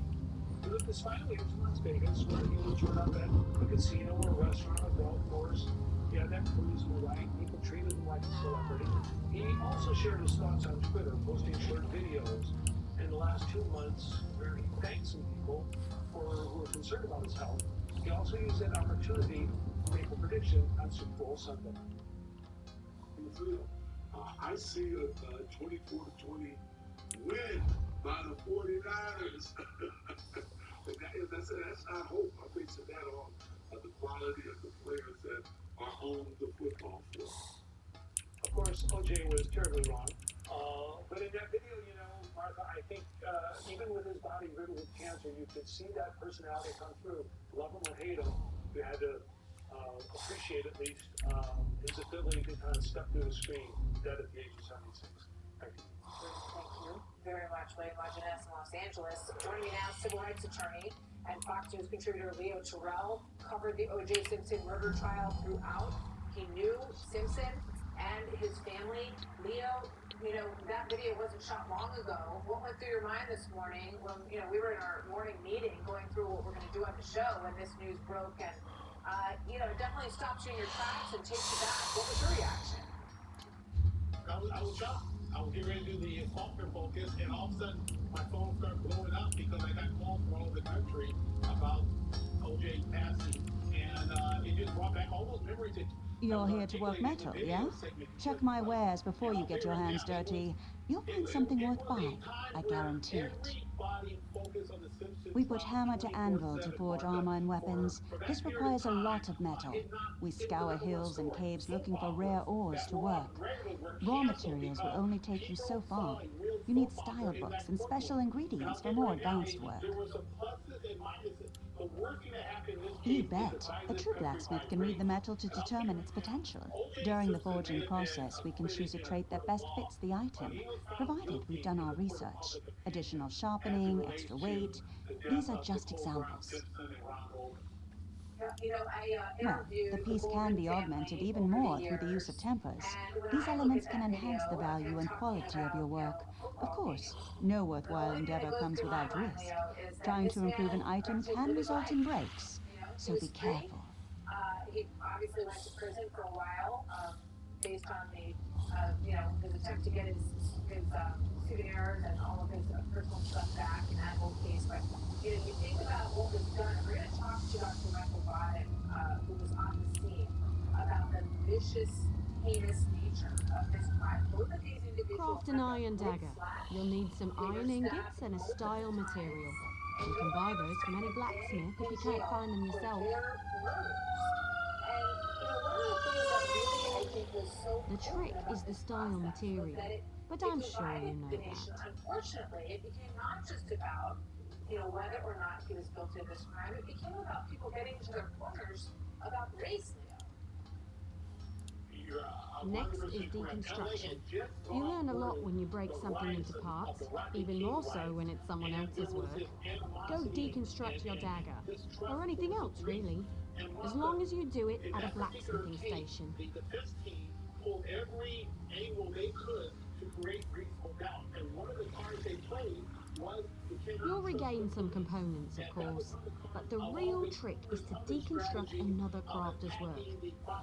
A: He lived his final years in Las Vegas, where he would turn up at a casino or a restaurant or golf course. He had that charisma, right? People treated him like a celebrity. He also shared his thoughts on Twitter, posting short videos in the last 2 months where he thanked some people who were concerned about his health. He also used that opportunity to make a prediction on Super Bowl Sunday.
L: I see a 24-20 win by the 49ers. That's our hope. I base that on the quality of the players that are on the football field.
A: Of course, OJ was terribly wrong. But in that video, Martha, I think even with his body riddled with cancer, you could see that personality come through. love him or hate him, you had to appreciate at least his ability to kind of step through the screen dead at the age of 76. Thank you.
D: Thank you very much, Wade Martinez in Los Angeles. Joining me now, civil rights attorney and Fox News contributor Leo Terrell covered the O.J. Simpson murder trial throughout. He knew Simpson and his family. Leo, that video wasn't shot long ago. What went through your mind this morning when, we were in our morning meeting going through what we're going to do on the show when this news broke and, it definitely stops you in your tracks and takes you back. What was your reaction?
A: I was shocked. I was getting ready to do the Faulkner focus, and all of a sudden, my phone started blowing up because I got calls from all over the country about O.J. passing, and it just brought back all those memories.
N: You're here to work metal, yeah? Check my wares before you get your hands dirty. You'll find something worth buying, I guarantee it. We put hammer to anvil to forge armor and weapons. This requires a lot of metal. We scour hills and caves looking for rare ores to work. Raw materials will only take you so far. You need style books and special ingredients for more advanced work. You bet. A true blacksmith can read the metal to determine its potential. During the forging process, we can choose a trait that best fits the item, provided we've done our research. Additional sharpening, extra weight. These are just examples. Well, the piece can be augmented even more through the use of tempers. These elements can enhance the value and quality of your work. Of course, no worthwhile endeavor comes without risk. Trying to improve an item can result in breaks, so be careful.
D: He obviously went to prison for a while, based on the, his attempt to get his souvenirs and all of his personal stuff back in that whole case. But, you think about what was done. We're going to talk to Dr. Michael Baden, who was on the scene, about the vicious, heinous nature of this crime. Both of these individuals
E: Craft an iron dagger. You'll need some iron ingots and a style material. You can buy those from any blacksmith if you can't find them yourself. The trick is the style material, but I'm sure you know that.
D: Unfortunately, it became not just about, whether or not he was guilty of this crime. It became about people getting to their corners about race,
E: Next is deconstruction. You learn a lot when you break something into parts, even more so when it's someone else's work. Go deconstruct your dagger, or anything else really, as long as you do it at a blacksmithing station.
A: The defense team pulled every angle they could to create reasonable doubt, and one of the cards they played was
E: You'll regain some components, of course, but the real trick is to deconstruct another crafter's work.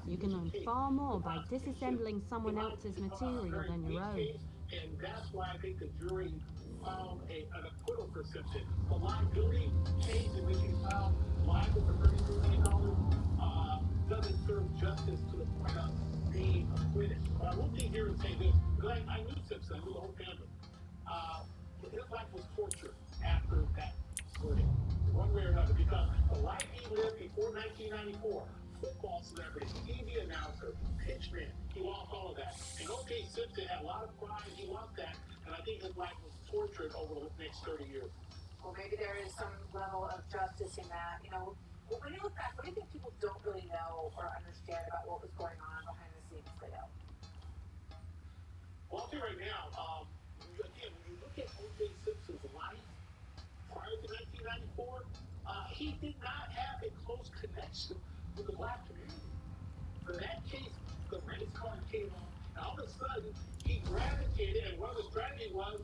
E: You can learn far more by disassembling someone else's material than your own.
A: And that's why I think the jury found an acquittal for Simpson. The liability case in which he found liable for $33 million doesn't serve justice to the point of being acquitted. But I will sit here and say this, because I knew Simpson, I knew the whole family. His life was tortured after that verdict, one way or another, because the life he lived before 1994, football celebrity, TV announcer, pitchman, he lost all of that. And O.J. Simpson had a lot of pride, he lost that, and I think his life was tortured over the next 30 years.
D: Well, maybe there is some level of justice in that. When you look back, what do you think people don't really know or understand about what was going on behind the scenes, Leo?
A: Well, I'll tell you right now, again, when you look at O.J. Simpson's life prior to 1994, he did not have a close connection with the black community. For that case, the race card came on, and all of a sudden, he gravitated, and one of the strategies was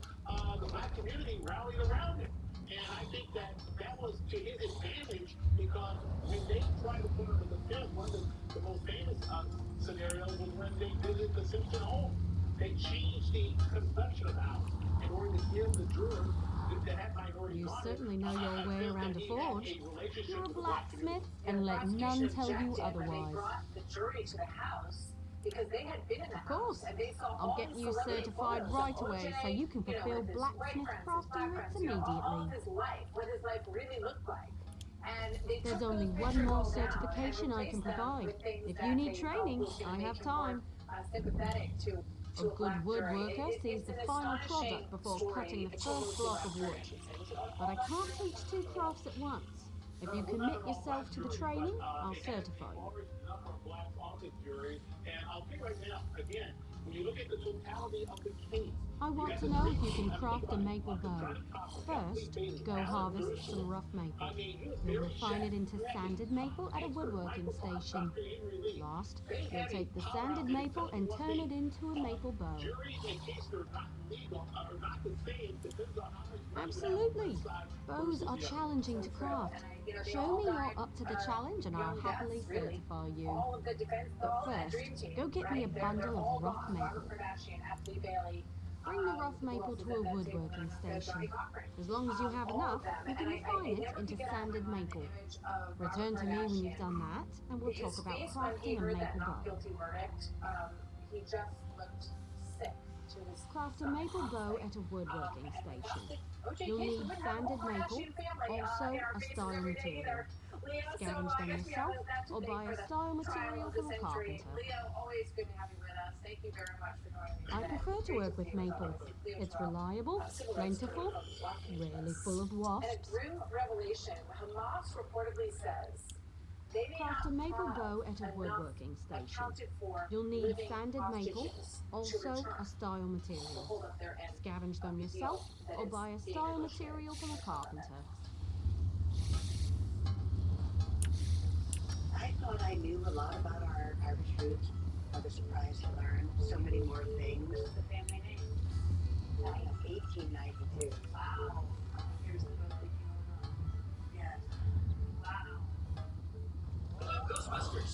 A: the black community rallied around him. And I think that was to his advantage, because when they tried to put him in the film, one of the most famous scenarios was when they visited the Simpson home. They changed the confession of the house in order to give the jurors that minority.
E: You certainly know your way around a forge. You're a blacksmith, and let none tell you otherwise.
D: They brought the jury to the house because they had been in the
E: Of course.
D: house and they saw
E: I'll get you certified right away so you can fulfill blacksmith craft units immediately.
D: All of his life, what his life really looked like. And
E: there's only one more certification I can provide. If you need training, I have time.
D: Sympathetic to
E: a good woodworker sees the final product before cutting the first block of wood. But I can't teach two crafts at once. If you commit yourself to the training, I'll certify you. I want to know if you can craft a maple bow. First, go harvest some rough maple. You'll refine it into sanded maple at a woodworking station. Last, you'll take the sanded maple and turn it into a maple bow. Absolutely. Bows are challenging to craft. Show me you're up to the challenge and I'll happily certify you. But first, go get me a bundle of rough maple. Bring the rough maple to a woodworking station. As long as you have enough, you can refine it into sanded maple. Return to me when you've done that, and we'll talk about crafting a maple bow. Craft a maple bow at a woodworking station. You'll need sanded maple, also a style material. Scavenge them yourself or buy a style material from a carpenter. I prefer to work with maple. It's reliable, plentiful, rarely full of wasps. Craft a maple bow at a woodworking station. You'll need sanded maple, also a style material. Scavenge them yourself or buy a style material from a carpenter.
R: I thought I knew a lot about our Irish roots. I was surprised to learn so many more things. The family name? 1892. Wow. Here's the book that you wrote. Yes. Wow.
A: Ghostbusters.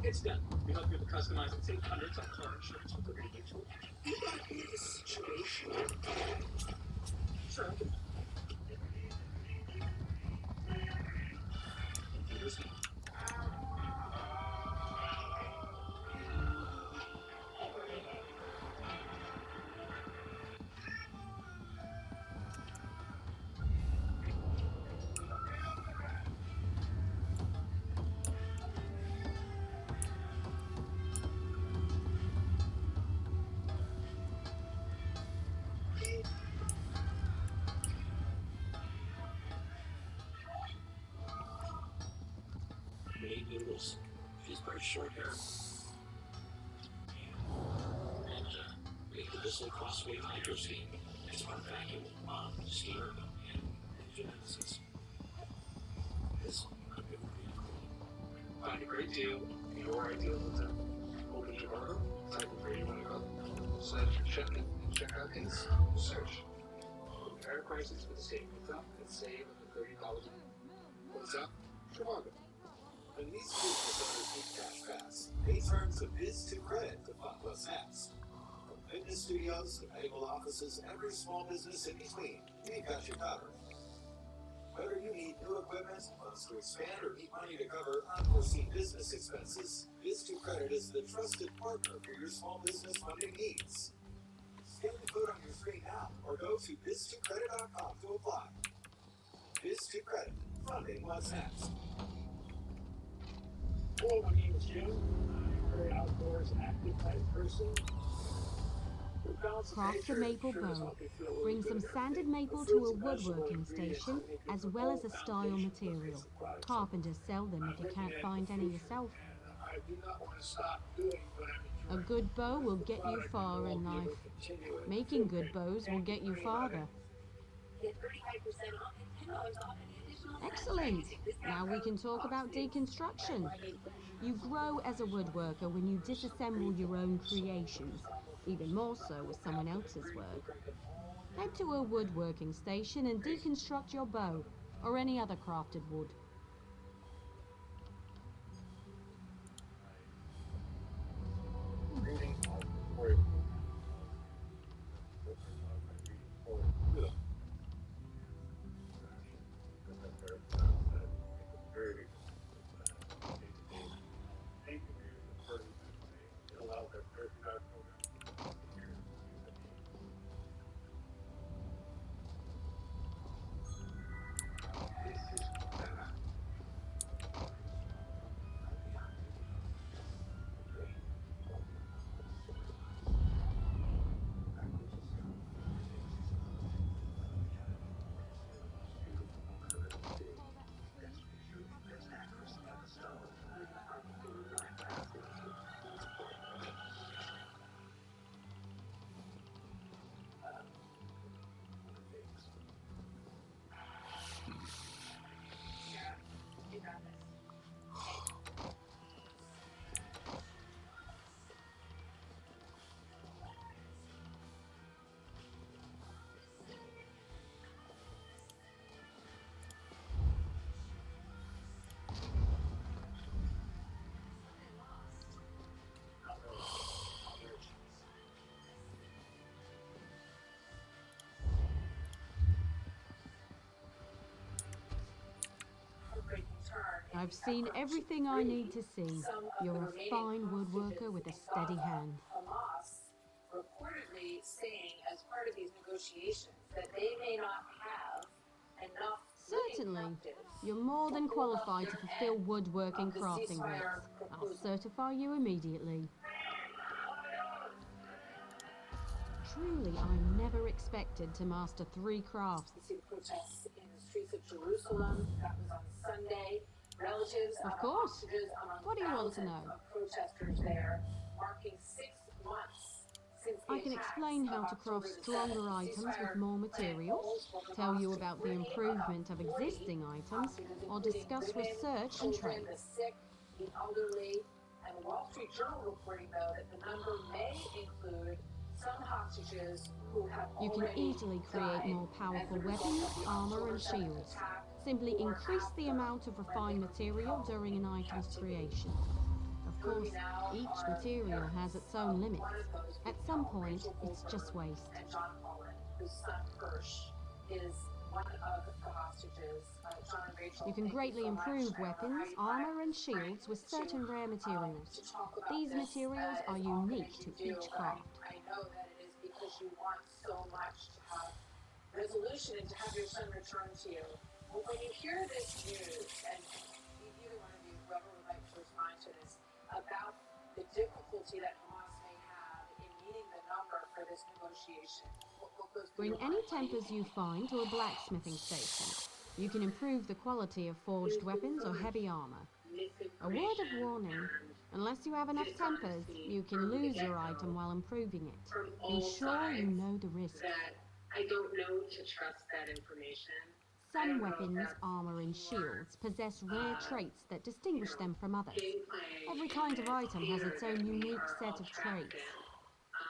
A: It's done. We help you to customize and save hundreds on car insurance with the radio tool. You got me this situation. Sure, I can. Here's me. Made noodles. She's very short hair. And made the Bissell Crossway hydro steam. It's one vacuum, steamer, and genesis. This could be really cool. Find a great deal, your ideal hotel. Open your order, type in where you want to go. Select your check-in and check-out dates. Search. Compare prices for the same hotel and save up to $30. What's up? Chicago. When these business owners need cash fast, they turn to Biz2 Credit to fund what's next. From fitness studios to medical offices, every small business in between, we've got you covered. Whether you need new equipment, funds to expand, or need money to cover unforeseen business expenses, Biz2 Credit is the trusted partner for your small business funding needs. Scan the code on your screen now, or go to biz2credit.com to apply. Biz2 Credit, funding what's next. Hello, my name is Jim. I'm a very outdoors, active type person.
E: Craft a maple bow. Bring some sanded maple to a woodworking station, as well as a style material. Carpenters sell them if you can't find any yourself. A good bow will get you far in life. Making good bows will get you farther. Excellent! Now we can talk about deconstruction. You grow as a woodworker when you disassemble your own creations, even more so with someone else's work. Head to a woodworking station and deconstruct your bow, or any other crafted wood.
C: I've seen everything I need to see. You're a fine woodworker with a steady hand.
D: Hamas reportedly saying as part of these negotiations that they may not have enough.
C: Certainly. You're more than qualified to fulfill woodworking crafting rates. I'll certify you immediately. Truly, I never expected to master 3 crafts.
D: You see the protests in the streets of Jerusalem. That was on Sunday. Relatives
C: Of course.
D: hostages among
C: What do you want to know?
D: thousands of protesters there, marking 6 months since the
C: I can explain how to craft stronger items with more materials, tell you about the improvement of existing items, or discuss research and trade.
D: The sick, the elderly, and Wall Street Journal reporting, though, that the number may include some hostages who have
C: You can easily create more powerful weapons, armor, and shields. Simply increase the amount of refined material during an item's creation. Of course, each material has its own limits. At some point, it's just waste.
D: And John Pollan, whose son Hirsch is one of the hostages. John and Rachel,
C: You can greatly improve weapons, armor, and shields with certain rare materials. These materials are unique to each craft.
D: I know that it is because you want so much to have resolution and to have your son return to you. But when you hear this news, and either one of you, whoever would like to respond to this, about the difficulty that Hamas may have in meeting the number for this negotiation, what goes through
C: Bring
D: your
C: any
D: mind?
C: tempers you find to a blacksmithing station. You can improve the quality of forged weapons or heavy armor. A word of warning, unless you have enough tempers, you can lose your item while improving it. Be sure you know the risks.
D: That I don't know to trust that information.
C: Some weapons, armor, and shields possess rare traits that distinguish them from others. Every kind of item has its own unique set of traits.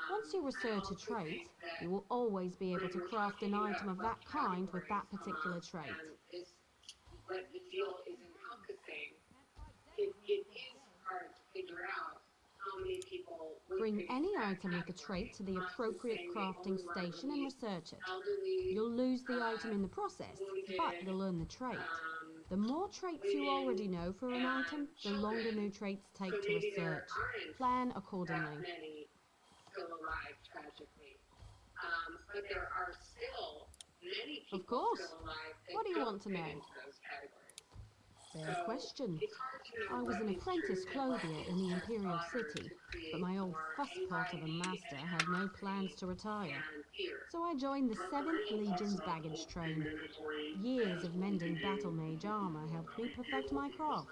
C: Once you research a trait, you will always be able to craft an item of that kind with that particular trait.
D: What the deal is encompassing, it is hard to figure out how many people
C: Bring any item with a trait to the appropriate crafting station and research it. You'll lose the item in the process, but you'll learn the trait. The more traits you already know for an item, the longer new traits take to research. Plan accordingly.
D: many still alive, tragically. But there are still many people
C: Of course.
D: still alive that
C: What do you
D: don't
C: want to
D: fit
C: know?
D: into those categories.
C: Fair question. I was an apprentice clothier in the Imperial City, but my old fusspot of a master had no plans to retire. So I joined the 7th Legion's baggage train. Years of mending battle mage armor helped me perfect my craft.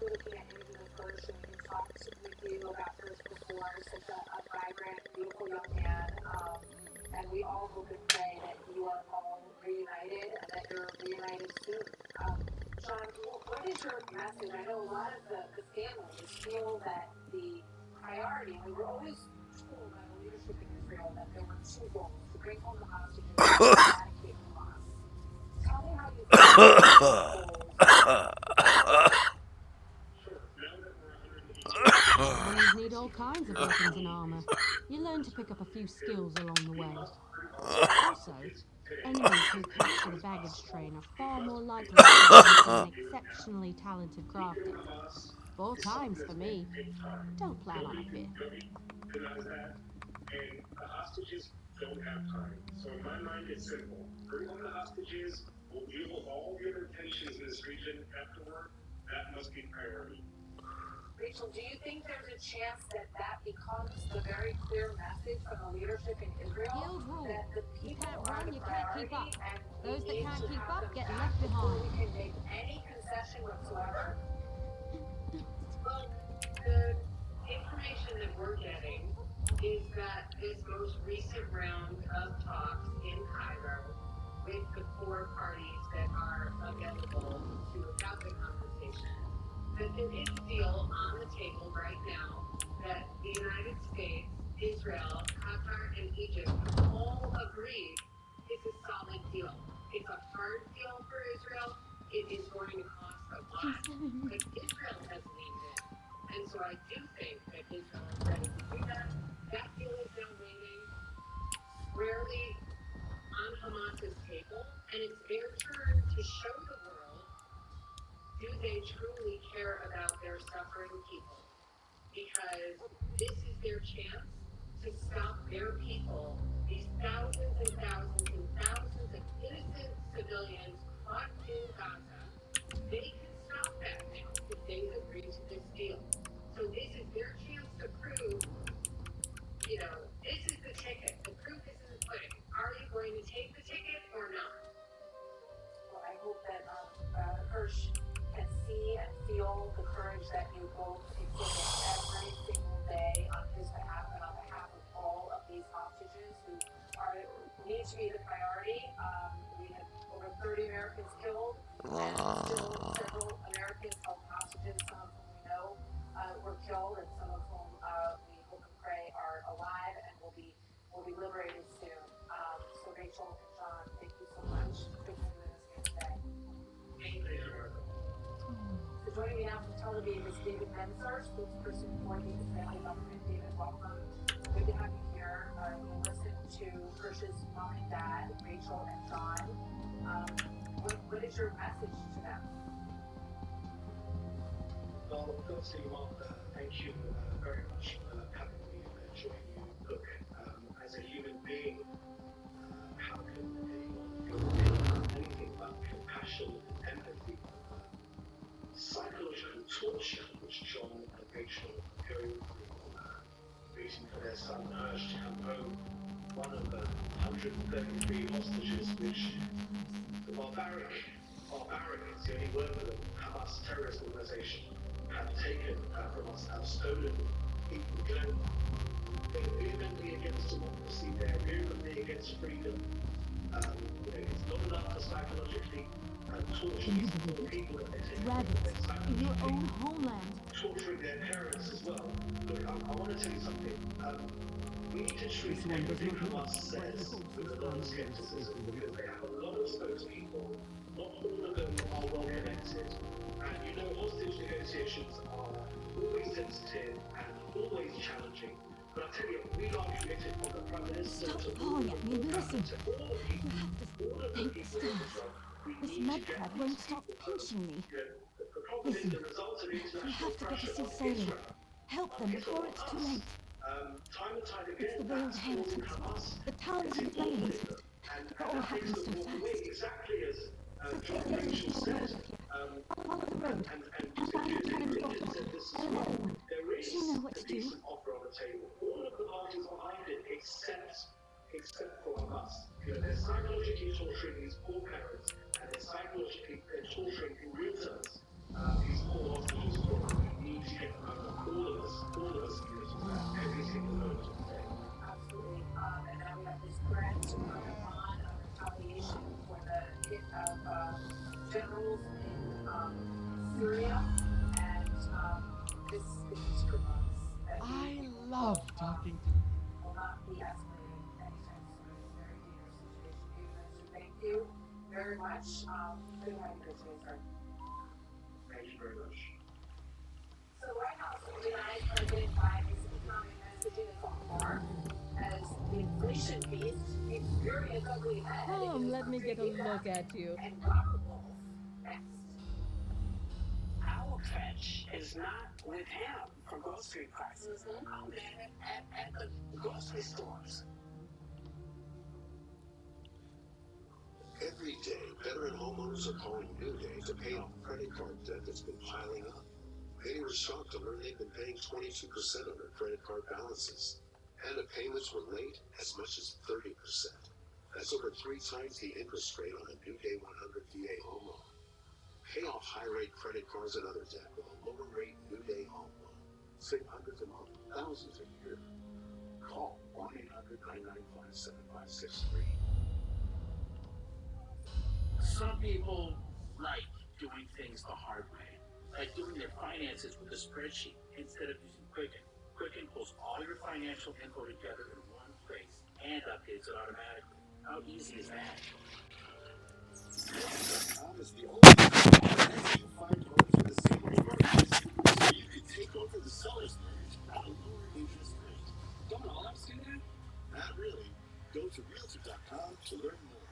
D: Looking at Angela first, and we talked with you about this before, such a vibrant, beautiful young man, and we all hope and pray that you are all reunited and that you're reunited soon. Sean, what is your message? I know a lot of the families feel that the priority, we were always told by the leadership in Israel that there were 2 goals, to bring home the hostages and to eradicate Hamas. Tell me how you
C: Enemies need all kinds of weapons and armor. You learn to pick up a few skills along the way. Also, enemies who capture the baggage train are far more likely to be an exceptionally talented crafter. 4 times for me. Don't plan on a 5th.
A: And the hostages don't have time. So in my mind, it's simple. Bring home the hostages. We'll deal with all the other tensions in this region afterward. That must be priority.
D: Rachel, do you think there's a chance that that becomes the very clear message from the leadership in Israel?
C: Guild rule.
D: That the
C: You
D: people
C: can't
D: are
C: run,
D: the
C: you can't keep up.
D: priority, and
C: Those
D: we
C: that
D: need
C: can't
D: to
C: keep
D: have
C: up
D: them
C: get
D: back
C: left
D: before
C: behind.
D: we can make any concession whatsoever. Well, the information that we're getting is that this most recent round of talks in Cairo with the 4 parties that are available to have the conversation, that there is a deal on the table right now that the United States, Israel, Qatar, and Egypt have all agreed is a solid deal. It's a hard deal for Israel. It is going to cost a lot, but Israel has leaned in. And so I do think that Israel is ready to do that. That deal is now waiting squarely on And it's their turn to show the world, do they truly care about their suffering people? Because this is their chance to stop their people, these thousands and thousands and thousands of innocent civilians caught in Gaza. They can stop that now if they agree to this deal. So this is their chance to prove, you know, this is the ticket. The proof is in the pudding. Are you going to take the ticket or not?
R: Well, I hope that Hirsch can see and feel the courage that you both exhibit every single day on his behalf and on behalf of all of these hostages who need to be the priority. We had over 30 Americans killed and still several Americans held hostages, some of whom we know were killed and some of whom we hope and pray are alive and will be liberated soon. So Rachel and John, thank you so much for being with us here today. So joining me now from Tel Aviv is David Menzar, spokesperson for the Israeli government. David, welcome. Good to have you here. You listened to Hirsch's mom and dad, Rachel and John. What is your message to them?
A: Well, firstly, Martha, thank you very much for having me and joining you. Look, as a human being, how can anyone feel anything but compassion and empathy? Psychological torture, which John and Rachel are going through, waiting for their son Hirsch to come home. One of the 133 hostages, which the barbaric, it's the only word for them, Hamas terrorist organization, have taken from us, have stolen people. They're vehemently against democracy, they're vehemently against freedom. It's not enough to psychologically torture these poor people that they're taking
E: in your own homeland.
A: Torturing their parents as well. Look, I want to tell you something. We need to treat everything Hamas says with a lot of skepticism because they have a lot of spokespeople. Not all of them are well connected. And you know, hostage negotiations are always sensitive and always challenging. But I tell you, we are committed from the Prime Minister
E: Stop
A: to
E: pulling at me, listen.
A: to all the people.
E: You have to think still. This mudcrab won't stop pinching me. Listen, you have to get to see sailing. Help them before it's too late. It's the veiled inheritance, the towns and flames. It all happened so fast. So take your people with you. Follow the road and find the cannon's daughter and another one. She'll know what to do.
A: All of the parties behind it, except for Hamas. They're psychologically torturing these poor parents, and they're psychologically torturing in real terms these poor hostages who need to get them home. All of us every single moment of the day.
R: Absolutely. And now we have this threat from Iran of retaliation for the hit of generals in Syria. And this is for months.
F: I love talking to
R: will not be escalating anytime soon. It's a very dangerous situation. So thank you very much. Good night, today, sir.
A: Thank you very much.
R: So the White House denies President Biden's economic messaging is on par as the inflation beast keeps rearing its ugly head.
E: Come, let me get a look at you.
R: And Robert Wolf next.
U: Our fetch is not with him for grocery prices. I'm at the grocery stores.
L: Every day, veteran homeowners are calling New Day to pay off credit card debt that's been piling up. Many were shocked to learn they've been paying 22% on their credit card balances, and the payments were late as much as 30%. That's over 3 times the interest rate on a New Day 100 VA home loan. Pay off high-rate credit cards and other debt with a lower-rate New Day home loan. Save hundreds a month, thousands a year. Call 1-800-995-7563.
U: Some people like doing things the hard way, like doing their finances with a spreadsheet instead of using Quicken. Quicken pulls all your financial info together in one place and updates it automatically. How easy is that?
L: Quicken.com is the only place you'll find homes with a single mortgage, so you can take over the seller's mortgage at a lower interest rate. Don't all apps do that? Not really. Go to Realtor.com to learn more.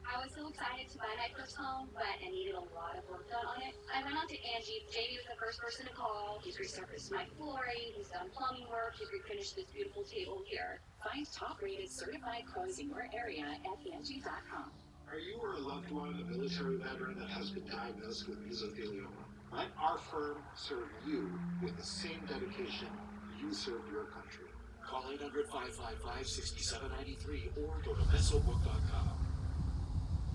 H: I was so excited to buy my first home, but I needed a lot of work done on it. I went on to Angie. Jamie was the first person to call. He's resurfaced my flooring. He's done plumbing work. He's refinished this beautiful table here. Find top-rated certified pros in your area at Angie.com.
L: Are you or a loved one a military veteran that has been diagnosed with mesothelioma? Let our firm serve you with the same dedication you served your country.
G: Call 800-555-6793 or go to mesobook.com.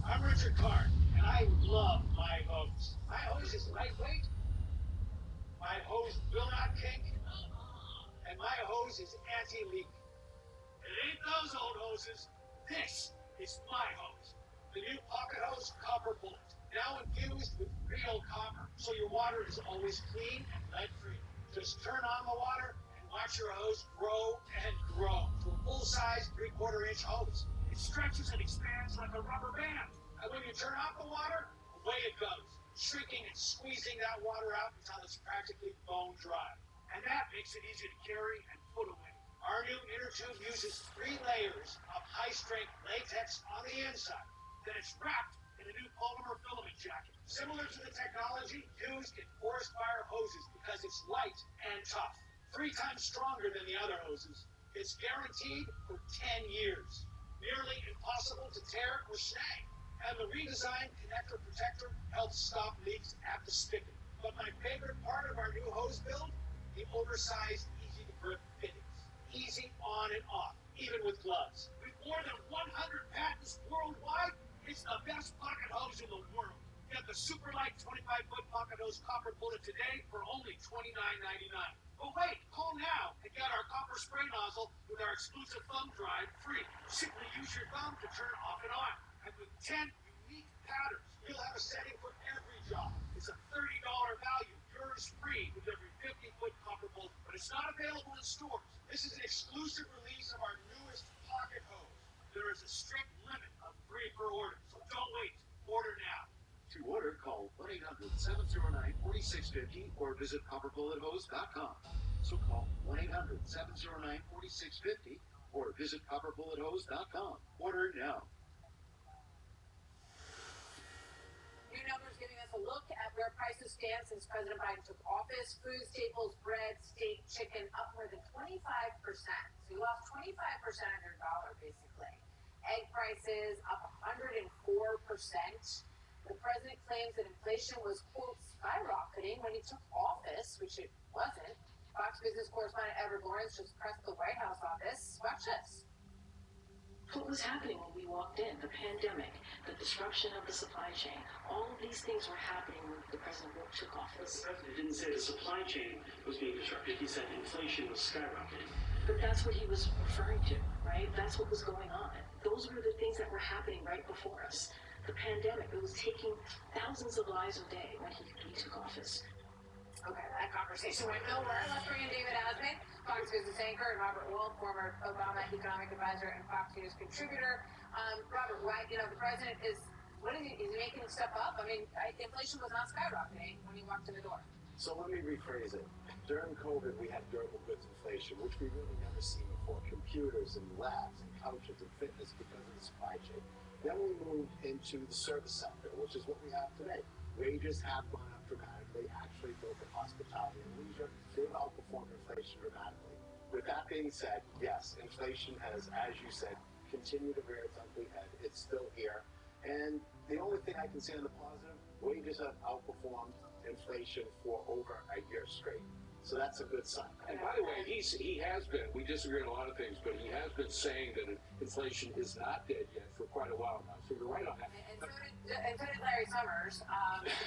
U: I'm Richard Card, and I love my hose. My hose is lightweight, my hose will not kink, and my hose is anti-leak. It ain't those old hoses. This is my hose. The new pocket hose copper bullet, now infused with real copper, so your water is always clean and lead-free. Just turn on the water and watch your hose grow and grow to a full-size 3/4-inch hose. It stretches and expands like a rubber band. And when you turn off the water, away it goes, shrinking and squeezing that water out until it's practically bone dry. And that makes it easy to carry and put away. Our new inner tube uses 3 layers of high-strength latex on the inside. Then it's wrapped in a new polymer filament jacket, similar to the technology used in forest fire hoses because it's light and tough, 3 times stronger than the other hoses. It's guaranteed for 10 years. Nearly impossible to tear or snag. And the redesigned connector protector helps stop leaks at the spigot. But my favorite part of our new hose build, the oversized, easy-to-grip fittings. Easy on and off, even with gloves. With more than 100 patents worldwide, it's the best pocket hose in the world. Get the super light 25-foot pocket hose copper bullet today for only $29.99. But wait, call now and get our copper spray nozzle with our exclusive thumb drive free. Simply use your thumb to turn off and on. And with 10 unique patterns, you'll have a setting for every job. It's a $30 value. Yours free with every 50-foot copper bullet. But it's not available in stores. This is an exclusive release of our newest pocket hose. There is a strict limit of 3 per order, so don't wait. Order now.
G: To order, call 1-800-709-4650 or visit copperbullethose.com. So call 1-800-709-4650 or visit copperbullethose.com. Order now.
D: New numbers giving us a look at where prices stand since President Biden took office. Food staples, bread, steak, chicken up more than 25%. So you lost 25% of your dollar, basically. Egg prices up 104%. The president claims that inflation was, quote, skyrocketing when he took office, which it wasn't. Fox Business correspondent Edward Lawrence just pressed the White House on this. Watch this.
T: What was happening when we walked in? The pandemic, the disruption of the supply chain. All of these things were happening when the president took office.
W: The president didn't say the supply chain was being disrupted. He said inflation was skyrocketing.
T: But that's what he was referring to, right? That's what was going on. Those were the things that were happening right before us. The pandemic, it was taking thousands of lives a day when he took office.
D: Okay, that conversation went nowhere. Let's bring in David Asman, Fox Business anchor, and Robert Wolf, former Obama economic advisor and Fox News contributor. Robert, why, the president is he making stuff up? I mean, inflation was not skyrocketing when he walked in the door.
X: So let me rephrase it. During COVID, we had durable goods inflation, which we really never seen before. Computers and labs and couches and fitness because of the supply chain. Then we moved into the service sector, which is what we have today. Wages have gone up dramatically. Actually, both in hospitality and leisure, they've outperformed inflation dramatically. With that being said, yes, inflation has, as you said, continued to rear its ugly head. It's still here. And the only thing I can say on the positive, wages have outperformed inflation for over a year straight. So that's a good sign.
Y: And by the way, he has been, we disagree on a lot of things, but he has been saying that inflation is not dead yet for quite a while now. So you're right on that.
D: And so did Larry Summers,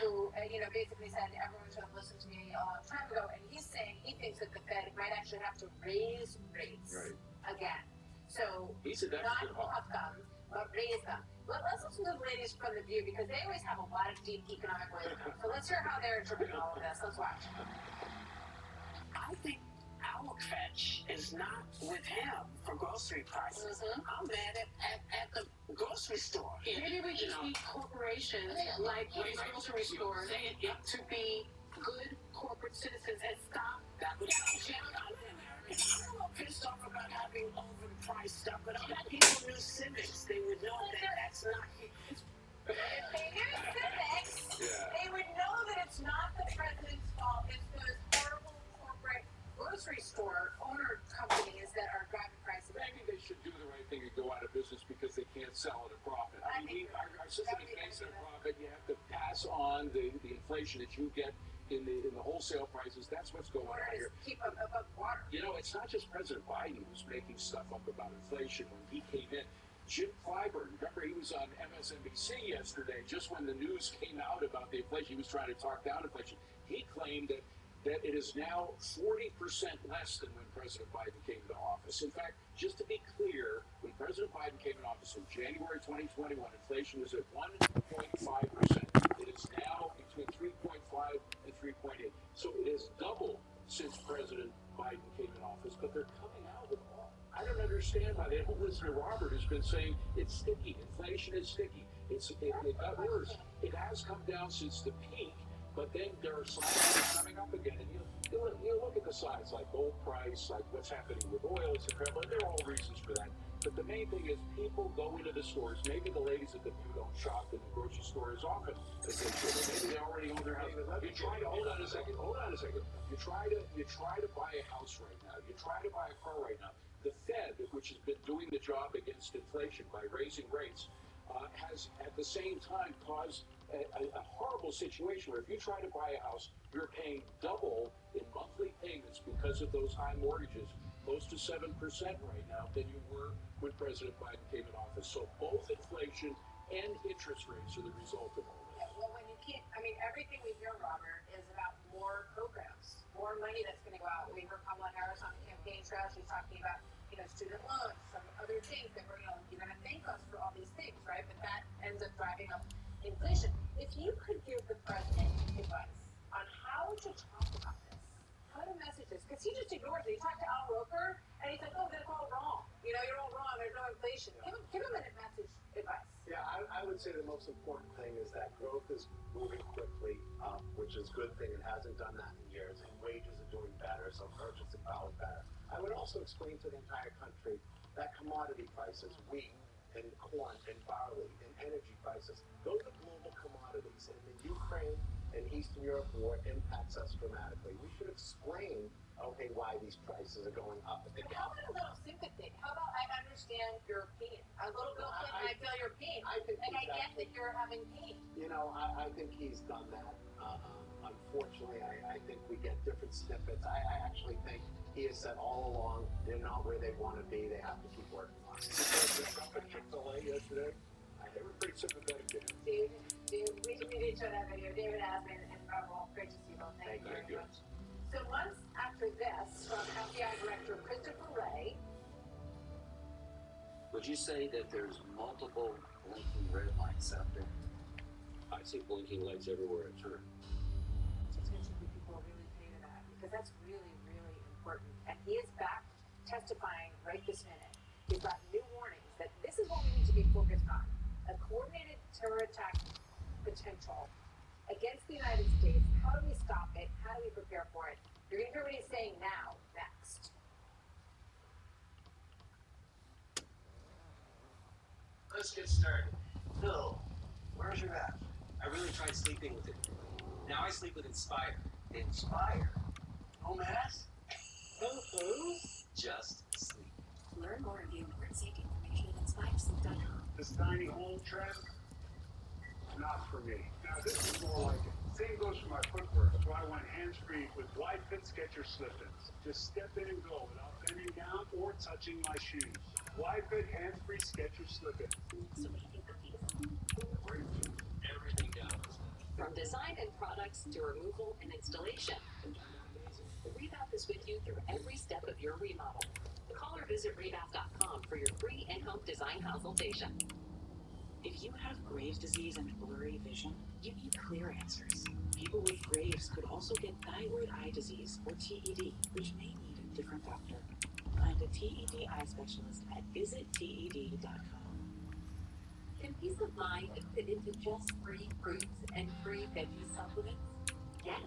D: who basically said everyone should have listened to me a long time ago. And he's saying he thinks that the Fed might actually have to raise rates again. So
Y: he said that's
D: not cut them, but raise them. Let's listen to the ladies from The View because they always have a lot of deep economic wisdom. So let's hear how they're interpreting all of this. Let's watch.
Z: I think our fetch is not with him for grocery prices. I'm mad at the grocery store.
T: Maybe we just need corporations like grocery stores to be good corporate citizens and stop
Z: that. I'm a little pissed off about having overpriced stuff, but if people knew civics, they would know that that's not. It's
D: grocery store owner companies that are driving prices.
Y: Maybe they should do the right thing and go out of business because they can't sell at a profit. I mean, our system is based on a profit. You have to pass on the inflation that you get in the wholesale prices. That's what's going on here.
D: Keep above water.
Y: You know, it's not just President Biden who's making stuff up about inflation. When he came in, Jim Clyburn, remember he was on MSNBC yesterday, just when the news came out about the inflation, he was trying to talk down inflation. He claimed that it is now 40% less than when President Biden came into office. In fact, just to be clear, when President Biden came in office in January 2021, inflation was at 1.5%. It is now between 3.5 and 3.8. So it has doubled since President Biden came in office, but they're coming out with all. I don't understand why they don't listen to Robert, who's been saying it's sticky. Inflation is sticky. It got worse. It has come down since the peak, but then there are signs coming up again. And you look at the signs like gold price, like what's happening with oil, it's incredible. There are all reasons for that. But the main thing is people go into the stores. Maybe the ladies at the view don't shop in the grocery store as often as they should. Maybe they already own their house. You try to hold on a second. You try to buy a house right now. You try to buy a car right now. The Fed, which has been doing the job against inflation by raising rates, has at the same time caused a horrible situation where if you try to buy a house, you're paying double in monthly payments because of those high mortgages, close to 7% right now than you were when President Biden came in office. So both inflation and interest rates are the result of all this.
D: Yeah, well, when you can't, I mean, everything we hear, Robert, is about more programs, more money that's going to go out. We heard Kamala Harris on the campaign trail. She's talking about, student loans, some other things that you're going to thank us for all these things, right? But that ends up driving up inflation. If you could give the president advice on how to talk about this, how to message this, because he just ignores it. He talked to Al Roker, and he said, "Oh, that's all wrong. You're all wrong. There's no inflation." Give him a message advice.
X: Yeah, I would say the most important thing is that growth is moving quickly up, which is a good thing. It hasn't done that in years, and wages are doing better, so purchasing power is better. I would also explain to the entire country that commodity prices, wheat and corn and barley and energy prices, those are global commodities, and the Ukraine and Eastern Europe war impacts us dramatically. We should explain, okay, why these prices are going up.
D: How about a little sympathy? How about I understand your pain? A little Bill Clinton, I feel your pain. I get that you're having pain.
X: I think he's done that. Unfortunately, I think we get different snippets. I actually think he has said all along they're not where they want to be. They have to keep working on it.
Y: Chick-fil-A yesterday, they were pretty sympathetic to him.
D: We did show that video. David Asman and Raul, great to see you both. Thank you very much. So months after this, from FBI Director Christopher Wray.
M: Would you say that there's multiple blinking red lights out there? I see blinking lights everywhere I turn.
D: Attention to people really pay to that, because that's really, really important. And he is back testifying right this minute. He's got new warnings that this is what we need to be focused on. A coordinated terror attack potential against the United States. How do we stop it? How do we prepare for it? You're going to hear what he's saying now, next.
B: Let's get started. Bill, where's your app? I really tried sleeping with it. Now I sleep with Inspire. Inspire? No mask? Just sleep.
H: Learn more and view important safety information at inspiresleep.com.
K: This tiny home trend, not for me. Now this is more like it. Same goes for my footwear. That's why I went hands-free with wide fit Skechers slip-ins. Just step in and go without bending down or touching my shoes. Wide fit hands-free Skechers slip-ins.
H: So what do you think of these?
B: Everything down.
H: From design and products to removal and installation, Rebath is with you through every step of your remodel. Call or visit Rebath.com for your free in-home design consultation.
I: If you have Graves' disease and blurry vision, you need clear answers. People with Graves could also get thyroid eye disease, or TED, which may need a different doctor. Find a TED eye specialist at visitted.com.
H: Can peace of mind fit into just free fruits and free veggie supplements? Yes.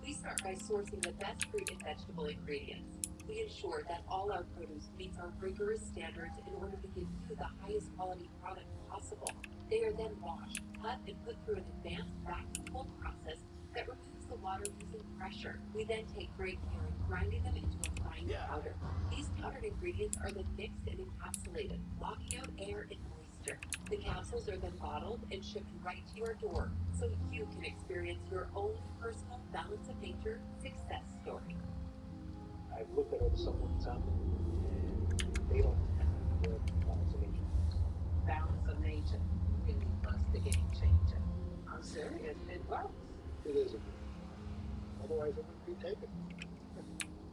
H: We start by sourcing the best fruit and vegetable ingredients. We ensure that all our produce meets our rigorous standards in order to give you the highest quality product possible. They are then washed, cut, and put through an advanced vacuum pull process that removes the water using pressure. We then take great care in grinding them into a
R: powder. These powdered ingredients are then mixed and encapsulated, locking out air and moisture. The capsules are then bottled and shipped right to your door, so you can experience your own personal balance of nature success story.
A: I've looked at other supplements out there. They don't have the balance of nature.
R: Balance of nature really was the game changer. I'm serious, it works.
A: It is a good. Otherwise, it wouldn't be taken.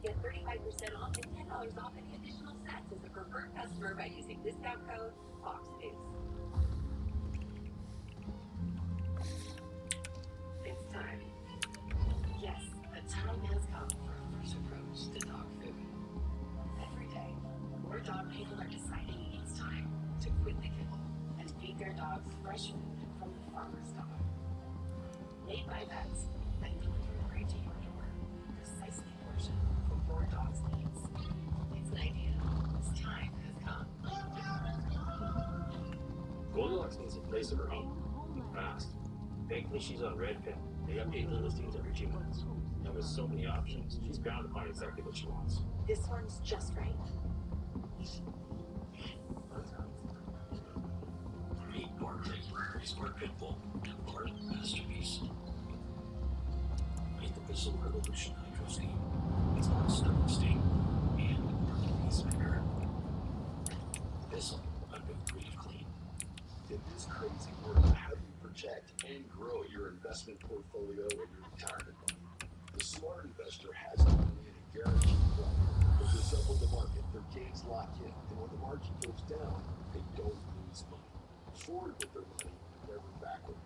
R: Get 35% off and $10 off any additional sets as a preferred customer by using discount code FOXNews. It's time. Yes, the time has come for a fresh approach to dog food. Every day, more dog people are deciding it's time to quit the kibble and feed their dogs fresh food from the farmer's dog. Made by vets and delivered right to your door, precisely portioned for your dog's needs. It's an idea. Its time has come.
B: Goldilocks needs a place of her own. Fast. Thankfully, she's on Redfin. They update the listings every 2 months. And with so many options, she's bound to find exactly what she wants.
R: This one's just right.
B: Meet Barkley, Smart Pitbull, and Bart Masterpiece. Meet the Whistle Revolution Hydro Steam. It's not stomach steam and peacemaker. Whistle, under breathe clean.
L: In this crazy world, how do you protect and grow your investment portfolio and your retirement money? The smart investor has the money in a guaranteed fund. If it's up on the market, their gains lock in, and when the market goes down, they don't lose money. Forward with their money, never backward.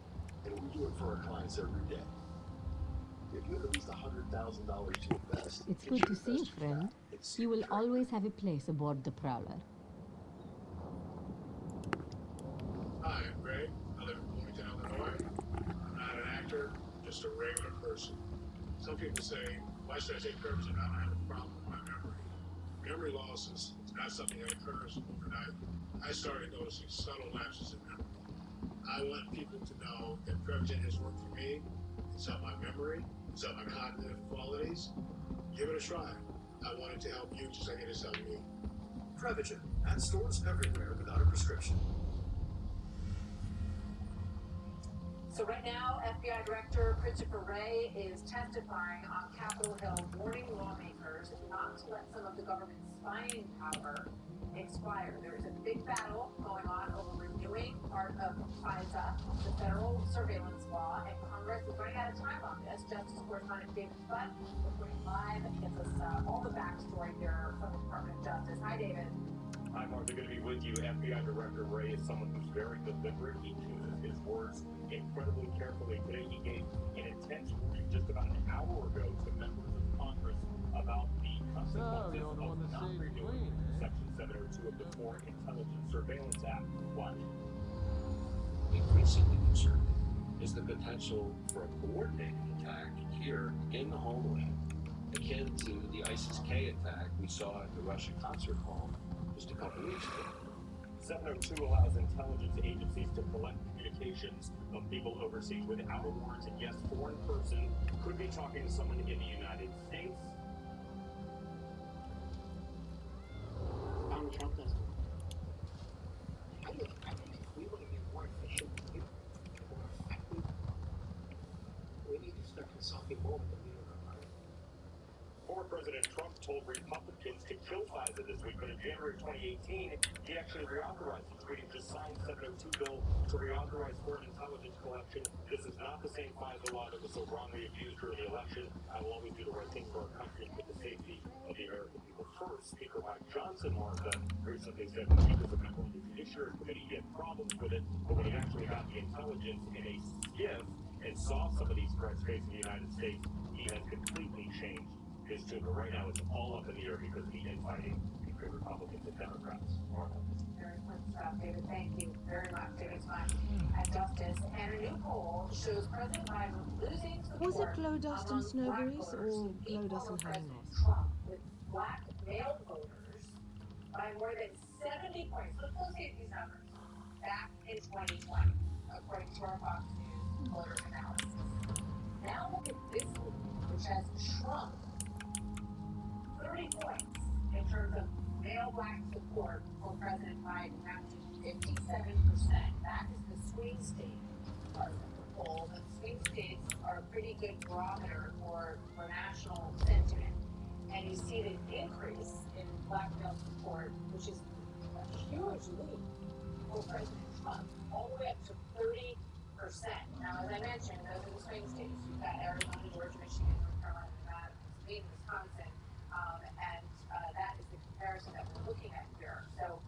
L: And we do it for our clients every day. If you have at least $100,000 to invest,
C: It's good to see you, friend. You will always have a place aboard the Prowler.
U: Hi, I'm Greg. I live in Bloomington, Illinois. I'm not an actor, just a regular person. Some people say, why should I take Pervitin? I don't have a problem with my memory. Memory loss is not something that occurs overnight. I started noticing subtle lapses in memory. I want people to know that Pervitin has worked for me. It's helped my memory. It's helped my cognitive qualities. Give it a try. I want it to help you just like it has helped me.
L: Prevagen at stores everywhere without a prescription.
R: So right now, FBI Director Christopher Wray is testifying on Capitol Hill, warning lawmakers not to let some of the government's spying power expire. There is a big battle going on over renewing part of FISA, the federal surveillance law, and Congress is running out of time on this. Justice correspondent David Butt reporting live and gives us all the backstory here from the Department of Justice. Hi, David.
J: Hi, Martha. Good to be with you. FBI Director Wray is someone who's very deliberate. He chooses his words incredibly carefully. Today, he gave an intense warning just about an hour ago to members of Congress about the consequences of not renewing Section 702 of the Foreign Intelligence Surveillance Act. Watch.
B: Increasingly concerning is the potential for a coordinated attack here in the homeland, akin to the ISIS-K attack we saw at the Russian concert hall just a couple weeks ago.
J: 702 allows intelligence agencies to collect communications of people overseas without a warrant, and yes, foreign person could be talking to someone in the United States.
A: Donald Trump doesn't. I think if we want to be more efficient and more effective, we need to start consulting more with the leader of our party.
J: Former President Trump told Republicans to kill FISA this week, but in January 2018, he actually reauthorized it, tweeting to sign 702 bill to reauthorize foreign intelligence collection. This is not the same FISA law that was so wrongly abused during the election. I will always do the right thing for our country and put the safety of the American people first. Speaker Mike Johnson, Martha, recently said that he was a member of the Judiciary Committee. He had problems with it, but when he actually got the intelligence in a skiff and saw some of these threats facing the United States, he has completely changed his tune. But right now, it's all up in the air because of the infighting between Republicans and Democrats. Martha.
R: Very good stuff, David. Thank you very much. David's time at Justice. And a new poll shows President Biden losing support.
E: Was it glow dust and snowberries or glow dust and hammers?
R: Trump with black male voters by more than 70 points. Let's look at these numbers. Back in 2020, according to our Fox News voter analysis. Now look at this lead, which has shrunk 30 points
D: black support for President Biden now to 57%. That is the swing state part of the poll. And swing states are a pretty good barometer for national sentiment. And you see the increase in black male support, which is a huge leap for President Trump, all the way up to 30%. Now, as I mentioned, those are the swing states. You've got Arizona, Georgia, Michigan, North Carolina, Nevada, Pennsylvania, Wisconsin, and that is the comparison that we're looking at here. So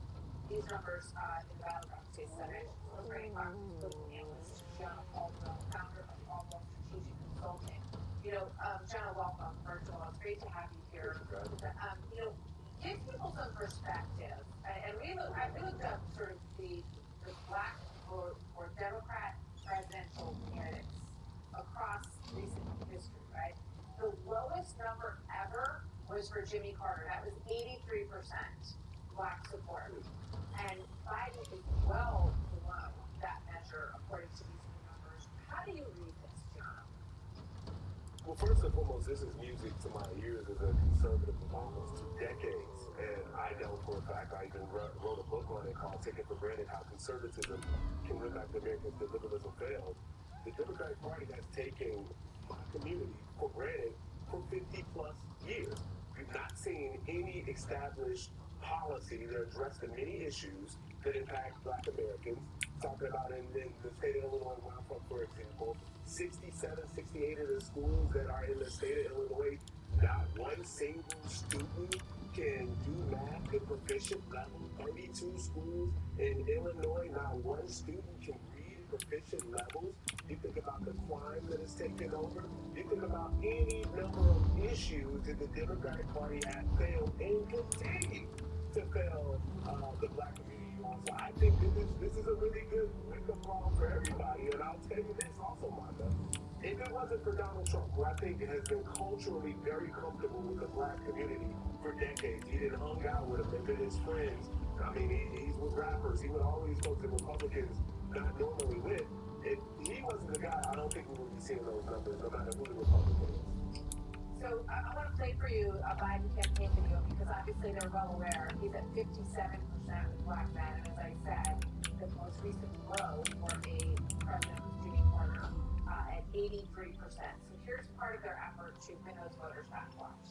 D: these numbers in the battleground state Senate, Auridon Vukhul, analyst, Gianna Aldmeri, founder of Aldmeri Strategic Consulting. Gianna, welcome. Virtual. It's great to have you here. Give people some perspective. And I looked up sort of the black or Democrat presidential candidates across recent history, right? The lowest number ever was for Jimmy Carter. That was 83% black support. And Biden is well below that measure according to these new numbers. How do you read this, John?
X: Well, first and foremost, this is music to my ears as a conservative of almost 2 decades. And I know for a fact, I even wrote a book on it called Taking for Granted How Conservatism Can Win Back the Americans That Liberalism Failed. The Democratic Party has taken my community for granted for 50 plus years. We've not seen any established policy that address the many issues that impact black Americans. Talking about in the state of Illinois, where I'm from, for example, 67, 68 of the schools that are in the state of Illinois, not one single student can do math at proficient level. 32 schools in Illinois, not one student can read at proficient levels. You think about the crime that is taken over. You think about any number of issues that the Democratic Party has failed and continue to fail the black community on. So I think this is a really good wake-up call for everybody. And I'll tell you this also, Martha. If it wasn't for Donald Trump, who I think has been culturally very comfortable with the black community for decades, he didn't hung out with them, they've been his friends. I mean, he's with rappers, he with all these folks that Republicans not normally with. If he wasn't the guy, I don't think we would be seeing those numbers, no matter who the Republican is.
D: So I want to play for you a Biden campaign video because obviously they're well aware. He's at 57% with black men, and as I said, the most recent low for a president was Jimmy Carter at 83%. So here's part of their effort to win those voters back. Watch.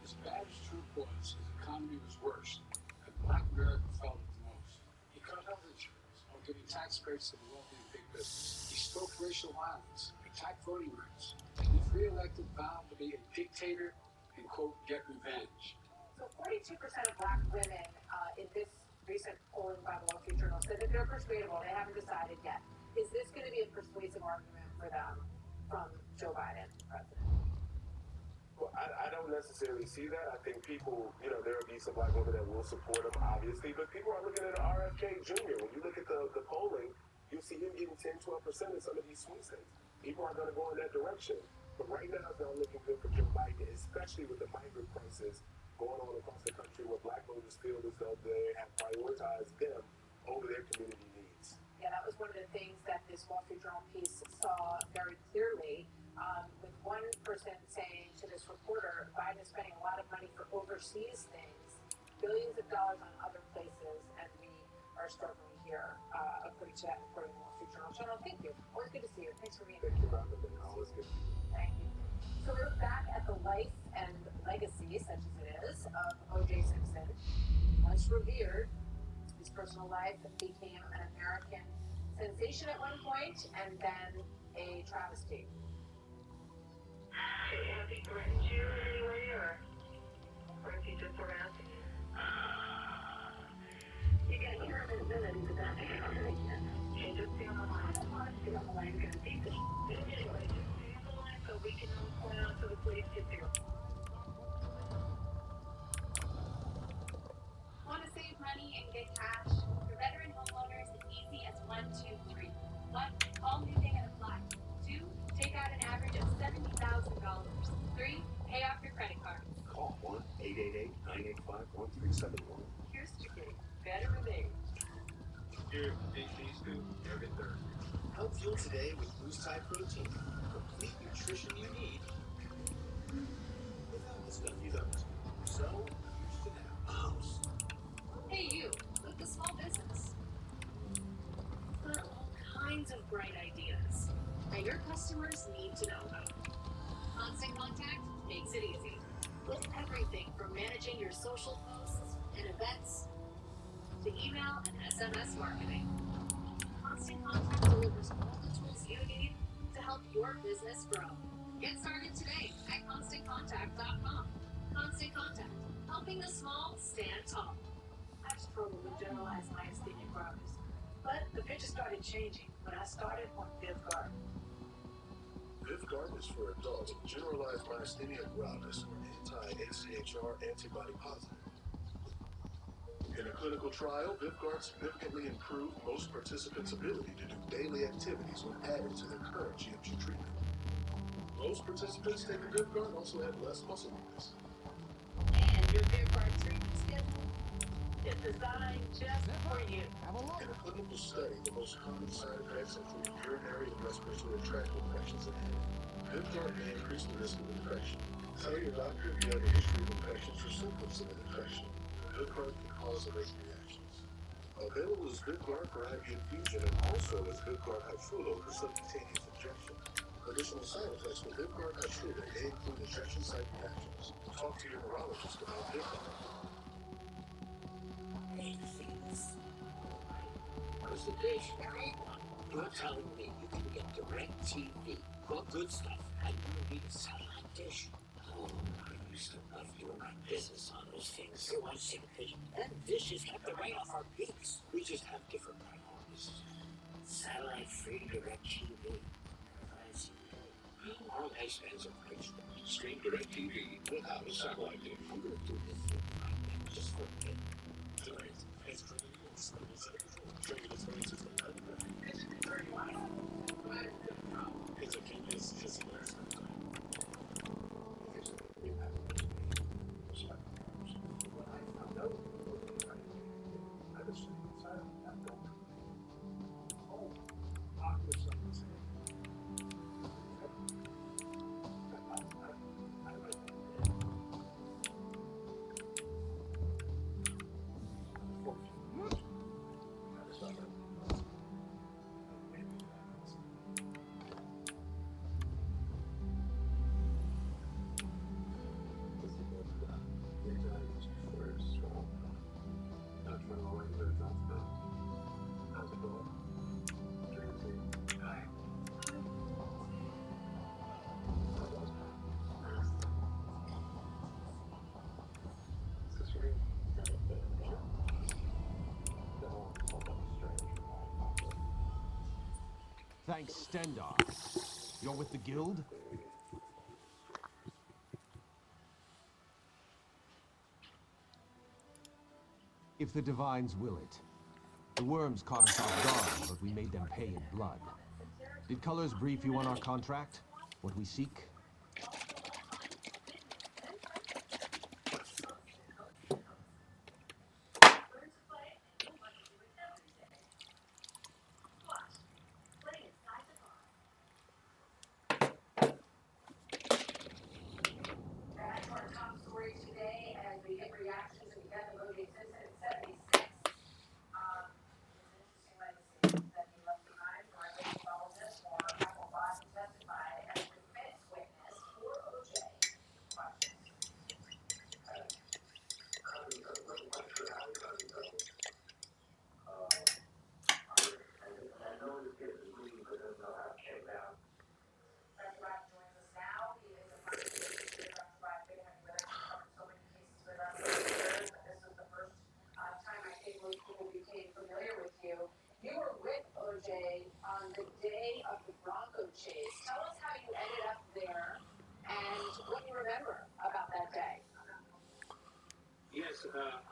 U: As bad as Trump was, his economy was worse, and black America felt it the most. He cut health insurance while giving tax breaks to the wealthy and big business. He stoked racial violence, attacked voting rights, and if re-elected, vowed to be a dictator and, quote, get revenge.
D: So 42% of black women in this recent polling by the Wall Street Journal said that they're persuadable. They haven't decided yet. Is this going to be a persuasive argument for them from Joe Biden, president?
X: Well, I don't necessarily see that. I think people, there will be some black women that will support him, obviously, but people are looking at RFK Jr. When you look at the polling, you'll see him getting 10, 12% in some of these swing states. People are going to go in that direction. But right now, it's not looking good for Joe Biden, especially with the migrant crisis going on across the country where black voters feel as though they have prioritized them over their community needs.
D: Yeah, that was one of the things that this Wall Street Journal piece saw very clearly, with one person saying to this reporter, Biden is spending a lot of money for overseas things, billions of dollars on other places, and we are struggling here, according to that reporting in the Wall Street Journal. General, thank you. Always good to see you. Thanks for being here.
X: Thank you, Robin. Always good to see you.
D: Thank you. So we look back at the life and legacy, such as it is, of O.J. Simpson. Once revered, his personal life became an American sensation at one point, and then a travesty.
R: Has he threatened you in any way, or is he just around? You can hear his ability to that information. She just stay on the line. Stay on the line because he's a anyway, just stay on the line so we can know what's going on so the police get there.
H: Want to save money and get cash? For veteran homeowners, it's easy as 1, 2, 3. 1. Call New Day and apply. 2. Take out an average of $70,000. 3. Pay off your credit card.
B: Call 1-888-985-1371.
H: Here's to getting
R: better remain.
J: Here, these two, every third.
G: Help fuel today with Roost High Protein. Complete nutrition you need without the stuff you don't. So, here's to now.
H: your customers need to know about. Constant Contact makes it easy. With everything from managing your social posts and events to email and SMS marketing. Constant Contact delivers all the tools you need to help your business grow. Get started today at ConstantContact.com. Constant Contact, helping the small stand tall.
T: I've struggled with generalized myasthenia gravis, but the picture started changing when I started on VivGuard.
L: VivGuard is for adults with generalized myasthenia gravis or anti-AChR antibody positive. In a clinical trial, VivGuard significantly improved most participants' ability to do daily activities when added to their current GMG treatment. Most participants taking VivGuard also had less muscle weakness.
T: And your VivGuard treatment schedule is designed just for you.
L: In a clinical study, the most common side effects include urinary and respiratory tract infections in head. VivGuard may increase the risk of infection. Tell your doctor if you have a history of infections or symptoms of an infection. VivGuard can cause allergic reactions. Available as VivGuard for IV infusion and also as VivGuard Hytrulo for subcutaneous injection. Additional side effects with VivGuard Hytrulo may include injection site reactions. Talk to your neurologist about VivGuard.
A: Presentation. You're telling me you can get direct TV for good stuff and you don't need a satellite dish? Oh, I used to love doing my business on those things. You want syncopation and dishes kept the rain off our peaks. We just have different priorities. Satellite free direct TV. All nice fans are rich. Stream direct TV without a satellite dish. I'm going to do this thing just for a bit. It's for the news. It's a canvas, just
F: Thanks, Stendar. You're with the guild? If the divines will it. The worms caught us off guard, but we made them pay in blood. Did Colors brief you on our contract? What we seek?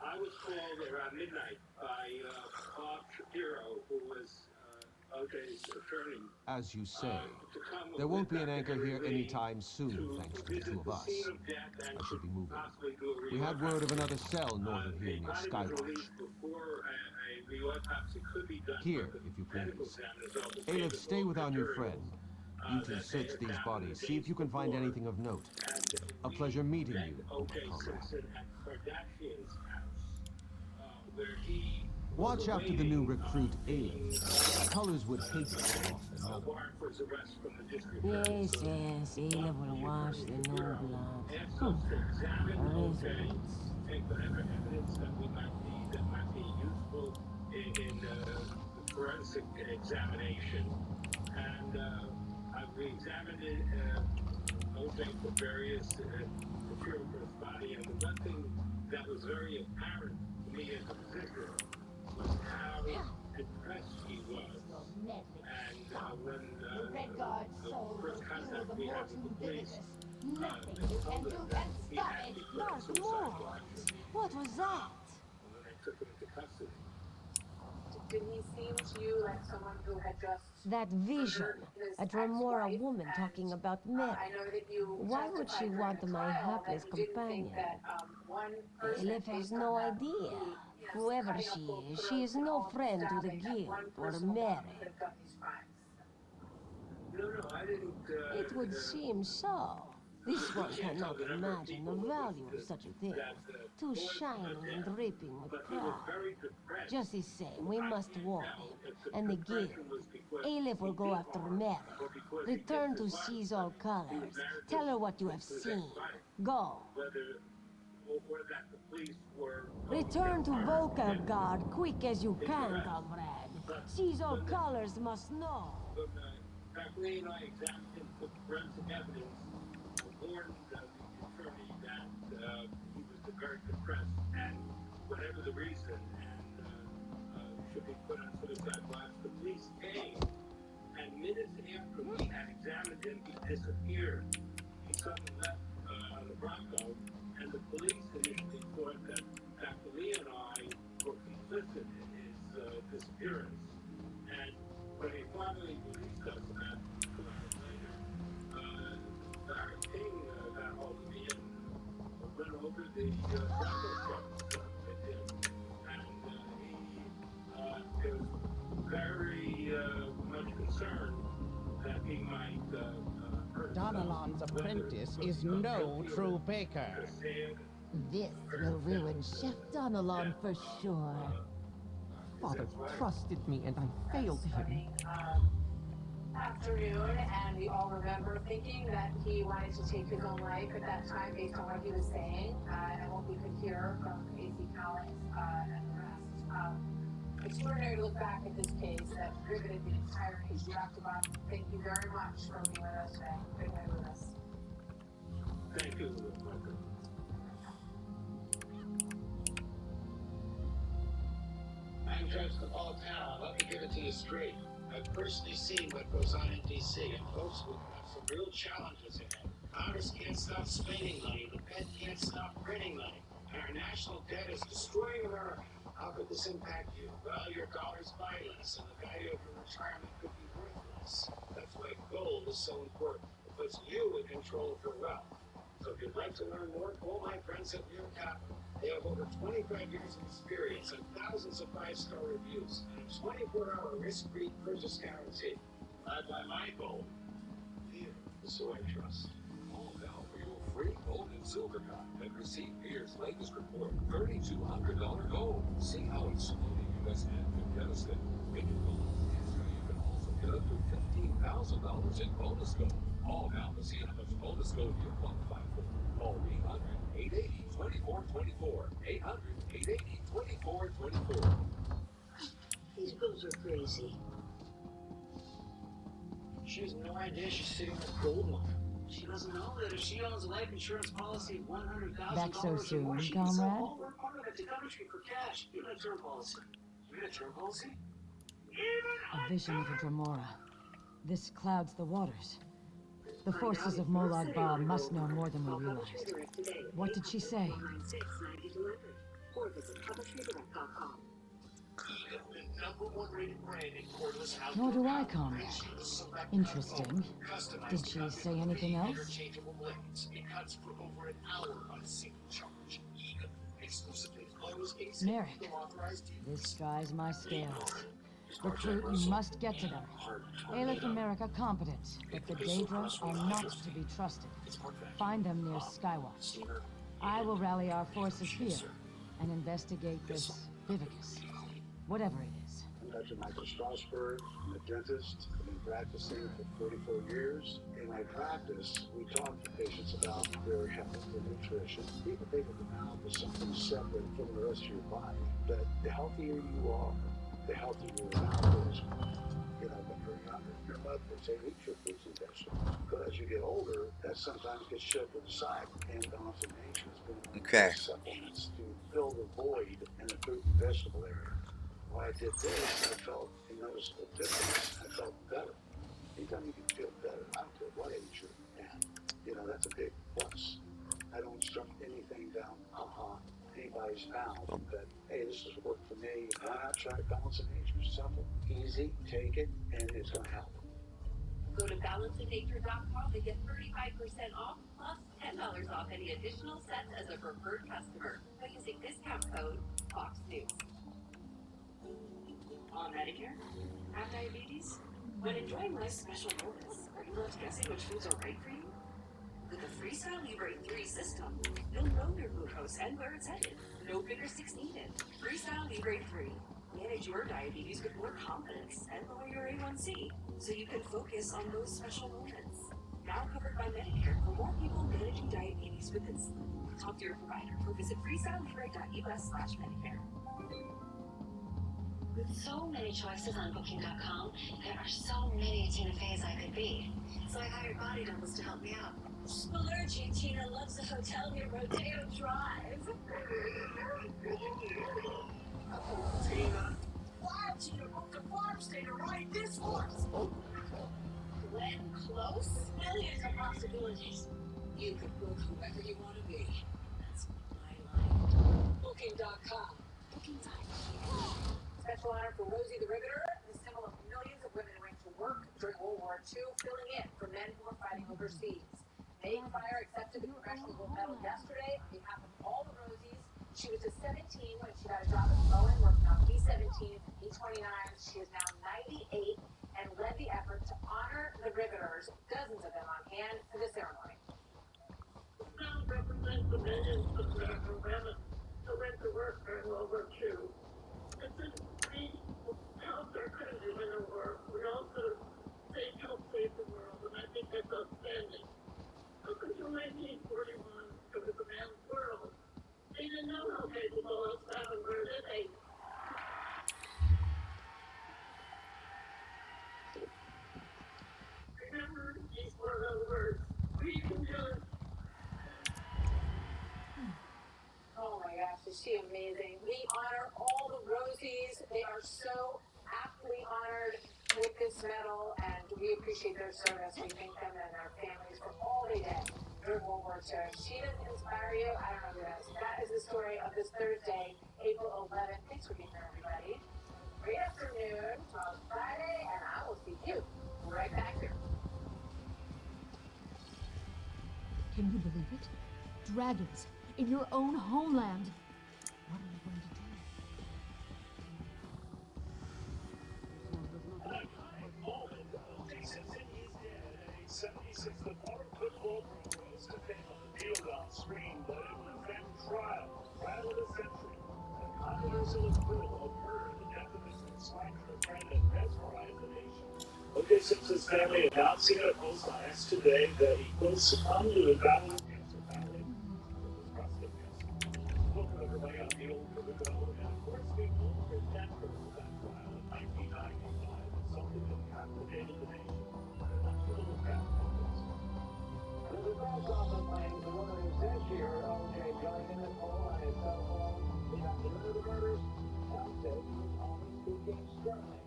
A: I was called around midnight by Bob Shapiro, who was OJ's attorney.
F: As you say, there won't be an anchor here anytime soon, thanks to the two of us. I should be moving. We had word of another cell north of here near Skylodge. Here, if you please. Aleph, stay with our new friend. You two search these bodies, see if you can find anything of note. A pleasure meeting you, comrade.
A: Kardashian's house, where he
F: Watch after the new recruit, Aleph. Colors would hate to come off another.
A: Warrant for his arrest from the district.
N: Yes, yes, Aleph will watch the new blood.
A: Ask us to examine
N: Resolutes.
A: take whatever evidence that might be useful in the forensic examination. And we examined it, OJ for various material for his body, and the one thing that was very apparent to me as a visitor was how depressed he was. And when the first contact we had with the police, they told us that he had to be put on suicide watch.
N: What was that?
A: And then they took him into custody.
R: Did he seem to you like someone who had just
N: That vision. A Dremora woman talking about Mary.
R: I know that you
N: Why would she want my hapless companion? Aleph has no idea. Whoever she is no friend to the guild or Mary.
A: No, I didn't.
N: It would seem so. This one cannot imagine the value of such a thing. Too shining and dripping with pride. Just the same, we must warn him. And the guild. Aleph will go after Mary. Return to seize all colors. Tell her what you have seen. Go. Return to Volca Guard quick as you can, comrade. Seize all colors must know.
A: Kathleen and I examined him for forensic evidence, warned the attorney that he was very depressed, and whatever the reason, and should be put on suicide watch. The police came, and minutes after we had examined him, he disappeared. He suddenly left on the Bronco, and the police initially thought that Dr. Lee and I were complicit in his disappearance. And when he finally released us about 2 hours later, Larry King got hold of me and went over the Bronco steps with him. And he was very much concerned that he might hurt
O: Donalon's apprentice is no true baker.
N: This will ruin Chef Donalon for sure.
P: Father trusted me and I failed him.
R: Afternoon, and we all remember thinking that he wanted to take his own life at that time based on what he was saying and what we could hear from AC Collins and the rest. Extraordinary to look back at this case that riveted the entire nation. Dr. Bob, thank you very much for being with us today. Good night with us.
A: Thank you.
G: I'm Judge of all town. Let me give it to you straight. I've personally seen what goes on in D.C., and folks will have some real challenges ahead. Congress can't stop spending money. The Fed can't stop printing money. And our national debt is destroying America. How could this impact you? Well, your dollar's valueless, and the value of your retirement could be worthless. That's why gold is so important. It puts you in control of your wealth. So if you'd like to learn more, call my friends at New Capital. They have over 25 years of experience and thousands of 5-star reviews. 24-hour risk-free purchase guarantee. Led by my gold. Here is who I trust.
B: Call now for your free gold and silver guide and receive Pierre's latest report, $3,200 gold. See how exploding U.S. debt can devastate. When you gold, you can also get up to $15,000 in bonus gold. Call now to see how much bonus gold you qualify for. Call 800-880-2424. 800-880-2424.
I: These bills are crazy.
U: She has no idea she's sitting with gold mine. She doesn't know that if she owns a life insurance policy of $100,000
N: Back so
U: or
N: soon,
U: more, she can sell
N: comrade?
U: all or part of it to cover you for cash. Even a term policy. You get a term policy?
C: A vision of a Dremora. This clouds the waters. The forces of Molag Ba must know more than we realized. What did she say?
I: Or visit publishredirect.com.
G: #1 rated brand in cordless outdoor
C: Nor do I,
G: power.
C: comrade. Interesting. Did she say anything else?
G: Interchangeable blades. It cuts for over an hour on a single charge. Eagle, exclusively closed AC.
C: Merrick, this tries my scales. Recruit, you must get to them. Aleph and Merrick are competent, but the Daedra are not to be trusted. Find them near Skywatch. I will rally our forces here and investigate this Vivicus. Whatever it is.
X: I'm Dr. Michael Strasberg. I'm a dentist. I've been practicing for 44 years. In my practice, we talk to patients about their health and nutrition. People think of the mouth as something separate from the rest of your body, but the healthier you are, the healthier your mouth is. You know, when you're younger, your mother would say, eat your fruits and vegetables. But as you get older, that sometimes gets shoved to the side. And Johnson Nature has been one of the supplements to fill the void in the fruit and vegetable area. When I did this, I felt a noticeable difference. I felt better. Anytime you can feel better, I don't care what age you're at, you know, that's a big plus. I don't stuff anything down anybody's mouth, but hey, this has worked for me. Why not try Balance of Nature? Simple, easy, take it, and it's going to help.
H: Go to balanceofnature.com to get 35% off plus $10 off any additional sets as a preferred customer by using discount code Fox News.
I: On Medicare? Have diabetes? When enjoying life's special moments, are you left guessing which foods are right for you? With the Freestyle Libre 3 system, you'll know your glucose and where it's headed. No bigger sticks needed. Freestyle Libre 3. Manage your diabetes with more confidence and lower your A1C, so you can focus on those special moments. Now covered by Medicare for more people managing diabetes with insulin. Talk to your provider or visit freestylelibre.us/Medicare.
H: With so many choices on Booking.com, there are so many Tina Feys I could be. So I hired body doubles to help me out. Splurgy Tina loves a hotel near Rodeo Drive.
G: Tina.
H: Wow, Tina booked a farm stay to ride this horse. Glenn Close? Millions of possibilities. You could book whoever you want to be. That's my line. Booking.com. Booking.com.
D: Special honor for Rosie the Riveter, the symbol of millions of women who went to work during World War II, filling in for men who were fighting overseas. May Fire accepted the Congressional Gold Medal yesterday on behalf of all the Rosies. She was just 17 when she got a job at Boeing working on B-17 and B-29. She is now 98 and led the effort to honor the Riveters, dozens of them on hand for the ceremony.
G: The sound represents the millions of American women who went to work during World War II. And since we helped our country win the war, we also helped save the world, and I think that's outstanding. Up until 1941, it was a man's world. They didn't know how capable us women were, did they? Remember these were the words. We can do it.
D: Oh my gosh, is she amazing? We honor all the Rosies. They are so aptly honored with this medal, and we appreciate their service. We thank them and their families for all they did during World War II. She doesn't inspire you? I don't know who does. That is the story of this Thursday, April 11th. Thanks for being here, everybody. Great afternoon. Tomorrow's Friday, and I will see you right back here.
C: Can you believe it? Dragons in your own homeland. What are you going to do?
A: Simpson is dead at age 76. The former football pro rose to fame on the field on screen, but it was that trial of the century. The controversial acquittal of murder, the death of his ex-wife, friend, and mesmerized the nation. O.J. Simpson's family announcing in a post on X today that he quote succumbed to a battle with cancer battling with prostate cancer. Spoken everybody on the old Rico, and of course the older temper of that trial in 1995 is something that captivated the nation. And that's what we'll have focus.
G: There's a cross off the claims the woman who says she heard O.J. joined in the poll on his cell phone the afternoon of the murders. Some say he was only speaking sternly.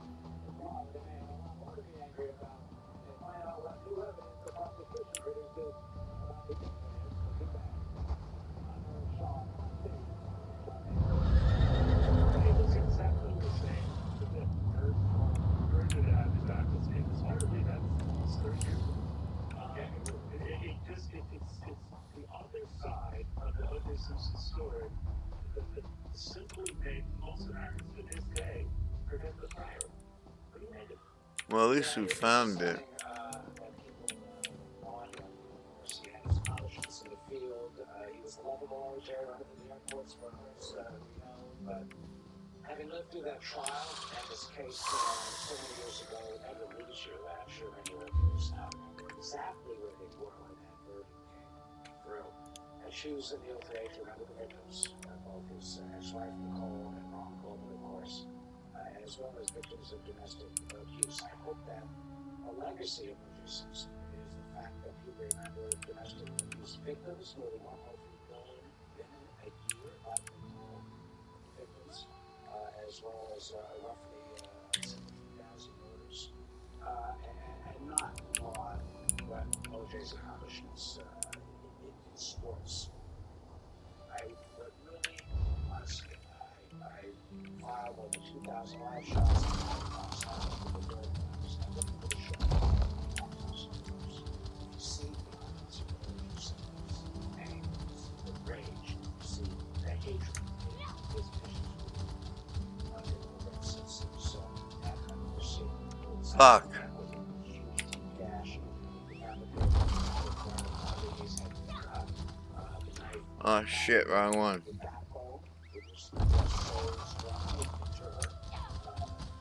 G: The crowd demand a lot more to be angry about and find out what new evidence the prosecution produces about the infamous looking back. I'm Sean Monty.
A: It was exactly the same that heard it at the doctor's name. It's hard to believe that was 30 years ago. It's the other side of the O.J. Simpson story that simply made most Americans to this day forget the prior. What do you make of it?
Q: Well, at least we found it.
B: He had his accomplishments in the field. He was lovable out there under the Air Force workers, but
G: Having lived through that trial and this case so many years ago, never leaves you. I'm sure many of you now remember exactly where they were when that verdict came through. And she was in the oath to remember the victims, both his ex-wife Nicole and Ron Coleman, of course, as well as victims of domestic abuse. I hope that a legacy of O.J. Simpson is the fact that people remember domestic abuse victims, more than 1.3 million women a year like Nicole victims, as well as roughly 17,000 murders, and not on what O.J.'s accomplishments in sports. But really, honestly, I filed over 2,000 live shots on Fox for the I look for the show on Fox News. You see the audience, you see the pain, the rage, you see the hatred, his
Q: Fuck. Oh shit, wrong one.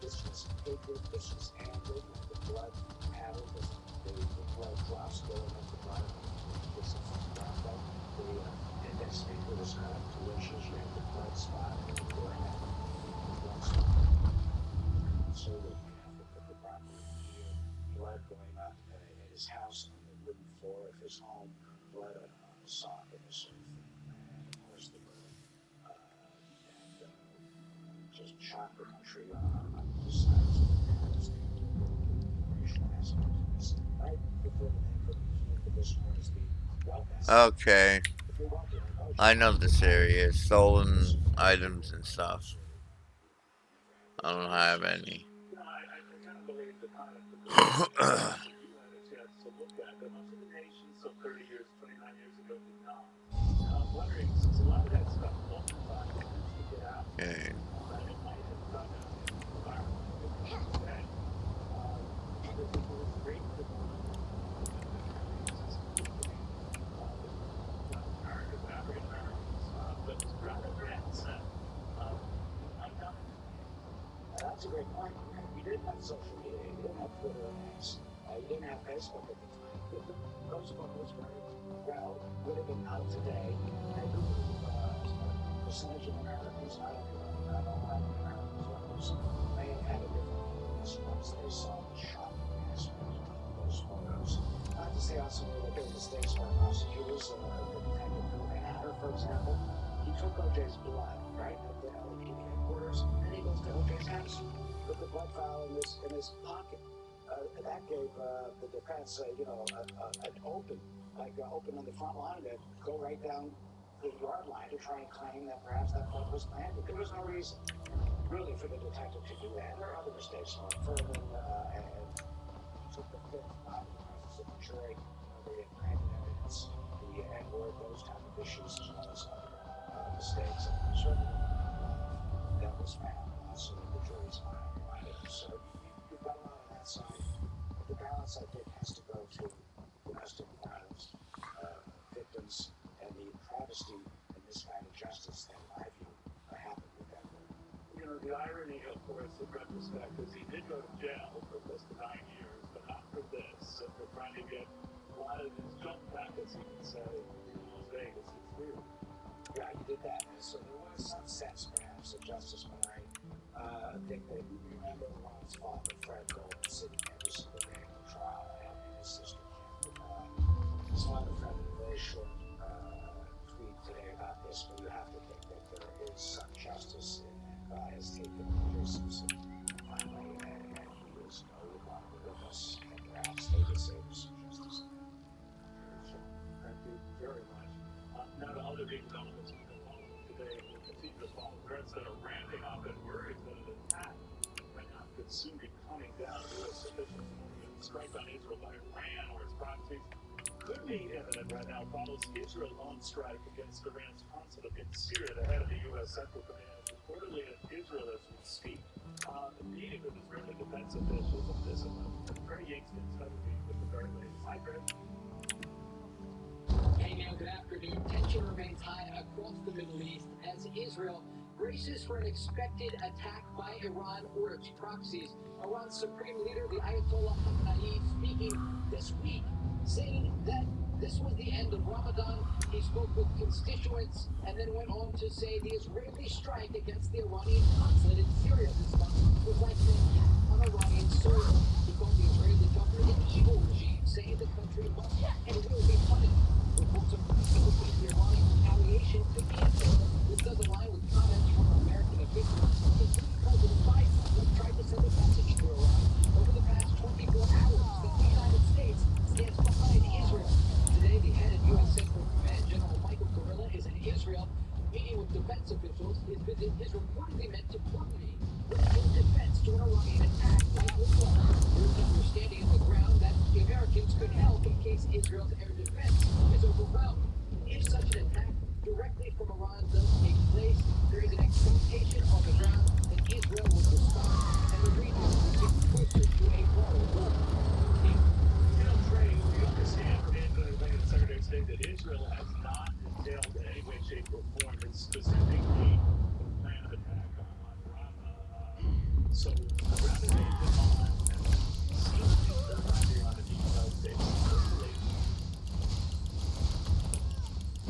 G: This was hatred, this was anger, the blood pattern, the blood drops going up the bottom. This is the index finger was cut up to which you have the blood spot and the blood spot. So that you have to put the property here, blood going up in his house on the wooden floor of his home, blood on the socket, this sort of thing. And of course the blood. Just shock the country on both sides of the panels. Racial aspect of this. Right before the name for this one is the well-best.
Q: Okay. I know this area. Stolen items and stuff. I don't have any.
A: I kind of believe the kind of you had a chance to look at, but most of the nations, so 30 years, 29 years ago, did not. I'm wondering, since a lot of that stuff oftentimes tends to get out,
Q: Okay.
A: that it might have done that in the environment today. Other people who break the Americans, African Americans, but rather grants that undocumented.
G: That's a great point. You didn't have social media, you didn't have Twitter and X, you didn't have Facebook at the time. Facebook was very well, would have been out today. And a percentage of Americans, not everybody, not all Americans, may have had a different view once they saw the shocking aspect of those photos. Not to say also that there were mistakes by prosecutors, the detective who had her, for example. He took O.J.'s blood, right, at the LAPD headquarters, and he goes to O.J.'s house with the blood vial in his pocket. That gave the defense, an open on the front line to go right down the yard line to try and claim that perhaps that blood was planted. There was no reason, really, for the detective to do that. There are other mistakes, Mark Furman, and took the fifth out of the presence of the jury. They had granted evidence, the N-word, those type of issues, as well as other mistakes. And certainly that was found, so that the jury's mind reminded us. So you've got a lot on that side. The balance, I think, has to go to domestic violence victims and the travesty and misguided justice that, in my view, happened with that work.
A: You know, the irony, of course, in retrospect, is he did go to jail for close to 9 years, but not for this. So we're trying to get a lot of his junk back, as he would say, in Las Vegas. It's weird.
G: Yeah, he did that. And so there was some sense, perhaps, of justice, but I think that you remember Ron's father, Fred Gold, sitting every single day in the trial, and his sister, Kim. His father, Fred, had a very short tweet today about this, but you have to think that there is some justice in that God has taken O.J. Simpson finally, and he is no longer with us, and perhaps they could say there's some justice.
A: Thank you very much. Now to other big developments in the home today, we continue to follow threats that are ramping up and worries that an attack right now could soon be coming down. U.S. officials warning a strike on Israel by Iran or its proxies could be imminent right now. Follows Israel on strike against Iran's consulate in Syria. The head of the U.S. Central Command is reportedly in Israel as we speak, meeting with Israeli defense officials on this. And Greg Yankton studied with the very latest. Hi, Greg.
S: Hey, now, good afternoon. Tension remains high across the Middle East as Israel
M: braces for an expected attack by Iran or its proxies. Iran's supreme leader, the Ayatollah Khamenei, speaking this week, saying that this was the end of Ramadan. He spoke with constituents and then went on to say the Israeli strike against the Iranian consulate in Syria this month was like an attack on Iranian soil. He called the Israeli government an evil regime, saying the country must and will be punished. Reports of the Iranian retaliation could be imminent. This does align with comments from American officials, including President Biden, who tried to send a message to Iran over the past 24 hours that the United States stands behind Israel. Today, the head of U.S. Central Command, General Michael Gorilla, is in Israel, meeting with defense officials. His visit is reportedly meant to coordinate with air defense to an Iranian attack like Israel. There is an understanding on the ground that the Americans could help in case Israel's air defense is overwhelmed. If such an attack directly from Iran does take place, there is an expectation on the ground that Israel would respond and the region would get closer to a war.
A: Trey, we understand from the Secretary of State that Israel has not detailed in any way, shape, or form and specifically the plan of attack on Rafah. So rather than on seems to be relying on the details they personally.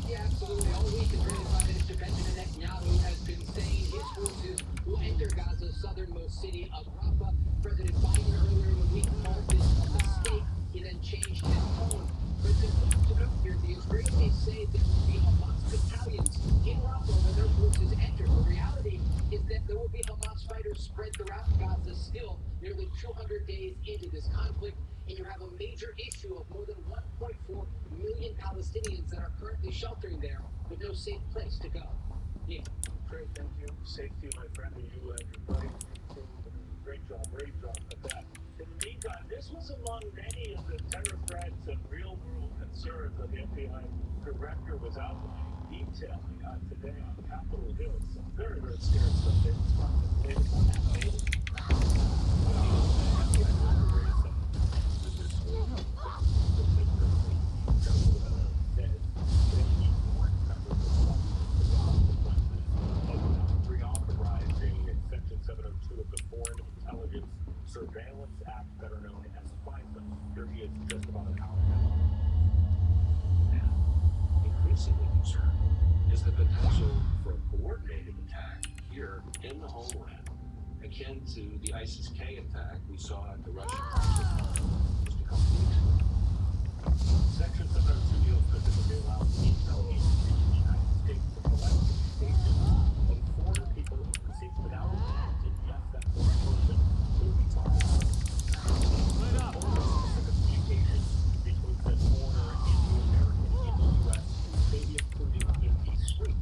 M: Yeah, absolutely. All week, Israeli Prime Minister Benjamin Netanyahu has been saying his forces will enter Gaza's southernmost city of Rafah. President Biden earlier in the week called this a mistake. He then changed his tone. But it's important to note here, the Israelis say there will be Hamas battalions in Rafah when their forces enter. The reality is that there will be Hamas fighters spread throughout Gaza still, nearly 200 days into this conflict. And you have a major issue of more than 1.4 million Palestinians that are currently sheltering there with no safe place to go. Yeah.
A: Great, thank you. Safety, my friend, and you and your buddy. Great job, brave job at that. In the meantime, this was among many of the terror threats and real-world concerns that the FBI director was outlining, detailing today on Capitol Hill. Some very, very scary stuff they responded to. David, what happened? Reauthorizing Section 702 of the Foreign Intelligence Surveillance Act, better known as FISA. Here he is just about an hour ago.
B: Increasingly concerning is the potential for a coordinated attack here in the homeland, akin to the ISIS-K attack we saw at the Russian consulate just a couple weeks ago.
A: Section 702 deals specifically allows intel agencies in the United States to collect communications of foreign people who received without warrant, and yes, that foreign person will be targeted. Specific communications between said foreigner and the American in the U.S. may be included in the sweep.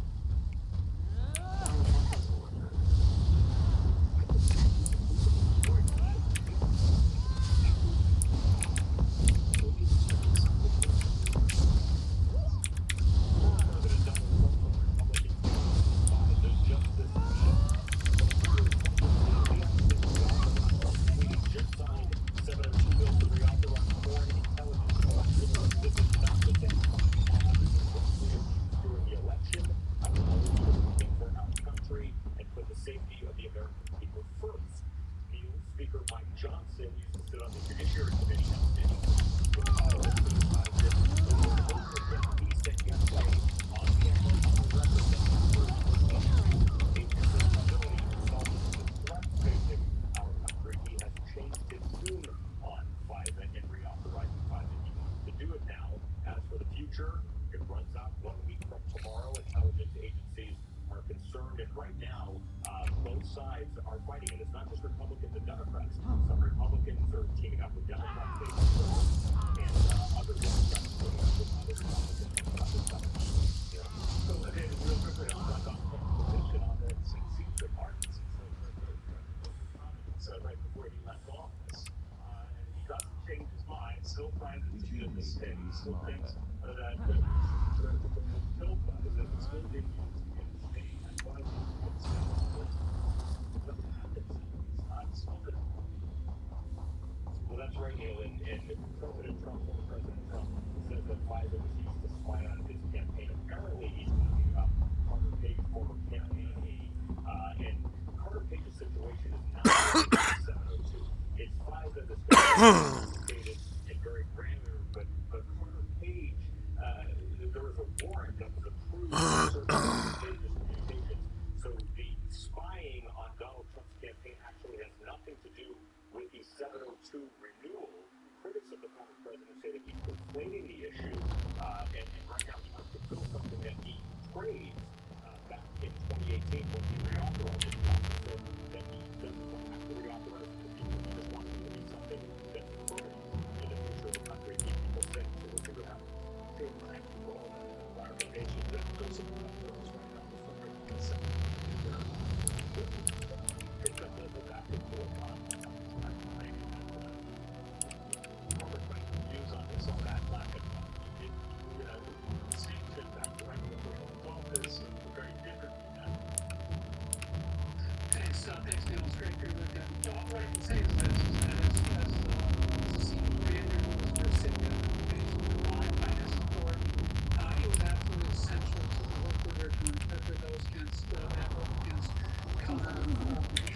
A: It runs out 1 week from tomorrow. Intelligence agencies are concerned, and right now, both sides are fighting, and it's not just Republicans and Democrats. Some Republicans are teaming up with Democrats, and other Democrats teaming up with other Republicans on the other side. So, David, real quickly, I'll back off the position on this. It seems that Martin seems like right before he left office, and he doesn't change his mind. Still plans to be a mistake. He still thinks that the killed by that it's still being used against me. And why would you get what happens? He's not spoken. Well, that's right, Neil. And President Trump, former President Trump, says that FISA was used to spy on his campaign. Apparently, he's talking about Carter Page's former campaign aide,
J: complicated and very granular, but Carter Page, there was a warrant that was approved for certain Page's communications. So the spying on Donald Trump's campaign actually has nothing to do with the 702 renewal. Critics of the former president say that he's conflating the issue, and right now he wants to fill something that he praised back in 2018 when he reauthorized the process, that he doesn't have to reauthorize the people. He just wants it to be something that's important in the future of the country. People think, so we'll figure it out. Thank you for all that clarification. That goes about those right now before I can say. Pick up the back and forth on views on this, on that lack of, it seems that that director of the office is very different from that.
U: Thanks, Neil. It's great to be with you. What I can say is this, is that as a senior commander who was just sitting down in the face of the line by his authority, it was absolutely essential to the work that we're doing for those against that work against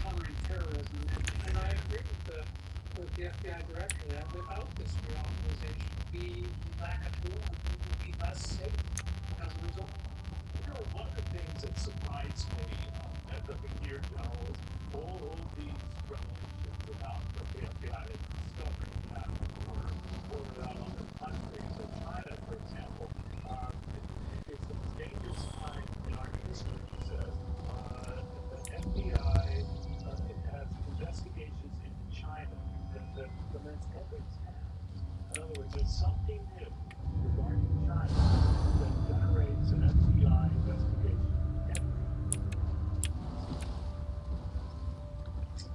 U: countering terrorism. And I agree with the FBI director that without this reauthorization, we lack a tool and we will be less safe as a result.
J: One of the things that surprised me as I've been here now is all these revelations about the FBI discovery that were reported out on the countries. So China, for example, it's the most dangerous time in our history, he says. The FBI has investigations into China that commence every 10. In other words, there's something new regarding China that generates an FBI investigation every.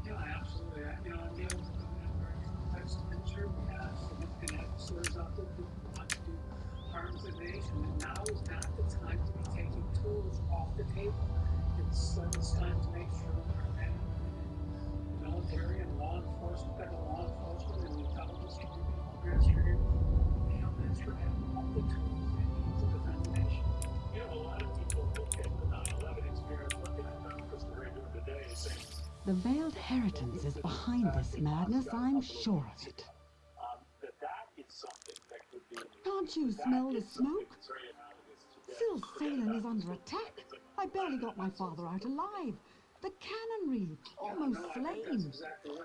U: Yeah, absolutely. Neil, we're in a very complex venture. We have significant adversaries out there who want to do harm to the nation, and now is not the time to be taking tools off the table. It's time to make sure our men and women in the military and law enforcement, federal law enforcement, and the intelligence community, Homeland Security, Homeland Security have all the tools they need to defend the nation.
J: A lot of people look at the 9/11 experience, looking at Christopher Ray doing today, and saying,
C: The Veiled Heritance is behind this madness, I'm sure of it.
J: that is something that could be.
C: Can't you smell the smoke? Syl Salen is under attack. I barely got my father out alive. The cannonry, almost slain.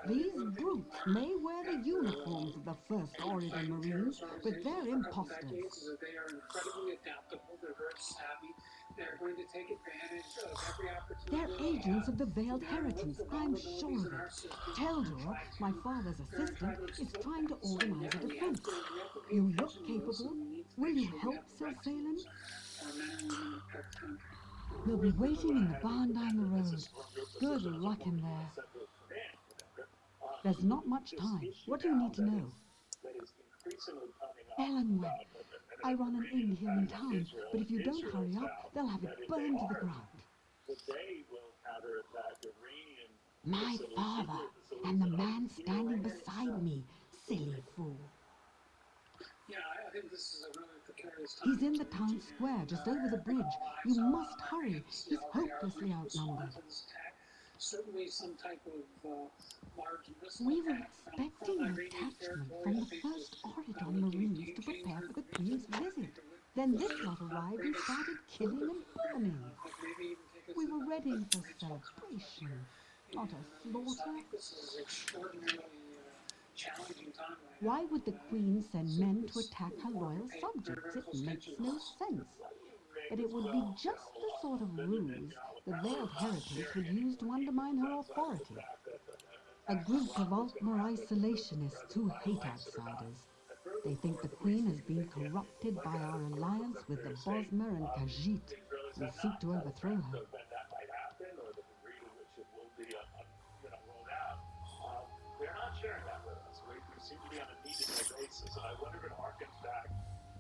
C: These brutes may wear the uniforms of the first Auridon Marines, but they're imposters.
U: They are incredibly adaptable. They're very savvy. They're going to take advantage of every opportunity.
C: They're agents of the Veiled Heritance, I'm sure of it. Teldor, my father's assistant, is trying to organize a defense. You look capable. Will you help Syl Salen? We'll be waiting in the barn down the road. Good luck in there. There's not much time. What do you need to know? Ellen went. I run an inn here in town, but if you don't hurry up, they'll have it burned to the ground. My father, and the man standing beside me, silly fool.
U: Yeah, I think this is a really precarious time.
C: He's in the town square, just over the bridge. You must hurry. He's hopelessly outnumbered.
U: Certainly some type of large missile.
C: We were expecting a detachment from the first Auridon Marines to prepare for the Queen's visit. Then this lot arrived and started killing and burning. We were ready for celebration, not a slaughter.
U: This is extraordinarily challenging time.
C: Why would the Queen send men to attack her loyal subjects? It makes no sense. But it would be just the sort of ruse the Veiled Heritance would use to undermine her authority. A group of Aldmeri isolationists who hate outsiders. They think the Queen has been corrupted by our alliance with the Bosmer and Khajiit, who seek to overthrow her.
J: They're not sharing that with us. We seem to be on a need-to-know basis, and I wonder if it harkens back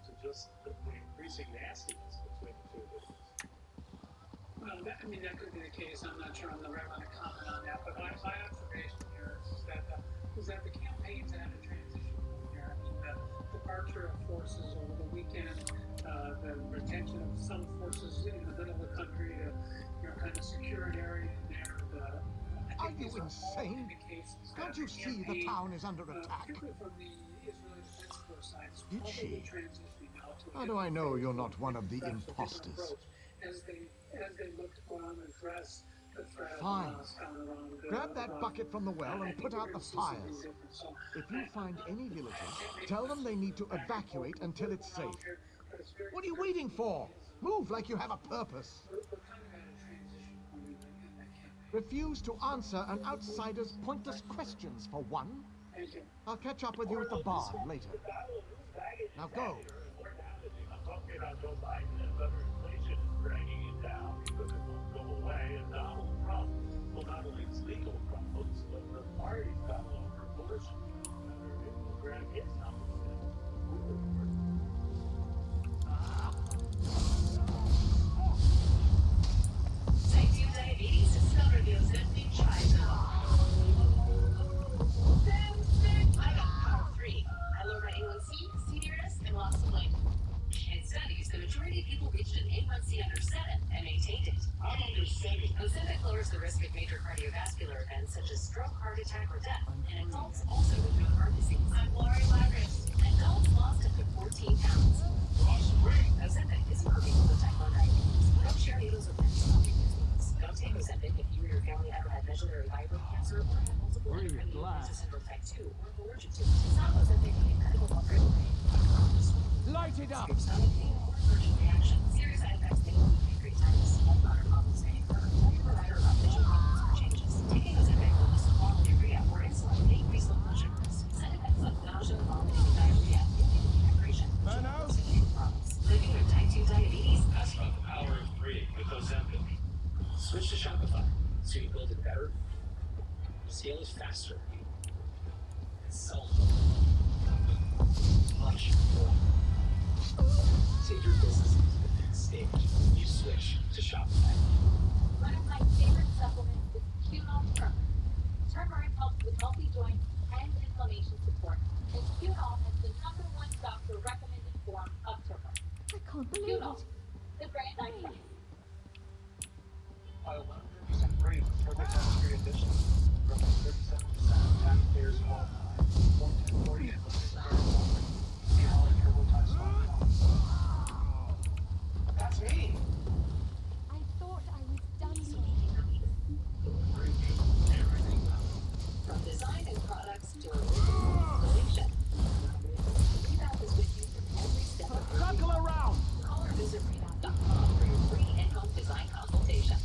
J: to just the increasing nastiness between the two of us.
U: Well, that could be the case. I'm not sure I'm the right one to comment on that, but my observation here is that the campaign's at a transition point here. The departure of forces over the weekend, the retention of some forces in the middle of the country to kind of secure an area in there.
C: I
F: you insane? Can't you see the town is under attack? Did she? How do I know you're not one of the imposters? Fine. Grab that bucket from the well and put out the fires. If you find any villagers, tell them they need to evacuate until it's safe. What are you waiting for? Move like you have a purpose. Refuse to answer an outsider's pointless questions, for one. I'll catch up with you at the barn later. Now go.
A: I'm talking about Joe Biden and whether inflation is dragging it down because it won't go away, and Donald Trump will not only his legal problems, but the party's battle over abortion, whether it will drag his numbers down.
H: Type 2 diabetes discovered those that we tried now. I got Power 3. I lowered my A1C, CDRS, and lost some weight. In studies, the majority of people reached an A1C under 7 and maintained it. I'm under 7. Ozempic lowers the risk of major cardiovascular events such as stroke, heart attack, or death. And adults also with heart disease. I'm Lori Virus. Adults lost up to 14 pounds. Ozempic is for people with type 1 diabetes. Don't share needles with them. Don't take Ozempic if you or your family ever had medullary thyroid cancer or had multiple endocrine disease syndrome type 2 or allergic to it. Stop Ozempic and medical help.
F: Light it up!
H: Stomach pain or allergic reaction. Serious side effects may include pancreatitis, gallbladder problems, and tell your provider about vision problems or changes. Taking Ozempic will lead to normal urea or insulin may increase blood pressure risk. Side effects like nausea, vomiting, and diarrhea may lead to dehydration. Living with type 2 diabetes.
B: That's about the power of 3 with Ozempic. Switch to Shopify so you build it better, scale it faster, and sell much more. Take your business to the next stage. You switch to Shopify.
H: One of my favorite supplements is Qunol Turmeric. Turmeric helps with healthy joints and inflammation support. And Qunol has the #1 doctor-recommended form of turmeric.
E: I can't believe
H: Qunol,
E: it.
H: the brand I trust.
U: 100% free for the tax-free edition. From 37% taxpayers qualify. 140 and limited time only. See how in TurboTax.com. That's me.
C: I thought I was done.
H: From design and products to installation. Rebound is with you from every step of the way.
F: Circle around!
H: Call or visit Rebound.com for your free in-home design consultation.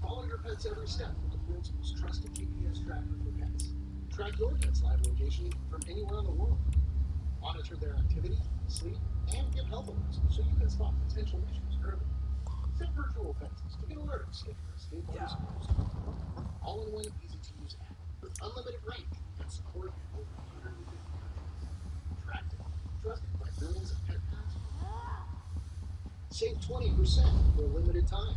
M: Follow your pet's every step with the world's most trusted GPS tracker for pets. Track your pet's live location from anywhere in the world. Monitor their activity, sleep, and give health alerts so you can spot potential issues early. Set virtual fences to get alerts if your escape is closed. All-in-one, easy-to-use app with unlimited range and support in over 150 countries. Tracked it, trusted by millions of pet parents. Save 20% for a limited time.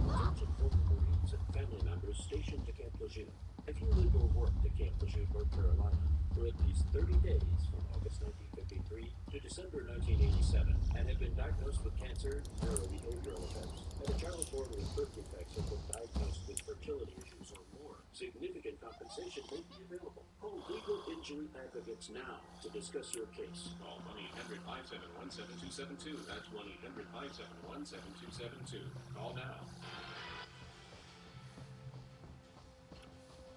B: Friends and former Marines and family members stationed at Camp Lejeune. If you lived or worked at Camp Lejeune, North Carolina, for at least 30 days from August 1953 to December 1987, and have been diagnosed with cancer, neurobehavioral effects, and a child born with birth defects have been diagnosed with fertility issues or more, significant compensation may be available. Call Legal Injury Advocates now to discuss your case. Call 1-800-571-7272. That's 1-800-571-7272. Call now.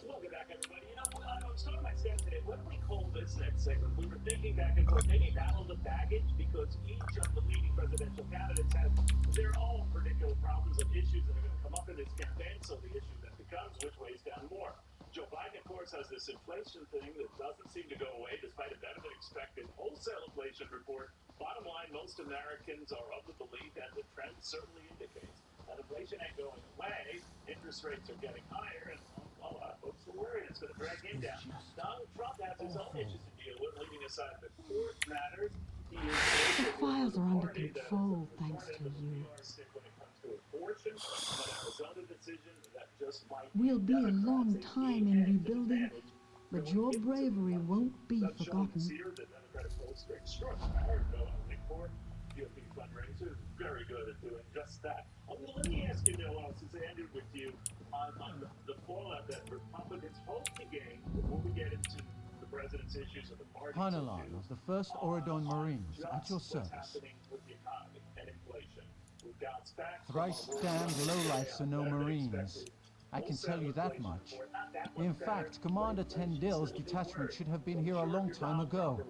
A: Welcome back, everybody. You know, I was talking to my staff today. What do we call this next segment? We were thinking back and forth, maybe battle the baggage, because each of the leading presidential candidates have their own particular problems and issues that are going to come up in this campaign. So the issue that becomes which weighs down more.
J: Joe Biden, of course, has this inflation thing that doesn't seem to go away despite a better than expected wholesale inflation report. Bottom line, most Americans are of the belief, and the trend certainly indicates, that inflation ain't going away. Interest rates are getting higher, and a lot of folks are worried it's going to drag him down. Donald Trump has his own issues to deal with, leaving aside the court matters. He is
E: The files are under control thanks to you. We'll be a long time in rebuilding, but your bravery won't be forgotten.
J: GOP fundraiser is very good at doing just that. Let me ask you, Noel, since I ended with you, on the fallout that Republicans hope to gain before we get into the president's issues of the party.
K: Hanelan of the 1st Auridon Marines, at your service.
J: With the economy and inflation. We've bounced back.
K: Thrice damned lowlifes are no Marines. I can tell you that much. In fact, Commander Tendill's detachment should have been here a long time ago.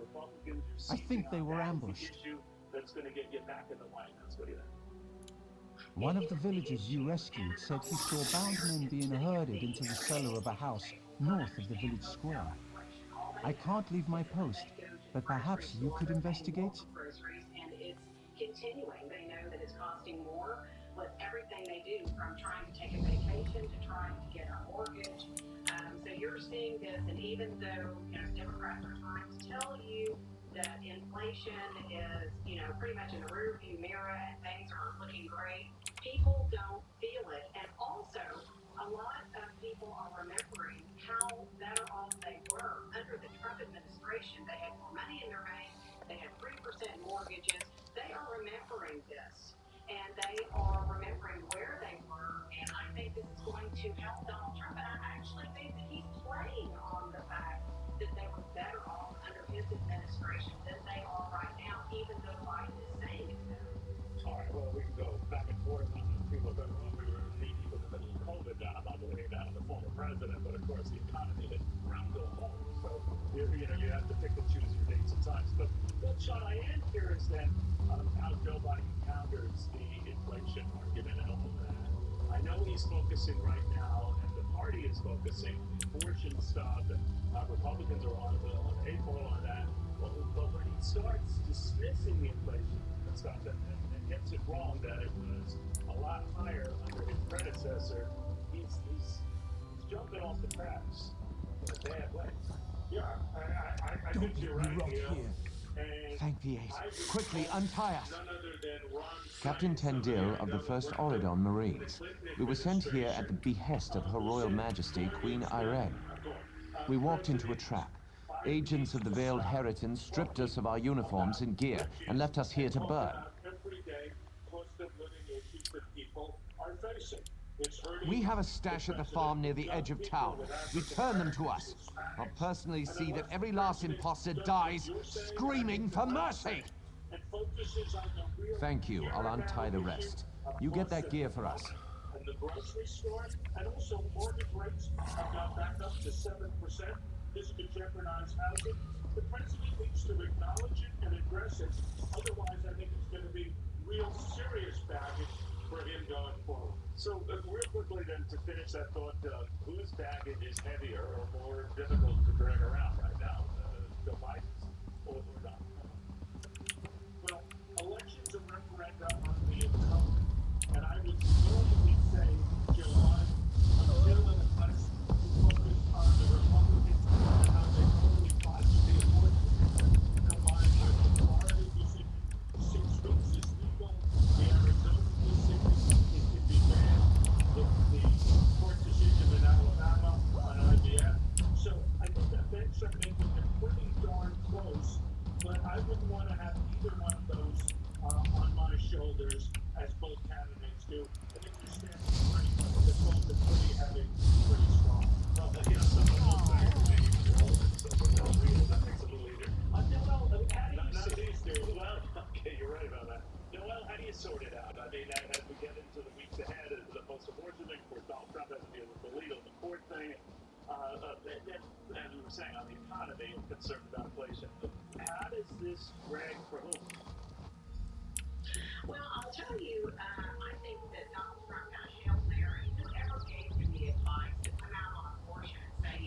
K: I think they were ambushed.
J: That's going to get you back in the White House. What do you think?
K: One of the villagers you rescued said he saw bound men being herded into the cellar of a house north of the village square. I can't leave my post, but perhaps you could investigate?
D: And it's continuing. They know that it's costing more with everything they do, from trying to take a vacation to trying to get a mortgage. So you're seeing this, and even though Democrats are trying to tell you that inflation is, pretty much in the rearview mirror and things are looking great, people don't feel it. And also, a lot of people are remembering how better off they were under the Trump administration. They had more money in their bank, they had 3% mortgages. They are remembering this, and they are remembering where they were, and I think this is going to help Donald Trump. And I actually think that he's playing on the fact that they were better off under his administration than they are right now, even though Biden is saying it now.
J: All right, well, we can go back and forth on people that were knee deep in the middle of COVID. I'm not looking down at the former president, but of course the economy had ground to a halt. So, you have to pick and choose your dates and times. But Sean, I am curious then how Joe Biden counters the inflation argument and all of that. I know he's focusing right now, and the party is focusing, fortune stuff, and Republicans are on the A-ball on that. But when he starts dismissing the inflation and stuff and gets it wrong that it was a lot higher under his predecessor, he's jumping off the tracks in a bad way. Yeah, I think you're right here.
K: Thank the Ace. Quickly, untie us.
S: Captain Tendil of the 1st Auridon Marines. We were sent here at the behest of Her Royal Majesty Queen Irene. We walked into a trap. Agents of the Veiled Heritons stripped us of our uniforms and gear and left us here to burn.
F: We have a stash at the farm near the edge of town. Return them to us. I'll personally see that every last imposter dies screaming for mercy.
S: Thank you. I'll untie the rest. You get that gear for us.
J: And the grocery store, and also mortgage rates have gone back up to 7%. This could jeopardize housing. The president needs to acknowledge it and address it. Otherwise, I think it's going to be real serious baggage for him going forward. So, real quickly then, to finish that thought, whose baggage is heavier or more difficult to drag around right now? Joe Biden's or Donald Trump? Well, elections and referenda are the incumbent. And I would normally say July until and unless you focus on the Republicans and how they totally botched the abortion, combined with the Florida decision, 6 weeks is legal, the Arizona decision, it can be banned, the court decision in Alabama on IVF. So I think that bench are making it pretty darn close, but I wouldn't want to have either one of those on my shoulders as both candidates do. I think you're standing right. They're both pretty heavy, pretty strong. Well, some of those are maybe relevant, so that makes it a little easier. Noel, how do you see these two? Well, okay, you're right about that. Noel, how do you sort it out? I mean, as we get into the weeks ahead, the post-abortion thing, of course, Donald Trump has to deal with the lead on the court thing. As we were saying, on the economy and concerned about inflation. How does this drag for whom?
D: Well, I'll tell you, I think that Donald Trump got Hail Mary. Whoever gave him the advice to come out on abortion and say,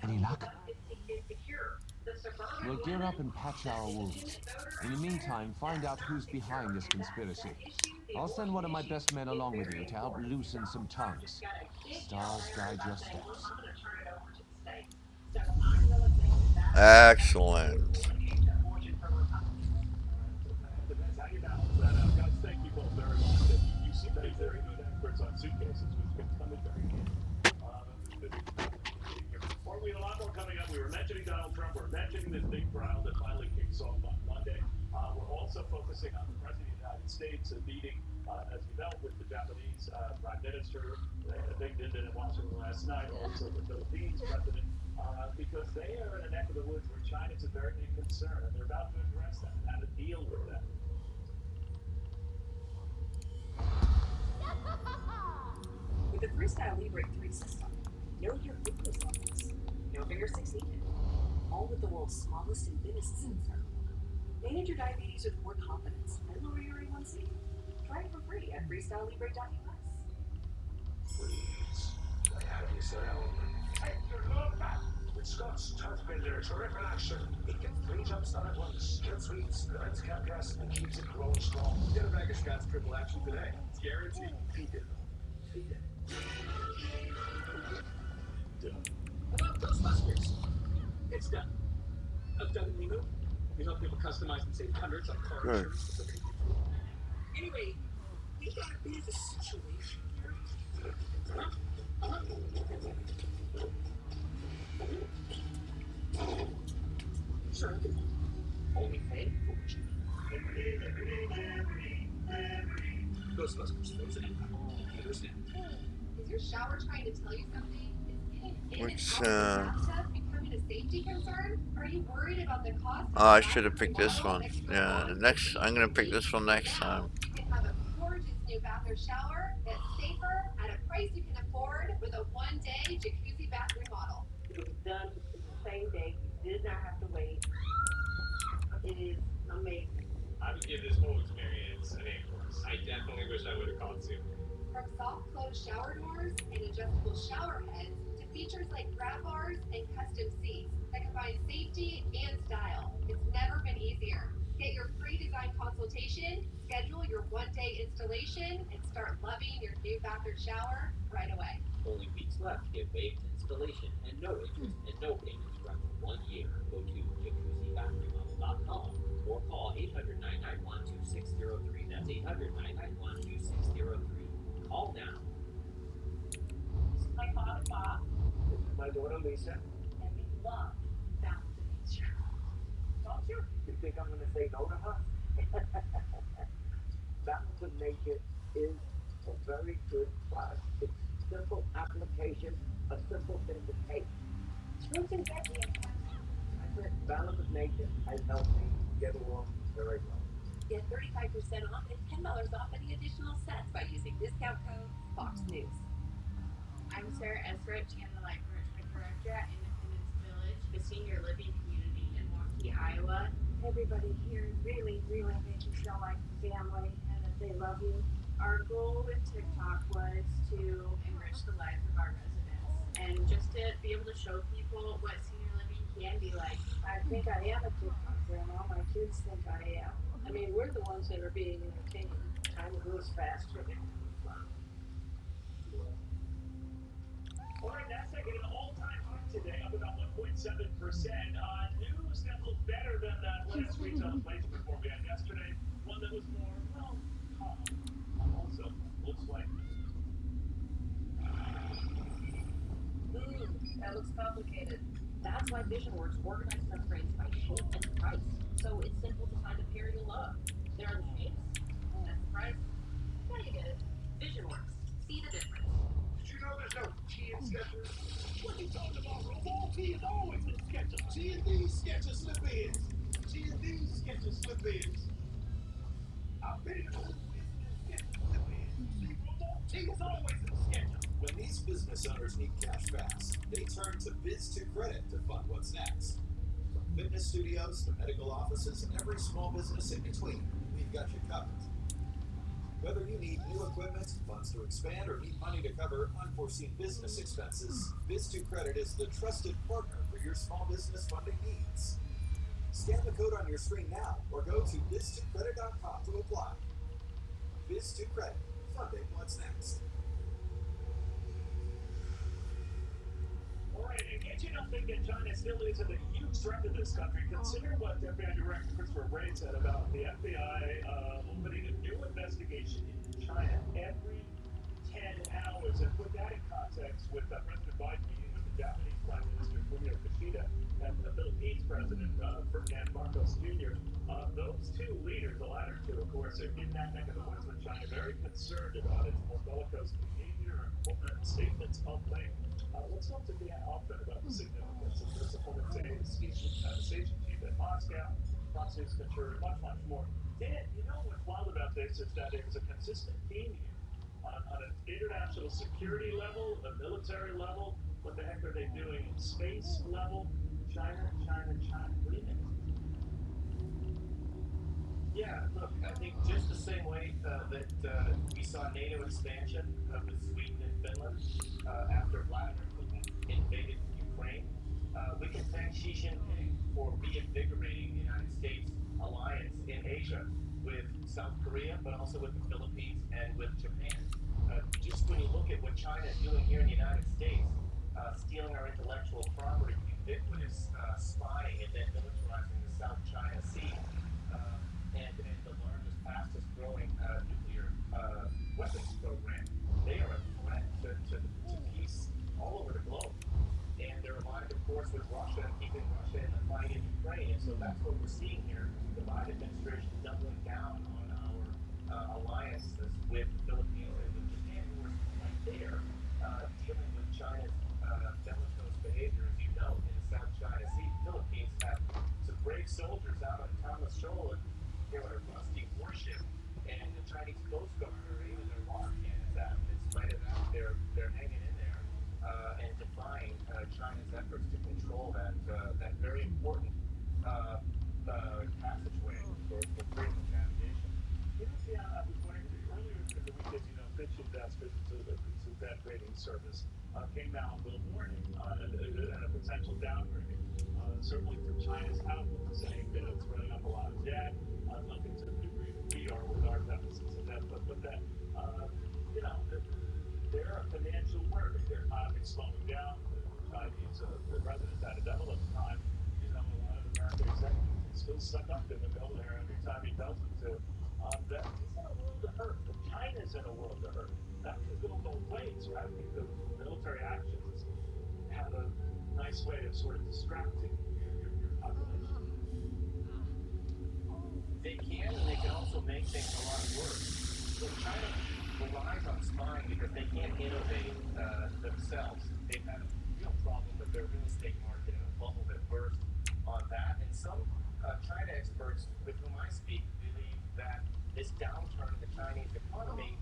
S: Any luck? We'll gear up and patch our wounds. In the meantime, find out who's behind this conspiracy. I'll send one of my best men along with you to help loosen some tongues. Stars guide your steps.
Q: Excellent.
J: Depends how you balance that out. Guys, thank you both very much. You seem to be very good experts on suitcases, which can come in very handy. We have a lot more coming up. We were mentioning Donald Trump. We're mentioning this big trial that finally kicks off on Monday. We're also focusing on the President of the United States meeting, as you know, with the Japanese Prime Minister. They had a big dinner in Washington last night. Also the Philippines President, because they are in a neck of the woods where China's a very big concern, and they're about to address that and how to deal with that.
I: With the Freestyle Libre 3 system, know your fitness levels. No finger 6 needed. All with the world's smallest and thinnest sensor. Manage your diabetes with more confidence and lower your A1C. Try it for free at freestylelibre.us.
G: Please, I have you surrounded. Take your load back! With Scott's Turf Builder Triple Action, it gets 3 jumps done at once. Kills weeds, prevents cat gas, and keeps it growing strong. Get a bag of Scott's Triple Action today. It's guaranteed. Feed it. Feed it.
B: Done. About Ghostbusters. It's done. I've done the movie. We help people customize and save hundreds on car insurance. Anyway, we got a bit of a situation here. Sure, I can. Only pay for what you need. Ghostbusters Frozen Empire. Theaters now.
D: Is your shower trying to tell you something?
Q: Which,
D: Becoming a safety concern? Are you worried about the cost?
Q: Oh, I should have picked this one. Yeah, I'm gonna pick this one next time.
D: You can have a gorgeous new bathroom shower that's safer at a price you can afford with a 1-day jacuzzi bath remodel.
L: It was done the same day. You did not have to wait. It is amazing.
J: I would give this whole experience an A+. I definitely wish I would have called sooner.
D: From soft close shower doors and adjustable shower heads to features like grab bars and custom seats that combine safety and style. It's never been easier. Get your free design consultation, schedule your 1-day installation, and start loving your new bathroom shower right away.
B: Only weeks left to get waived installation and no interest and no payments for up to 1 year. Go to jacuzzibathremodel.com or call 800-991-2603. That's 800-991-2603. Call now.
L: This is my father, Bob.
G: This is my daughter, Lisa.
L: And we love Balance of Nature.
G: Don't you? You think I'm going to say no to her? Balance of Nature is a very good product. It's simple application, a simple thing to take.
L: Roost and Becky and
G: I said Balance of Nature has helped me get along very well.
H: Get 35% off and $10 off any additional sets by using discount code Fox News.
T: I'm Sarah Esrich, and the Life Enrichment Director at Independence Village, the senior living community in Waukee, Iowa.
L: everybody here really, really make you feel like family and that they love you.
T: Our goal with TikTok was to enrich the lives of our residents and just to be able to show people what senior living can be like.
L: I think I am a TikTok grandma. My kids think I am. I mean, we're the ones that are being entertained. Time goes faster.
J: All right, NASDAQ hit an all-time high today, up about 1.7%. News that looked better than last week's on the place before we had yesterday. One that was more, well, calm. Also, looks like.
H: That looks complicated. That's why VisionWorks organized their frames by shape and price. So it's simple to find a pair you'll love. There are the shapes, that's the price. Now you get it. VisionWorks. See the difference.
G: Did you know there's no T in Skechers? What are you talking about, Robo? T is always in Skechers. T&D Skechers slip-ins. T&D Skechers slip-ins. I've been in the Skechers slip-ins. See, Robo? T is always in Skechers.
V: When these business owners need cash fast, they turn to Biz2 Credit to fund what's next. From fitness studios to medical offices and every small business in between, we've got you covered. Whether you need new equipment, funds to expand, or need money to cover unforeseen business expenses, Biz2Credit is the trusted partner for your small business funding needs. Scan the code on your screen now or go to biz2credit.com to apply. Biz2Credit, funding what's next.
J: All right, in case you don't think that China still isn't a huge threat to this country, consider what FBI Director Christopher Wray said about the FBI opening a new investigation into China every 10 hours. And put that in context with President Biden meeting with the Japanese Prime Minister Fumio Kishida and the Philippines President Ferdinand Marcos Jr. Those two leaders, the latter two, of course, are in that neck of the woods with China, very concerned about its more bellicose behavior and statements of late. Let's talk to Dan Hoffman about the significance of this appointment today, the station chief in Moscow, Fox News contributor, much more. Dan, you know what's wild about this is that there's a consistent theme here on an international security level, a military level. What the heck are they doing? Space level, China. What do you think?
O: Yeah, look, I think just the same way that we saw NATO expansion with Sweden and Finland after Vladimir Putin invaded Ukraine, we can thank Xi Jinping for reinvigorating the United States alliance in Asia with South Korea, but also with the Philippines and with Japan. Just when you look at what China is doing here in the United States, stealing our intellectual property, ubiquitous spying, and then militarizing the South China Sea, and the largest, fastest growing nuclear weapons program. They are a threat to peace all over the globe. And they're aligned, of course, with Russia and keeping Russia in the fight in Ukraine. And so that's what we're seeing here. The Biden administration doubling down on our alliances with the Philippines and with Japan, who are right there dealing with China's bellicose behavior, as you know, in the South China Sea. The Philippines have some brave soldiers out on Thomas Shoal and a rusty warship, and the Chinese Coast Guard are aiming their water cannons at them. In spite of that, they're hanging in there and defying China's efforts to control that very important passageway for freedom of navigation.
J: Yeah, I was wondering, earlier in the week, as you know, Fitch investors into the debt rating service came out with a warning and a potential downgrade. Certainly for China's outlook, saying that it's running up a lot of debt, nothing to the degree that we are with our deficits and debt, but that, they're a financial worry. Their economy's slowing down. The Chinese, the president's had a devil of a time. A lot of American executives still stuck up in the middle there every time he tells them to. That he's in a world of hurt. China's in a world of hurt. That can go both ways, right? Because military actions have a nice way of sort of distracting your population.
O: They can, and they can also make things a lot worse. So China relies on spying because they can't innovate themselves. They've had a real problem with their real estate market and a bubble that burst on that. And some China experts with whom I speak believe that this downturn in the Chinese economy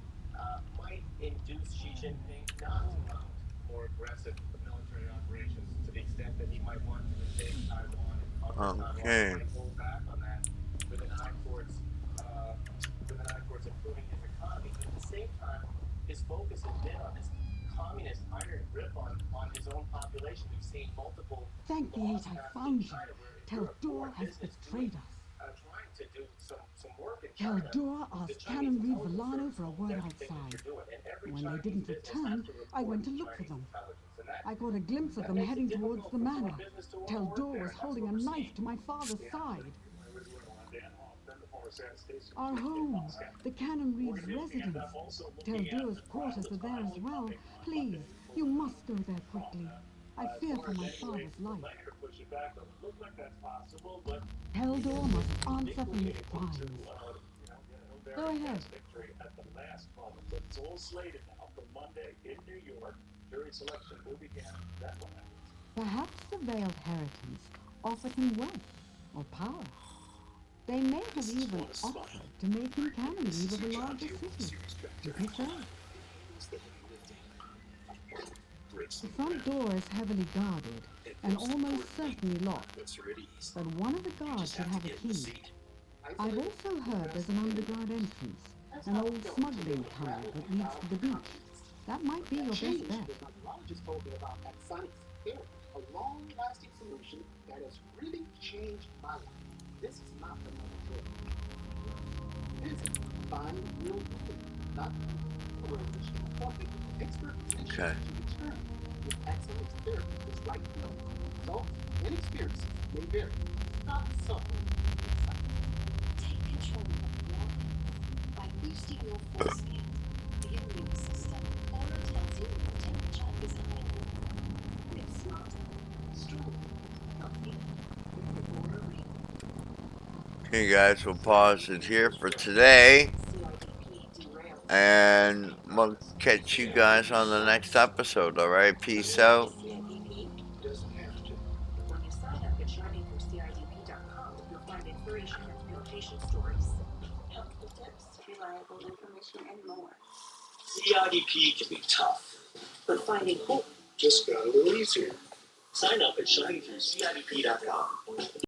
O: might induce Xi Jinping not to mount more aggressive military operations to the extent that he might want to invade Taiwan and conquer Taiwan. He might hold back on that with an eye towards improving his economy. But at the same time, his focus has been on this communist iron grip on his own population. We've seen multiple
C: Thank the eight I found you. Teldor has betrayed us.
O: Trying to do some work in China.
C: Teldor asked Canon Reed Villano for a word outside. When they didn't return, I went to look for them. I got a glimpse of them heading towards the manor. Teldor was holding a knife to my father's side. Our home, the Canon Reed's residence. Teldor's quarters are there as well. Please, you must go there quickly. I fear for my father's life. Teldor must answer for his crimes. Go ahead.
J: At the last moment, but it's all slated now for Monday in New York. Jury selection will begin. That's what happens.
C: Perhaps the veiled heritance offered him wealth or power. They may have even offered to make him canon lead of a larger city. Who can say? The front door is heavily guarded and almost certainly locked, but one of the guards should have a key. I've also heard there's an underground entrance. An old smuggling tunnel that leads to the beach. That might be your best bet.
G: The cardiologist told me about Axonics therapy, a long-lasting solution that has really changed my life. This is not another drug. Visit Find Real Relief, not for an additional appointment with expert physicians
Q: Okay.
G: to determine if Axonics therapy is right for you. Results and experiences may vary. Stop suffering in silence.
H: Take control of your health by boosting your force field, the immune system. Aura tells you your temperature is high. Live smarter, stronger, healthier with the Aura Ring.
Q: Okay, guys, we'll pause it here for today. And we'll catch you guys on the next episode, alright? Peace out.
I: When you sign up at shiningforcrdp.com, you'll find inspiration and patient stories,
H: Helpful tips, reliable information, and more.
A: CIDP can be tough,
I: but finding hope
A: just got a little easier. Sign up at shiningforcrdp.com.